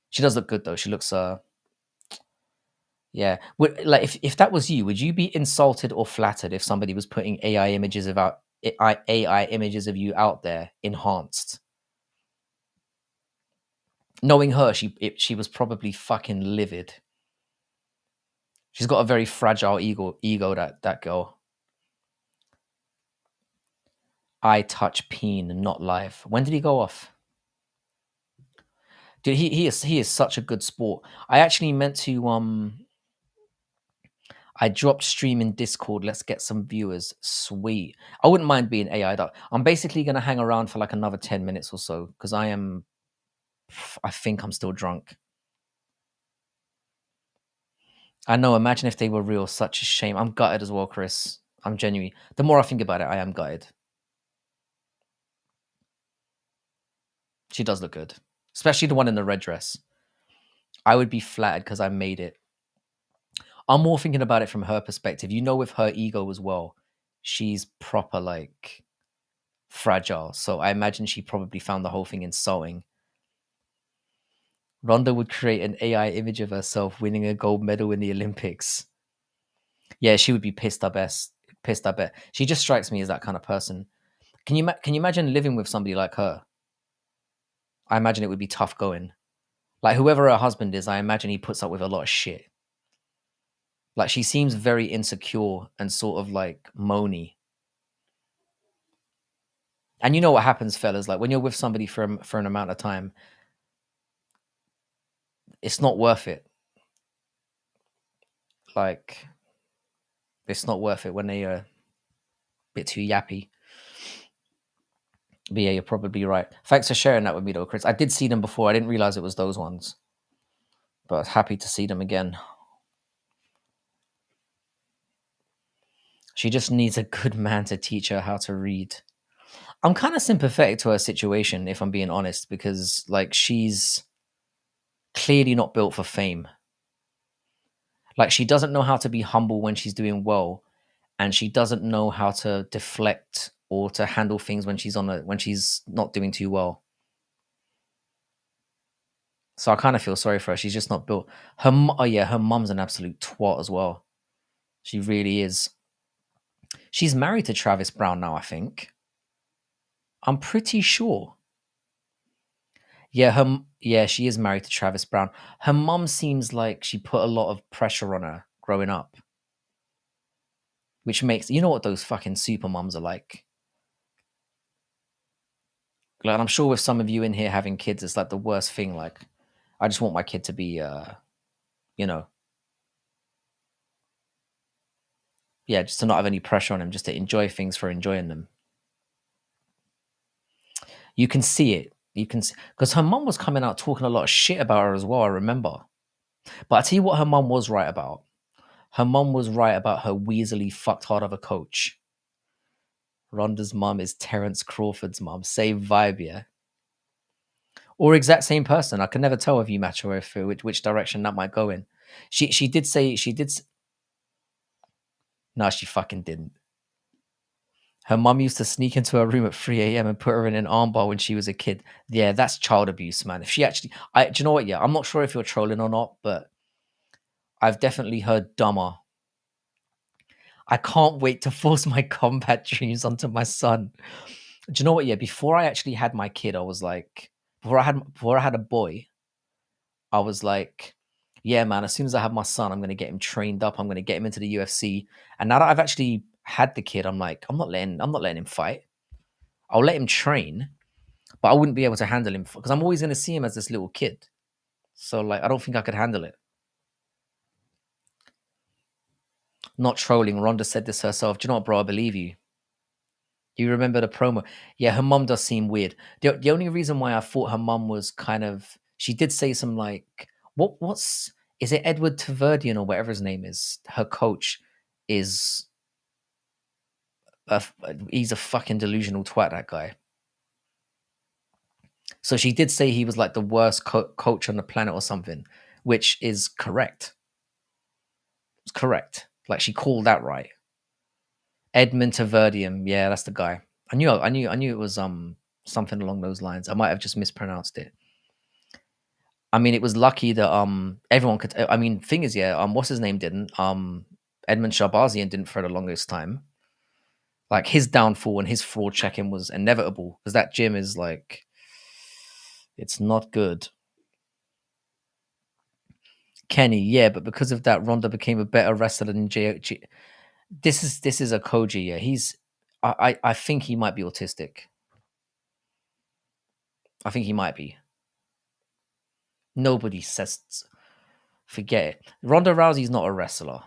She does look good though. She looks yeah. Like if that was you, would you be insulted or flattered if somebody was putting AI images of you out there enhanced? Knowing her, she was probably fucking livid. She's got a very fragile ego that girl. I touch peen, not live. When did he go off? Dude, he is such a good sport. I actually meant to I dropped stream in Discord. Let's get some viewers. Sweet. I wouldn't mind being AI'd up. I'm basically gonna hang around for like another 10 minutes or so because I think I'm still drunk. I know, imagine if they were real, such a shame. I'm gutted as well, Chris. I'm genuine. The more I think about it, I am gutted. She does look good. Especially the one in the red dress. I would be flattered because I made it. I'm more thinking about it from her perspective. You know, with her ego as well, she's proper like fragile. So I imagine she probably found the whole thing insulting. Ronda would create an AI image of herself winning a gold medal in the Olympics. Yeah, she would be pissed. I bet. Pissed. I bet. She just strikes me as that kind of person. Can you imagine living with somebody like her? I imagine it would be tough going. Like whoever her husband is, I imagine he puts up with a lot of shit. Like she seems very insecure and sort of like moany. And you know what happens, fellas? Like when you're with somebody for an amount of time, it's not worth it. Like it's not worth it when they are a bit too yappy. But yeah, you're probably right. Thanks for sharing that with me, though, Chris. I did see them before. I didn't realize it was those ones, but I was happy to see them again. She just needs a good man to teach her how to read. I'm kind of sympathetic to her situation, if I'm being honest, because like she's clearly not built for fame. Like she doesn't know how to be humble when she's doing well, and she doesn't know how to deflect or to handle things when she's not doing too well. So I kind of feel sorry for her. She's just not built. Oh yeah, her mum's an absolute twat as well. She really is. She's married to Travis Brown now, I think. I'm pretty sure. Yeah, yeah, she is married to Travis Brown. Her mum seems like she put a lot of pressure on her growing up, which makes you know what those fucking super mums are like. Like I'm sure with some of you in here having kids, it's like the worst thing. Like, I just want my kid to be, you know, yeah, just to not have any pressure on him, just to enjoy things for enjoying them. You can see it. You can because her mum was coming out talking a lot of shit about her as well. I remember, but I tell you what, her mum was right about. Her mum was right about her weaselly fucked hard of a coach. Ronda's mum is Terence Crawford's mum. Same vibe, yeah. Or exact same person. I can never tell if you match or if which direction that might go in. She did say she did. No, she fucking didn't. Her mum used to sneak into her room at 3 a.m. and put her in an armbar when she was a kid. Yeah, that's child abuse, man. If she actually, do you know what? Yeah, I'm not sure if you're trolling or not, but I've definitely heard dumber. I can't wait to force my combat dreams onto my son. Do you know what? Yeah, before I actually had my kid, I was like, before I had a boy, I was like, yeah, man. As soon as I have my son, I'm gonna get him trained up. I'm gonna get him into the UFC. And now that I've actually had the kid, I'm like, I'm not letting him fight. I'll let him train, but I wouldn't be able to handle him because I'm always gonna see him as this little kid. So like, I don't think I could handle it. Not trolling. Rhonda said this herself. Do you know what, bro? I believe you. You remember the promo? Yeah, her mum does seem weird. The only reason why I thought her mum was kind of she did say some like what's is it Edward Taverdian or whatever his name is? Her coach is he's a fucking delusional twat, that guy. So she did say he was like the worst coach on the planet or something, which is correct. It's correct. Like she called that right. Edmund Taverdian, yeah, that's the guy. I knew it was something along those lines. I might have just mispronounced it. I mean, it was lucky that everyone could. I mean, thing is, yeah, what's his name didn't Edmund Shabazian didn't for the longest time. Like his downfall and his fraud checking was inevitable because that gym is like, it's not good. Kenny, yeah, but because of that, Ronda became a better wrestler than J. This is a Koji, yeah. I think he might be autistic. I think he might be. Nobody says. Forget it. Ronda Rousey's not a wrestler.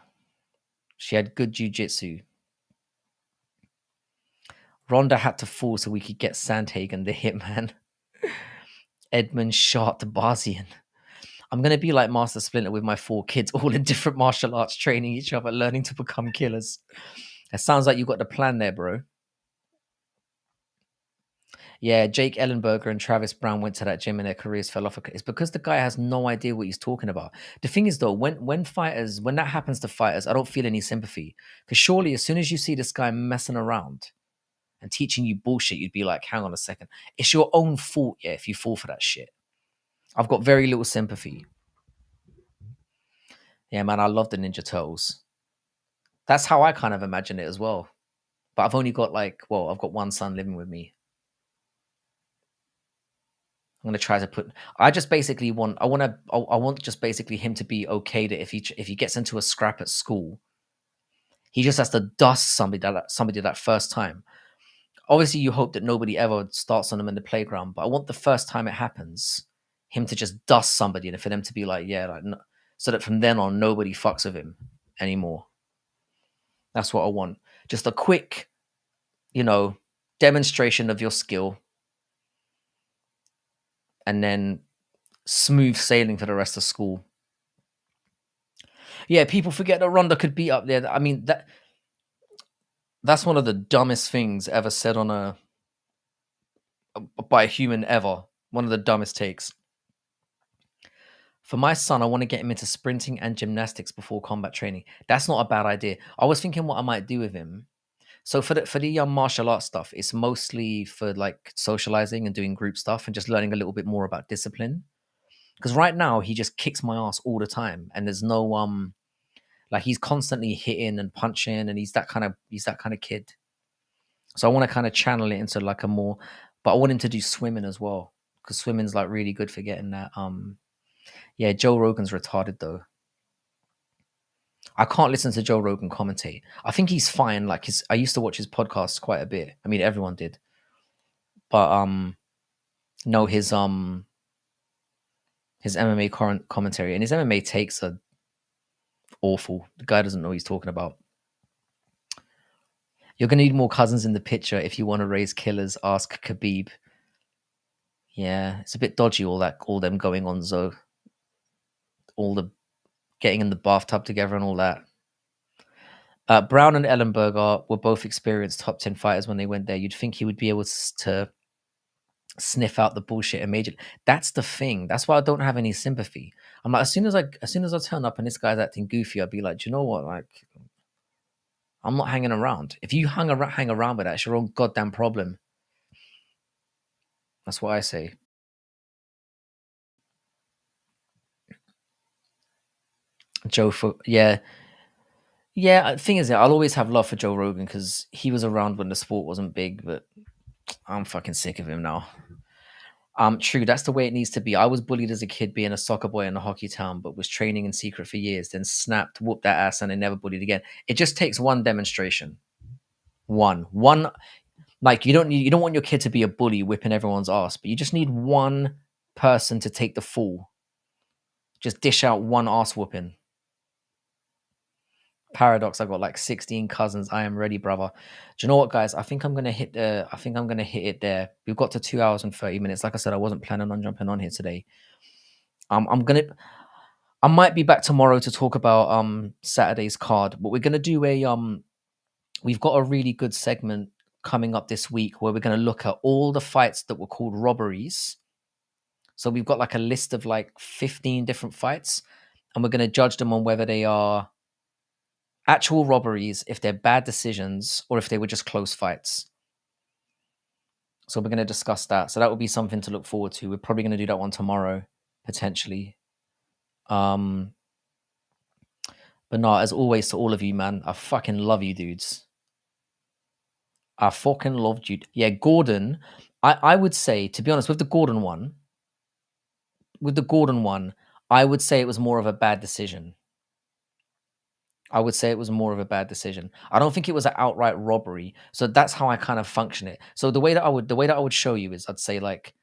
She had good jiu-jitsu. Ronda had to fall so we could get Sandhagen, the hitman. Edmund shot Barzian. I'm going to be like Master Splinter with my 4 kids, all in different martial arts, training each other, learning to become killers. It sounds like you got the plan there, bro. Yeah, Jake Ellenberger and Travis Brown went to that gym and their careers fell off. It's because the guy has no idea what he's talking about. The thing is, though, when that happens to fighters, I don't feel any sympathy. Because surely, as soon as you see this guy messing around and teaching you bullshit, you'd be like, hang on a second. It's your own fault, yeah, if you fall for that shit. I've got very little sympathy. Yeah, man, I love the Ninja Turtles. That's how I kind of imagine it as well. But I've only got I've got one son living with me. I'm gonna try to put. I just basically want. I want just basically him to be okay that if he gets into a scrap at school, he just has to dust somebody that first time. Obviously, you hope that nobody ever starts on him in the playground, but I want the first time it happens, him to just dust somebody and for them to be like, yeah, like, no, so that from then on, nobody fucks with him anymore. That's what I want. Just a quick, demonstration of your skill, and then smooth sailing for the rest of school. Yeah, people forget that Ronda could be up there. I mean, that's one of the dumbest things ever said by a human ever. One of the dumbest takes. For my son, I want to get him into sprinting and gymnastics before combat training. That's not a bad idea. I was thinking what I might do with him. So for the martial arts stuff, it's mostly for like socializing and doing group stuff and just learning a little bit more about discipline. Because right now he just kicks my ass all the time, and there's no like he's constantly hitting and punching, and he's that kind of kid. So I want to kind of channel it into like a more, but I want him to do swimming as well, because swimming's like really good for getting that. Yeah, Joe Rogan's retarded though. I can't listen to Joe Rogan commentate. I think he's fine. Like I used to watch his podcasts quite a bit. I mean, everyone did, but no, his MMA commentary and his MMA takes are awful. The guy doesn't know what he's talking about. You're gonna need more cousins in the picture if you want to raise killers. Ask Khabib. Yeah, it's a bit dodgy. All them going on Zoe, all the getting in the bathtub together and all that. Brown and Ellenberger were both experienced top 10 fighters when they went there. You'd think he would be able to sniff out the bullshit immediately. That's the thing. That's why I don't have any sympathy. I'm like, as soon as I turn up and this guy's acting goofy, I'd be like, do you know what? Like, I'm not hanging around. If you hang around with that, it's your own goddamn problem. That's what I say. Joe, yeah. The thing is, I'll always have love for Joe Rogan because he was around when the sport wasn't big, but I'm fucking sick of him now. True, that's the way it needs to be. I was bullied as a kid being a soccer boy in a hockey town, but was training in secret for years, then snapped, whooped that ass, and I never bullied again. It just takes one demonstration. One like you don't want your kid to be a bully whipping everyone's ass, but you just need one person to take the fall. Just dish out one ass whooping. Paradox, I got like 16 cousins. I am ready, brother. Do you know what, guys? I think I'm gonna hit it there. We've got to 2 hours and 30 minutes. Like I said, I wasn't planning on jumping on here today. I might be back tomorrow to talk about Saturday's card, but we're gonna do we've got a really good segment coming up this week where we're gonna look at all the fights that were called robberies. So we've got like a list of like 15 different fights, and we're gonna judge them on whether they are actual robberies, if they're bad decisions, or if they were just close fights. So we're going to discuss that. So that would be something to look forward to. We're probably going to do that one tomorrow, potentially. But no, as always, to all of you, man, I fucking love you, dudes. I fucking loved you. Yeah, Gordon, I would say, to be honest, with the Gordon one, I would say it was more of a bad decision. I don't think it was an outright robbery. So that's how I kind of function it. So the way that I would show you is I'd say like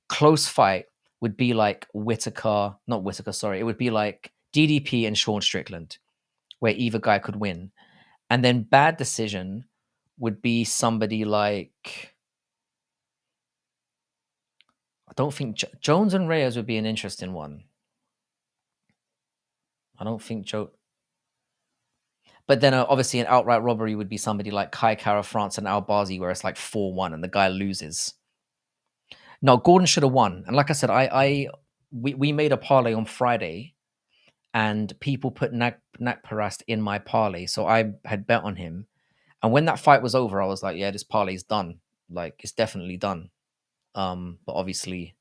close fight would be like not Whitaker, sorry. It would be like DDP and Sean Strickland, where either guy could win. And then bad decision would be somebody like, I don't think Jones and Reyes would be an interesting one. I don't think But then obviously an outright robbery would be somebody like Kai Kara France and Albazi, where it's like 4-1 and the guy loses. No, Gordon should have won. And like I said, we made a parlay on Friday, and people put Nak Parast in my parlay, so I had bet on him. And when that fight was over, I was like, yeah, this parlay's done. Like, it's definitely done. But obviously,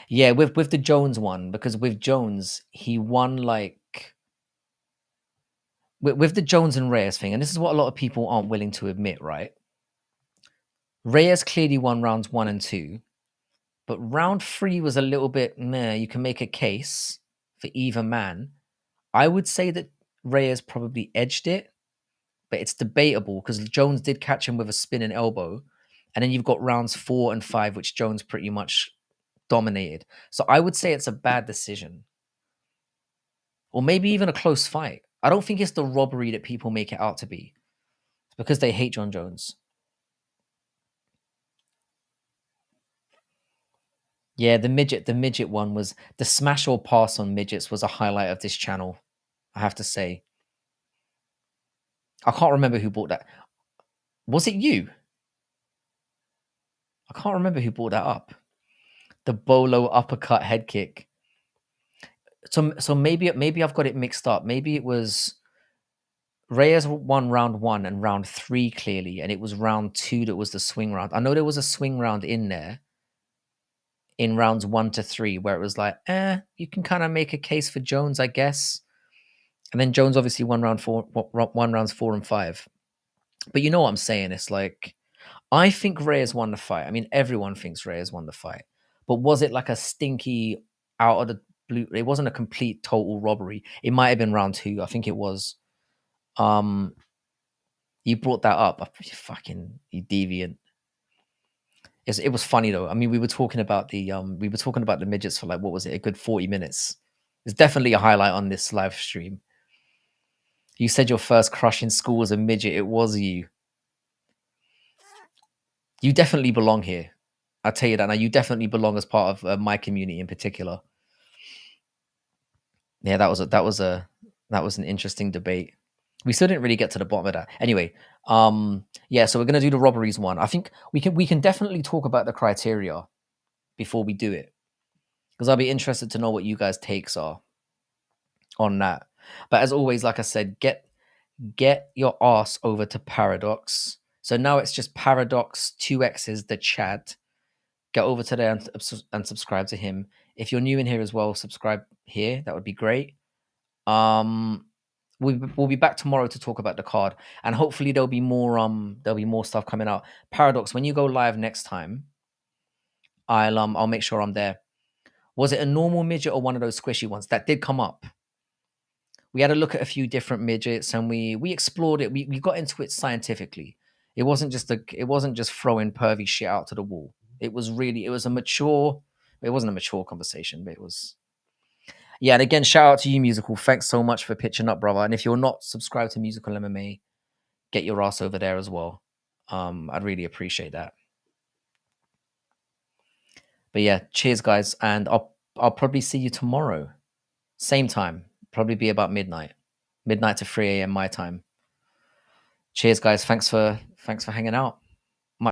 yeah, with the Jones one, because with Jones, he won like with the Jones and Reyes thing, and this is what a lot of people aren't willing to admit, right? Reyes clearly won rounds 1 and 2, but round 3 was a little bit meh. You can make a case for either man. I would say that Reyes probably edged it, but it's debatable because Jones did catch him with a spinning elbow, and then you've got rounds 4 and 5, which Jones pretty much dominated. So I would say it's a bad decision, or maybe even a close fight. I don't think it's the robbery that people make it out to be. It's because they hate John Jones. Yeah, the midget one was the smash or pass on midgets was a highlight of this channel. I have to say, I can't remember who brought that. Was it you? I can't remember who brought that up. The Bolo uppercut head kick. So maybe I've got it mixed up. Maybe it was Reyes won round 1 and round 3 clearly, and it was round 2 that was the swing round. I know there was a swing round in there in rounds 1 to 3 where it was like, you can kind of make a case for Jones, I guess. And then Jones obviously won rounds 4 and 5. But you know what I'm saying? It's like, I think Reyes won the fight. I mean, everyone thinks Reyes won the fight. But was it like a stinky out of the blue? It wasn't a complete total robbery. It might have been round 2. I think it was. You brought that up. You deviant. It was funny though. I mean, we were talking about the midgets for like, what was it? A good 40 minutes. It's definitely a highlight on this live stream. You said your first crush in school was a midget. It was you. You definitely belong here. I'll tell you that now. You definitely belong as part of my community in particular. Yeah, that was an interesting debate. We still didn't really get to the bottom of that. Anyway, yeah, so we're gonna do the robberies one. I think we can definitely talk about the criteria before we do it, because I'll be interested to know what you guys' takes are on that. But as always, like I said, get your ass over to Paradox. So now it's just Paradox 2X's the chat. Get over to there and subscribe to him. If you're new in here as well, subscribe here. That would be great. We'll be back tomorrow to talk about the card, and hopefully there'll be more stuff coming out. Paradox, when you go live next time, I'll make sure I'm there. Was it a normal midget or one of those squishy ones? That did come up. We had a look at a few different midgets and we explored it. We got into it scientifically. It wasn't just throwing pervy shit out to the wall. It wasn't a mature conversation, but it was. Yeah, and again, shout out to you, Musical. Thanks so much for pitching up, brother. And if you're not subscribed to Musical MMA, get your ass over there as well. I'd really appreciate that. But yeah, cheers, guys, and I'll probably see you tomorrow, same time. Probably be about midnight to 3 a.m. my time. Cheers, guys. Thanks for hanging out.